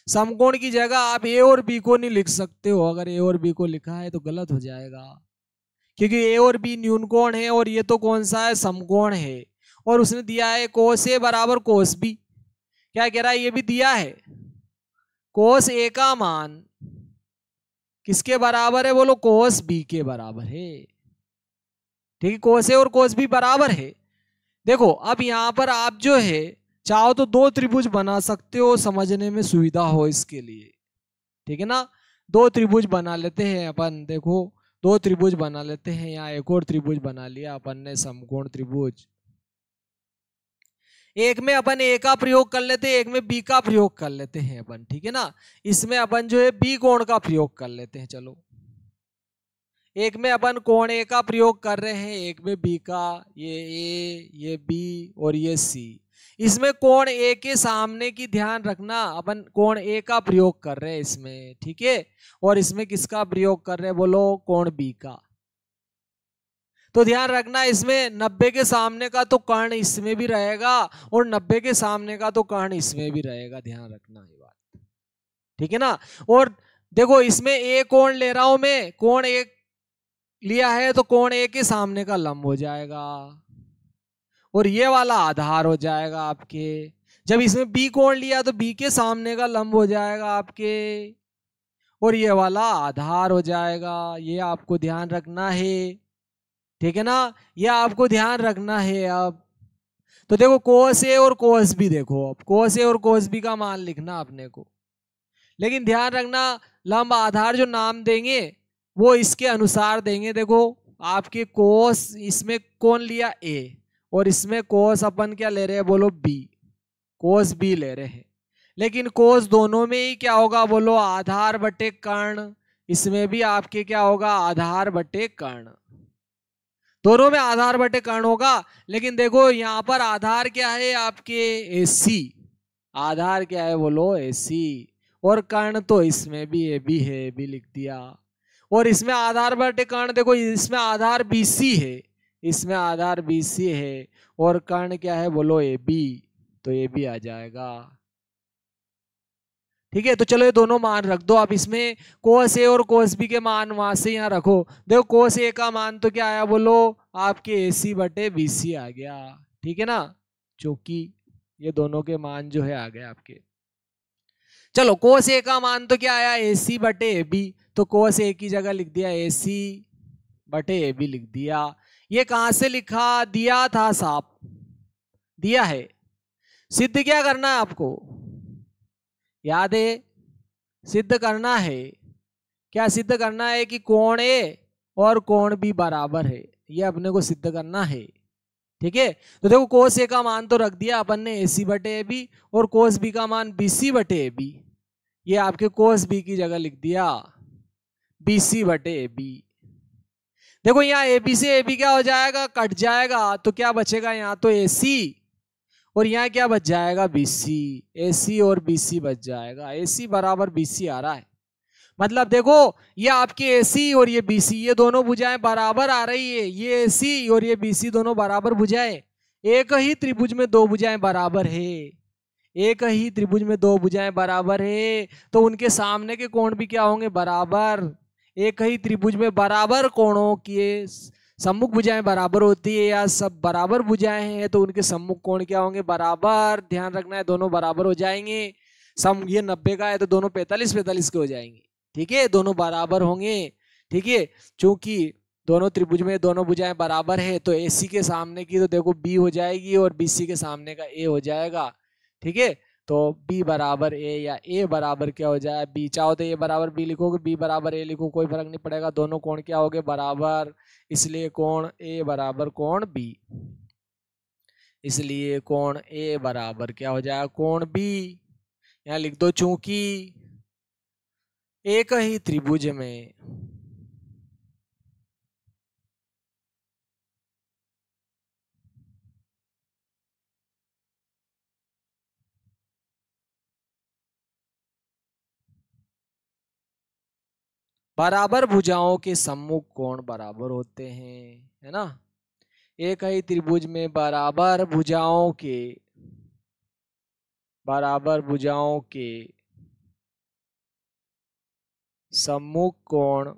समकोण की जगह आप ए और बी को नहीं लिख सकते हो, अगर ए और बी को लिखा है तो गलत हो जाएगा क्योंकि ए और बी न्यून कोण है और ये तो कौन सा है समकोण है। और उसने दिया है कोस ए बराबर कोस बी, क्या कह रहा है ये भी दिया है कोस ए का मान किसके बराबर है, बोलो कोस बी के बराबर है। ठीक है, कोस ए और कोस बी बराबर है। देखो अब यहां पर आप जो है चाहो तो दो त्रिभुज बना सकते हो, समझने में सुविधा हो इसके लिए। ठीक है ना, दो त्रिभुज बना लेते हैं अपन। देखो दो त्रिभुज बना लेते हैं, यहाँ एक और त्रिभुज बना लिया अपन ने समकोण त्रिभुज। एक में अपन ए का प्रयोग कर लेते हैं, एक में बी का प्रयोग कर लेते हैं अपन। ठीक है ना, इसमें अपन जो है बी कोण का प्रयोग कर लेते हैं। चलो एक में अपन कोण ए का प्रयोग कर रहे हैं, एक में बी का, ये ए ये बी और ये सी। इसमें कोण ए के सामने की ध्यान रखना, अपन कोण ए का प्रयोग कर रहे हैं इसमें। ठीक है, और इसमें किसका प्रयोग कर रहे हैं, बोलो कोण बी का। तो ध्यान रखना इसमें 90 के सामने का तो कर्ण इसमें भी रहेगा और 90 के सामने का तो कर्ण इसमें भी रहेगा, ध्यान रखना ये बात। ठीक है ना, और देखो इसमें ए कोण ले रहा हूं मैं, कोण ए लिया है तो कोण ए के सामने का लंब हो जाएगा और ये वाला आधार हो जाएगा आपके। जब इसमें बी कोण लिया तो बी के सामने का लंब हो जाएगा आपके और ये वाला आधार हो जाएगा। ये आपको ध्यान रखना है। ठीक है ना, ये आपको ध्यान रखना है। अब तो देखो कोस ए और कोस बी, देखो अब कोस ए और कोस बी का मान लिखना अपने को, लेकिन ध्यान रखना लंब आधार जो नाम देंगे वो इसके अनुसार देंगे। देखो आपके कोस इसमें कौन लिया ए और इसमें कोस अपन क्या ले रहे हैं, बोलो बी, कोस बी ले रहे हैं। लेकिन कोस दोनों में ही क्या होगा, बोलो आधार बटे कर्ण। इसमें भी आपके क्या होगा, आधार बटे कर्ण। दोनों में आधार बटे कर्ण होगा। लेकिन देखो यहाँ पर आधार क्या है आपके, AC। आधार क्या है, बोलो AC। और कर्ण तो इसमें भी ए बी है, बी लिख दिया। और इसमें आधार बटे कर्ण, देखो इसमें आधार BC है, इसमें आधार BC है और कर्ण क्या है, बोलो AB, तो AB आ जाएगा। ठीक है, तो चलो ये दोनों मान रख दो। अब इसमें कोस ए और कोस बी के मान वहां से यहाँ रखो। देखो कोस ए का मान तो क्या आया, बोलो आपके AC बटे BC आ गया। ठीक है ना, क्योंकि ये दोनों के मान जो है आ गए आपके। चलो कोस ए का मान तो क्या आया, ए सी बटे ए बी, तो कोस ए की जगह लिख दिया ए सी बटे ए बी लिख दिया। ये कहां से लिखा, दिया था साहब, दिया है। सिद्ध क्या करना है आपको, याद है, सिद्ध करना है, क्या सिद्ध करना है कि कोण ए और कोण बी बराबर है, ये अपने को सिद्ध करना है। ठीक है, तो देखो कोस ए का मान तो रख दिया अपन ने ए सी बटे ए बी, और कोस बी का मान बी सी बटे ए बी, ये आपके कोस बी की जगह लिख दिया बी सी बटे ए बी। देखो यहाँ ए बी से ए बी क्या हो जाएगा, कट जाएगा, तो क्या बचेगा यहाँ तो ए सी, और यहाँ क्या बच जाएगा बी सी, ए सी और बी सी बच जाएगा, ए सी बराबर बी सी आ रहा है। मतलब देखो ये आपके ए सी और ये बी सी, ये दोनों भुजाएं बराबर आ रही है, ये ए सी और ये बी सी दोनों बराबर भुजाएं, एक ही त्रिभुज में दो भुजाएं बराबर है, एक ही त्रिभुज में दो भुजाएं बराबर है, तो उनके सामने के कोण भी क्या होंगे, बराबर। एक ही त्रिभुज में बराबर कोणों के सम्मुख भुजाएं बराबर होती है, या सब बराबर भुजाएं हैं तो उनके सम्मुख कोण क्या होंगे, बराबर। ध्यान रखना है दोनों बराबर हो जाएंगे, सम ये 90 का है तो दोनों 45-45 के हो जाएंगे। ठीक है, दोनों बराबर होंगे। ठीक है, चूंकि दोनों त्रिभुज में दोनों भुजाएं बराबर है तो AC के सामने की तो देखो B हो जाएगी और BC के सामने का A हो जाएगा। ठीक है, तो B बराबर A या A बराबर क्या हो जाए B, चाहो तो A बराबर B लिखोगे, B बराबर A लिखो, कोई फर्क नहीं पड़ेगा, दोनों कोण क्या हो गए, बराबर। इसलिए कोण A बराबर कोण B, इसलिए कोण A बराबर क्या हो जाएगा, कोण B। यहाँ लिख दो चूंकि एक ही त्रिभुज में बराबर भुजाओं के सम्मुख कोण बराबर होते हैं, है ना। एक ही त्रिभुज में बराबर भुजाओं के सम्मुख कोण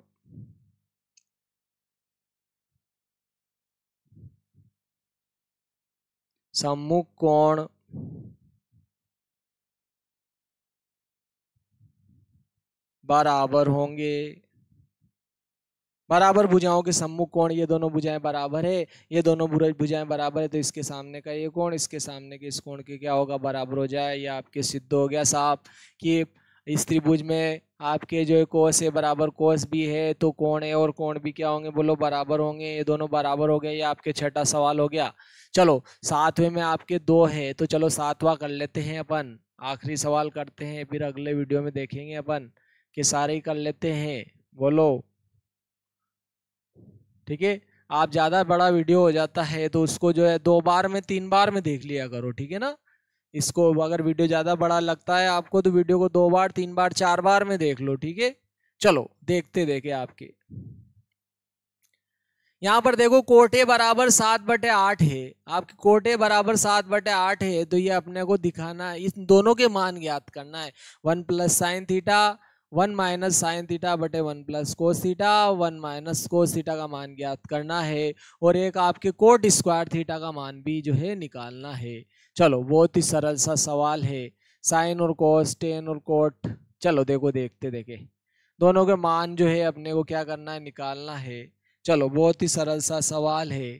बराबर होंगे। बराबर भुजाओं के सम्मुख कोण, ये दोनों भुजाएं बराबर है, ये दोनों भुजाएं बराबर है, तो इसके सामने का ये कोण इसके सामने के इस कोण के क्या होगा, बराबर हो जाए। ये आपके सिद्ध हो गया साहब कि इस त्रिभुज में आपके जो कोस ए बराबर कोस बी है, तो कोण ए और कोण बी क्या होंगे, बोलो बराबर होंगे, ये दोनों बराबर हो गए। ये आपके छठा सवाल हो गया। चलो सातवें में आपके दो है, तो चलो सातवां कर लेते हैं अपन, आखिरी सवाल करते हैं, फिर अगले वीडियो में देखेंगे अपन कि सारे ही कर लेते हैं, बोलो। ठीक है, आप ज्यादा बड़ा वीडियो हो जाता है तो उसको जो है 2 बार में 3 बार में देख लिया करो, ठीक है ना। इसको अगर वीडियो ज्यादा बड़ा लगता है आपको तो वीडियो को 2 बार 3 बार 4 बार में देख लो, ठीक है। चलो देखते देखे आपके यहाँ पर देखो कोटे बराबर 7/8 है, आपके कोटे बराबर 7/8 है, तो ये अपने को दिखाना है, इस दोनों के मान ज्ञात करना है। 1 + sin थीटा 1 - sin थीटा बटे 1 + cos थीटा 1 - cos थीटा का मान ज्ञात करना है, और एक आपके कोट स्क्वायर थीटा का मान भी जो है निकालना है। चलो बहुत ही सरल सा सवाल है, साइन और कोस, टेन और कोट। चलो देखो देखते देखे दोनों के मान जो है अपने को क्या करना है, निकालना है। चलो बहुत ही सरल सा सवाल है,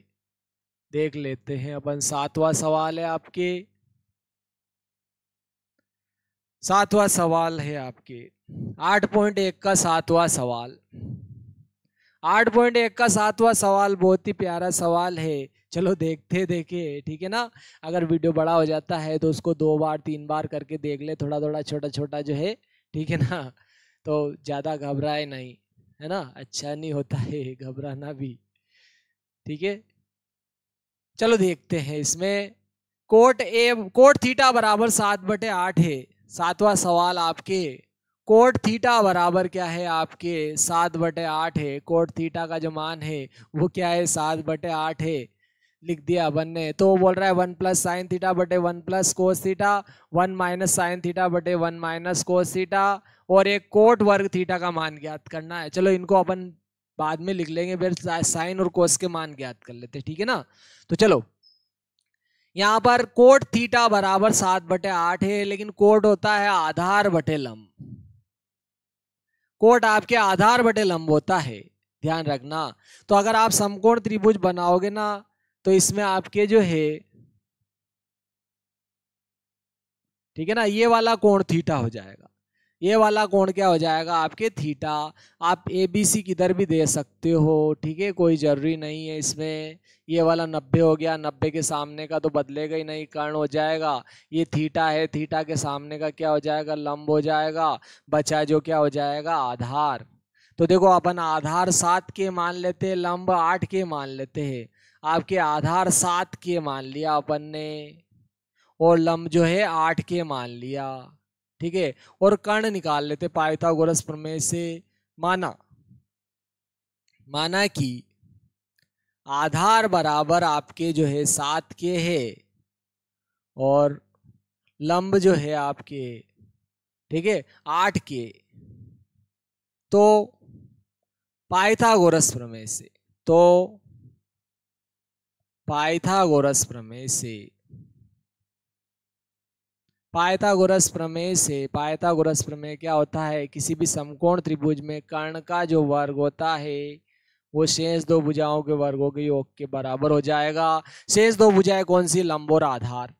देख लेते हैं अपन। सातवां सवाल है आपके, सातवां सवाल है आपके 8.1 का सातवां सवाल। 8.1 का सातवां सवाल बहुत ही प्यारा सवाल है, चलो देखते देखे, ठीक है ना। अगर वीडियो बड़ा हो जाता है तो उसको 2 बार 3 बार करके देख ले, थोड़ा थोड़ा छोटा छोटा जो है, ठीक है ना, तो ज्यादा घबराए नहीं, है ना, अच्छा नहीं होता है घबराना भी, ठीक है। चलो देखते हैं इसमें, कोट थीटा बराबर 7/8 है। सातवां सवाल आपके कोट थीटा बराबर क्या है, आपके 7/8 है। कोट थीटा का जो मान है वो क्या है, 7/8 है, लिख दिया अपन ने। तो वो बोल रहा है 1 + sin थीटा बटे 1 + cos थीटा 1 - sin थीटा बटे 1 - cos थीटा, और एक कोट वर्ग थीटा का मान ज्ञात करना है। चलो इनको अपन बाद में लिख लेंगे, फिर साइन और कोस के मान ज्ञात कर लेते, ठीक है ना। तो चलो यहाँ पर कोट थीटा बराबर 7/8 है, लेकिन कोट होता है आधार बटे लंब। कोट आपके आधार बटे लंब होता है, ध्यान रखना। तो अगर आप समकोण त्रिभुज बनाओगे ना, तो इसमें आपके जो है, ठीक है ना, ये वाला कोण थीटा हो जाएगा। ये वाला कोण क्या हो जाएगा आपके थीटा। आप ए बी सी किधर भी दे सकते हो, ठीक है, कोई जरूरी नहीं है इसमें। ये वाला 90 हो गया, 90 के सामने का तो बदलेगा ही नहीं, कर्ण हो जाएगा। ये थीटा है, थीटा के सामने का क्या हो जाएगा, लंब हो जाएगा। बचा जो क्या हो जाएगा, आधार। तो देखो अपन आधार 7 के मान लेते हैं, लंब 8 के मान लेते हैं। आपके आधार 7 के मान लिया अपन ने, और लंब जो है 8 के मान लिया, ठीक है। और कर्ण निकाल लेते पाइथागोरस प्रमेय से। माना कि आधार बराबर आपके जो है 7 के है, और लंब जो है आपके, ठीक है, 8 के। तो पाइथागोरस प्रमेय से, तो पाइथागोरस प्रमेय से, पाइथागोरस प्रमेय से, पाइथागोरस प्रमेय क्या होता है, किसी भी समकोण त्रिभुज में कर्ण का जो वर्ग होता है वो शेष दो भुजाओं के वर्गों के योग के बराबर हो जाएगा। शेष दो भुजाएं कौन सी, लंब और आधार,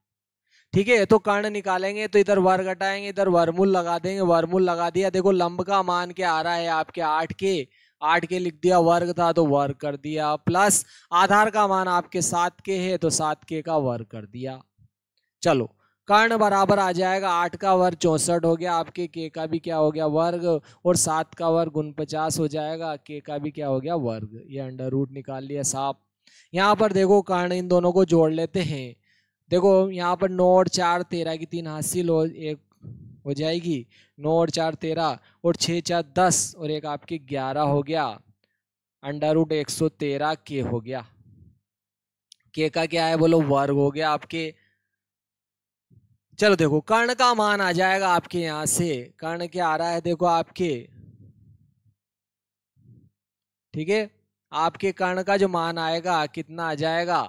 ठीक है। तो कर्ण निकालेंगे तो इधर वर्ग हटाएंगे, इधर वर्गमूल लगा देंगे, वर्गमूल लगा दिया। देखो लंब का मान क्या आ रहा है आपके 8 के, 8 के लिख दिया, वर्ग था तो वर्ग कर दिया, प्लस आधार का मान आपके 7 के है तो 7 के का वर्ग कर दिया। चलो कर्ण बराबर आ जाएगा 8 का वर्ग 64 हो गया, आपके के का भी क्या हो गया, वर्ग, और 7 का वर्ग 49 हो जाएगा, के का भी क्या हो गया, वर्ग। ये अंडर रूट निकाल लिया साफ। यहाँ पर देखो कर्ण इन दोनों को जोड़ लेते हैं। देखो यहाँ पर 9 और 4 13 की 3 हासिल हो, एक हो जाएगी, 9 और 4 13, और 6 4 10, और एक आपके 11 हो गया, अंडर रूट 113 के हो गया। के का क्या है बोलो, वर्ग हो गया आपके। चलो देखो कर्ण का मान आ जाएगा आपके यहां से, कर्ण क्या आ रहा है देखो आपके, ठीक है, आपके कर्ण का जो मान आएगा कितना आ जाएगा,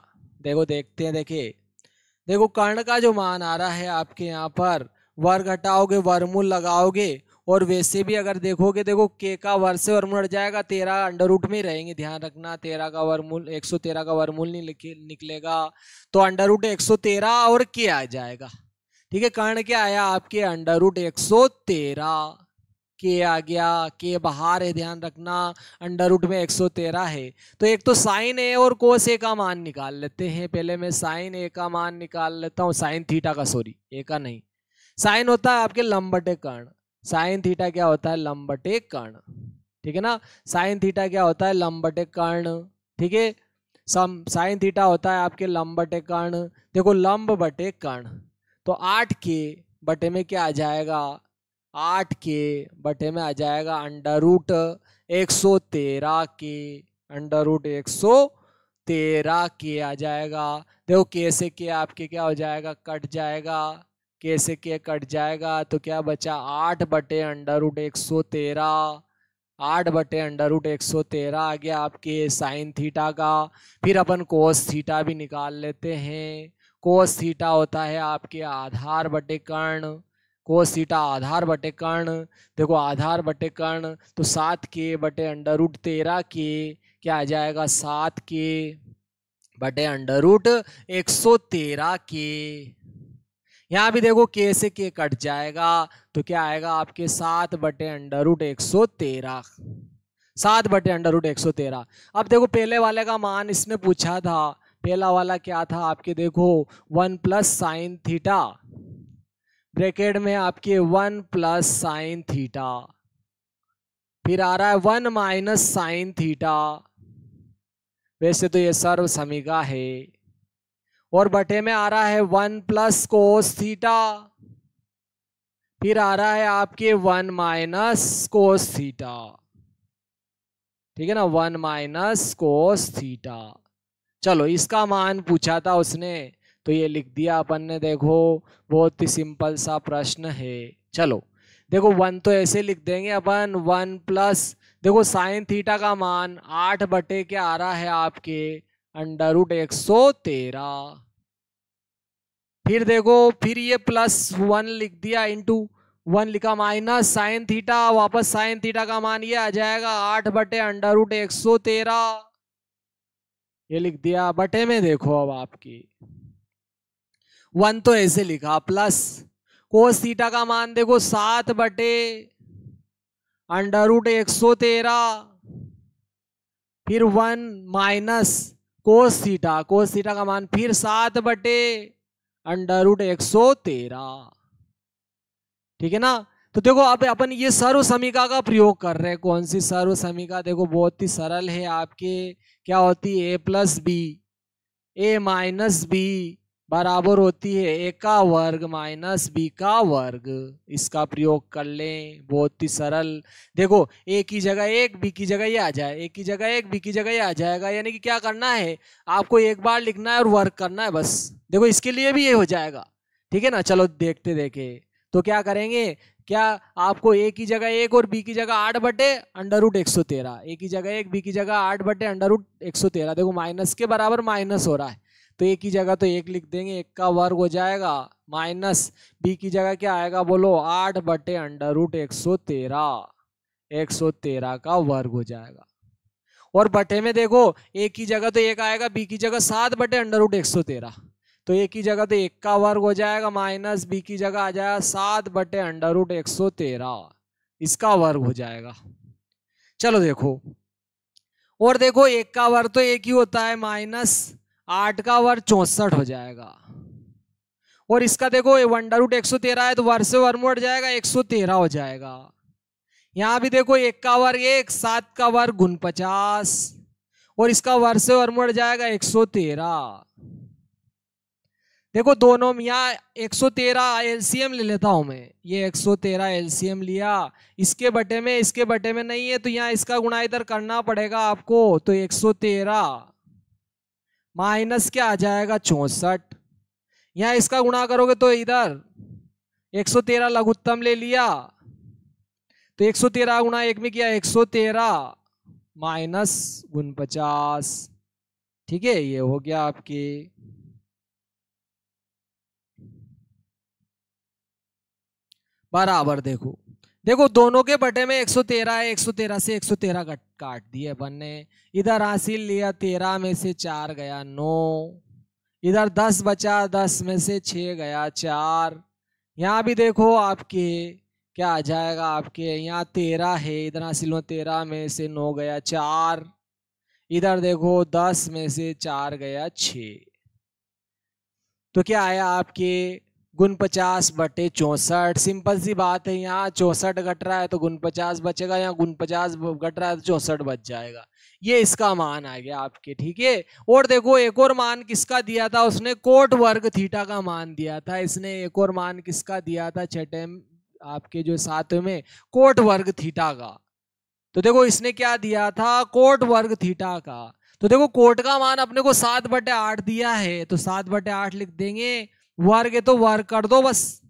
देखो देखते हैं। देखो कर्ण का जो मान आ रहा है आपके यहाँ पर, वर्ग हटाओगे वर्गमूल लगाओगे, और वैसे भी अगर देखोगे, देखो के का वर्ग से वर्गमूल हट जाएगा, 13 अंडर रूट में रहेंगे, ध्यान रखना। 13 का वर्गमूल 113 का वर्गमूल नहीं निकलेगा, तो अंडर रूट 113 और के आ जाएगा, ठीक है। कर्ण क्या आया आपके, अंडर रूट 113 के आ गया, के बाहर है, ध्यान रखना। अंडर रूट में 113 है, तो एक तो साइन ए और कोस ए का मान निकाल लेते हैं। पहले मैं साइन ए का मान निकाल लेता हूँ, साइन थीटा का, सॉरी ए का नहीं। साइन होता है आपके लंब बटे कर्ण, साइन थीटा क्या होता है, लंब बटे कर्ण, ठीक है ना। साइन थीटा क्या होता है, लंब बटे कर्ण, ठीक है। साइन थीटा होता है आपके लंब बटे कर्ण। देखो लंब बटे कर्ण, तो 8 के बटे में क्या आ जाएगा, 8 के बटे में आ जाएगा अंडर रूट 113 के, अंडर रूट 113 के आ जाएगा। देखो के से के आपके क्या हो जाएगा, कट जाएगा, के से के कट जाएगा, तो क्या बचा, 8 बटे अंडर रूट 113, 8 बटे अंडर रूट 113 आ गया आपके साइन थीटा का। फिर अपन कोस थीटा भी निकाल लेते हैं। कोस थीटा होता है आपके आधार बटे कर्ण, कोस थीटा आधार बटे कर्ण। देखो आधार बटे कर्ण, तो 7 के बटे अंडर रूट 13 के क्या आ जाएगा, 7 के बटे अंडर रूट 113 के। यहाँ भी देखो के से के कट जाएगा, तो क्या आएगा आपके 7 बटे अंडर रूट 113, 7 बटे अंडर रूट 113। अब देखो पहले वाले का मान इसने पूछा था, पहला वाला क्या था आपके, देखो 1 प्लस साइन थीटा, ब्रैकेट में आपके 1 प्लस साइन थीटा, फिर आ रहा है 1 माइनस साइन थीटा, वैसे तो ये सर्व समीका है, और बटे में आ रहा है 1 प्लस कोस थीटा, फिर आ रहा है आपके 1 माइनस कोस थीटा, ठीक है ना, 1 माइनस कोस थीटा। चलो इसका मान पूछा था उसने, तो ये लिख दिया अपन ने। देखो बहुत ही सिंपल सा प्रश्न है। चलो देखो 1 तो ऐसे लिख देंगे अपन, 1 प्लस, देखो साइन थीटा का मान 8 बटे क्या आ रहा है आपके, अंडर रूट 113, फिर देखो फिर ये +1 लिख दिया, इंटू 1 लिखा, माइनस साइन थीटा, वापस साइन थीटा का मान ये आ जाएगा 8/√113, ये लिख दिया। बटे में देखो अब आपकी 1 तो ऐसे लिखा, प्लस कोस थीटा का मान देखो 7/√113, फिर 1 माइनस कोस थीटा का मान फिर 7/√113, ठीक है ना। तो देखो अब अपन ये सर्व समीका का प्रयोग कर रहे हैं। कौन सी सर्व समीका? देखो बहुत ही सरल है आपके, क्या होती है, a माइनस बी बराबर होती है a का वर्ग माइनस b का वर्ग। इसका प्रयोग कर लें, बहुत ही सरल। देखो a की जगह 1, b की जगह ये आ जाए, a की जगह 1, b की जगह ये आ जाएगा। यानी कि क्या करना है आपको, एक बार लिखना है और वर्ग करना है बस। देखो इसके लिए भी ये हो जाएगा, ठीक है ना। चलो देखते देखे तो क्या करेंगे, क्या आपको a की जगह 1 और b की जगह 8/√113, a की जगह 1, b की जगह 8/√113। देखो माइनस के बराबर माइनस हो रहा है, तो a की जगह तो 1 लिख देंगे, 1 का वर्ग हो जाएगा, माइनस b की जगह क्या आएगा बोलो, 8/√113 का वर्ग हो जाएगा। और बटे में देखो a की जगह तो 1 आएगा, b की जगह 7/√113, तो a की जगह तो 1 का वर्ग हो जाएगा, माइनस b की जगह आ जाएगा 7/√113, इसका वर्ग हो जाएगा। चलो देखो, और देखो 1 का वर्ग तो 1 ही होता है, माइनस 8 का वर्ग 64 हो जाएगा। और इसका देखो 1/√113 है तो वर्ग से वर्गमूल हट जाएगा, 113 हो जाएगा। यहां भी देखो 1 का वर्ग 1, 7 का वर्ग 49, और इसका वर्ग से वर्गमूल हट जाएगा 113। देखो दोनों में यहाँ 113 एलसीएम ले लेता हूं मैं, ये 113 एलसीएम लिया, इसके बटे में नहीं है, तो यहाँ इसका गुणा इधर करना पड़ेगा आपको। तो 113 माइनस क्या आ जाएगा, 64। यहाँ इसका गुणा करोगे तो इधर 113 लघुत्तम ले लिया, तो 113 गुणा 1 में किया 113 माइनस 49, ठीक है, ये हो गया आपके। बराबर देखो दोनों के बटे में 113 है, 113 से 113 काट दिए अपन ने। इधर हासिल लिया, 13 में से 4 गया 9, इधर 10 बचा, 10 में से 6 गया 4। यहाँ भी देखो आपके क्या आ जाएगा, आपके यहाँ 13 है, इधर हासिल हुआ 13 में से 9 गया 4, इधर देखो 10 में से 4 गया 6, तो क्या आया आपके 49/64। सिंपल सी बात है, यहाँ 64 घट रहा है तो 49 बचेगा, यहाँ 49 घट रहा है तो 64 बच जाएगा। ये इसका मान आ गया आपके, ठीक है। और देखो एक और मान किसका दिया था उसने, कोट वर्ग थीटा का मान दिया था इसने। एक और मान किसका दिया था छठे आपके जो 7वें में, कोट वर्ग थीटा का। तो देखो इसने क्या दिया था, कोट वर्ग थीटा का। तो देखो कोट का मान अपने को 7/8 दिया है, तो 7/8 लिख देंगे, वर्ग है तो वर्ग कर दो बस,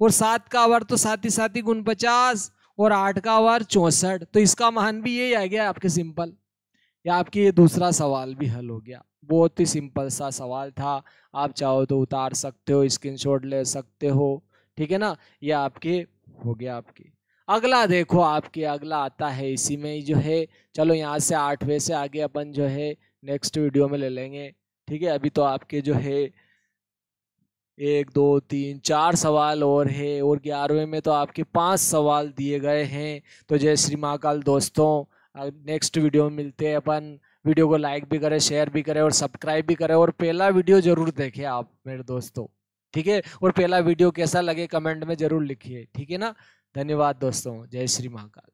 और 7 का वर्ग तो 7 ही 7 ही 49, और 8 का वर्ग 64, तो इसका मान भी यही आ गया आपके, सिंपल। या आपकी ये दूसरा सवाल भी हल हो गया। बहुत ही सिंपल सा सवाल था, आप चाहो तो उतार सकते हो, स्क्रीनशॉट ले सकते हो, ठीक है ना। ये आपके हो गया आपके। अगला देखो आपके, अगला आता है इसी में ही जो है। चलो यहाँ से 8वें से आगे अपन जो है नेक्स्ट वीडियो में ले लेंगे, ठीक है। अभी तो आपके जो है 1 2 3 4 सवाल और है, और 11वें में तो आपके 5 सवाल दिए गए हैं। तो जय श्री महाकाल दोस्तों, नेक्स्ट वीडियो में मिलते हैं अपन। वीडियो को लाइक भी करें, शेयर भी करें और सब्सक्राइब भी करें, और पहला वीडियो जरूर देखें आप मेरे दोस्तों, ठीक है। और पहला वीडियो कैसा लगे कमेंट में जरूर लिखिए, ठीक है ना। धन्यवाद दोस्तों, जय श्री महाकाल।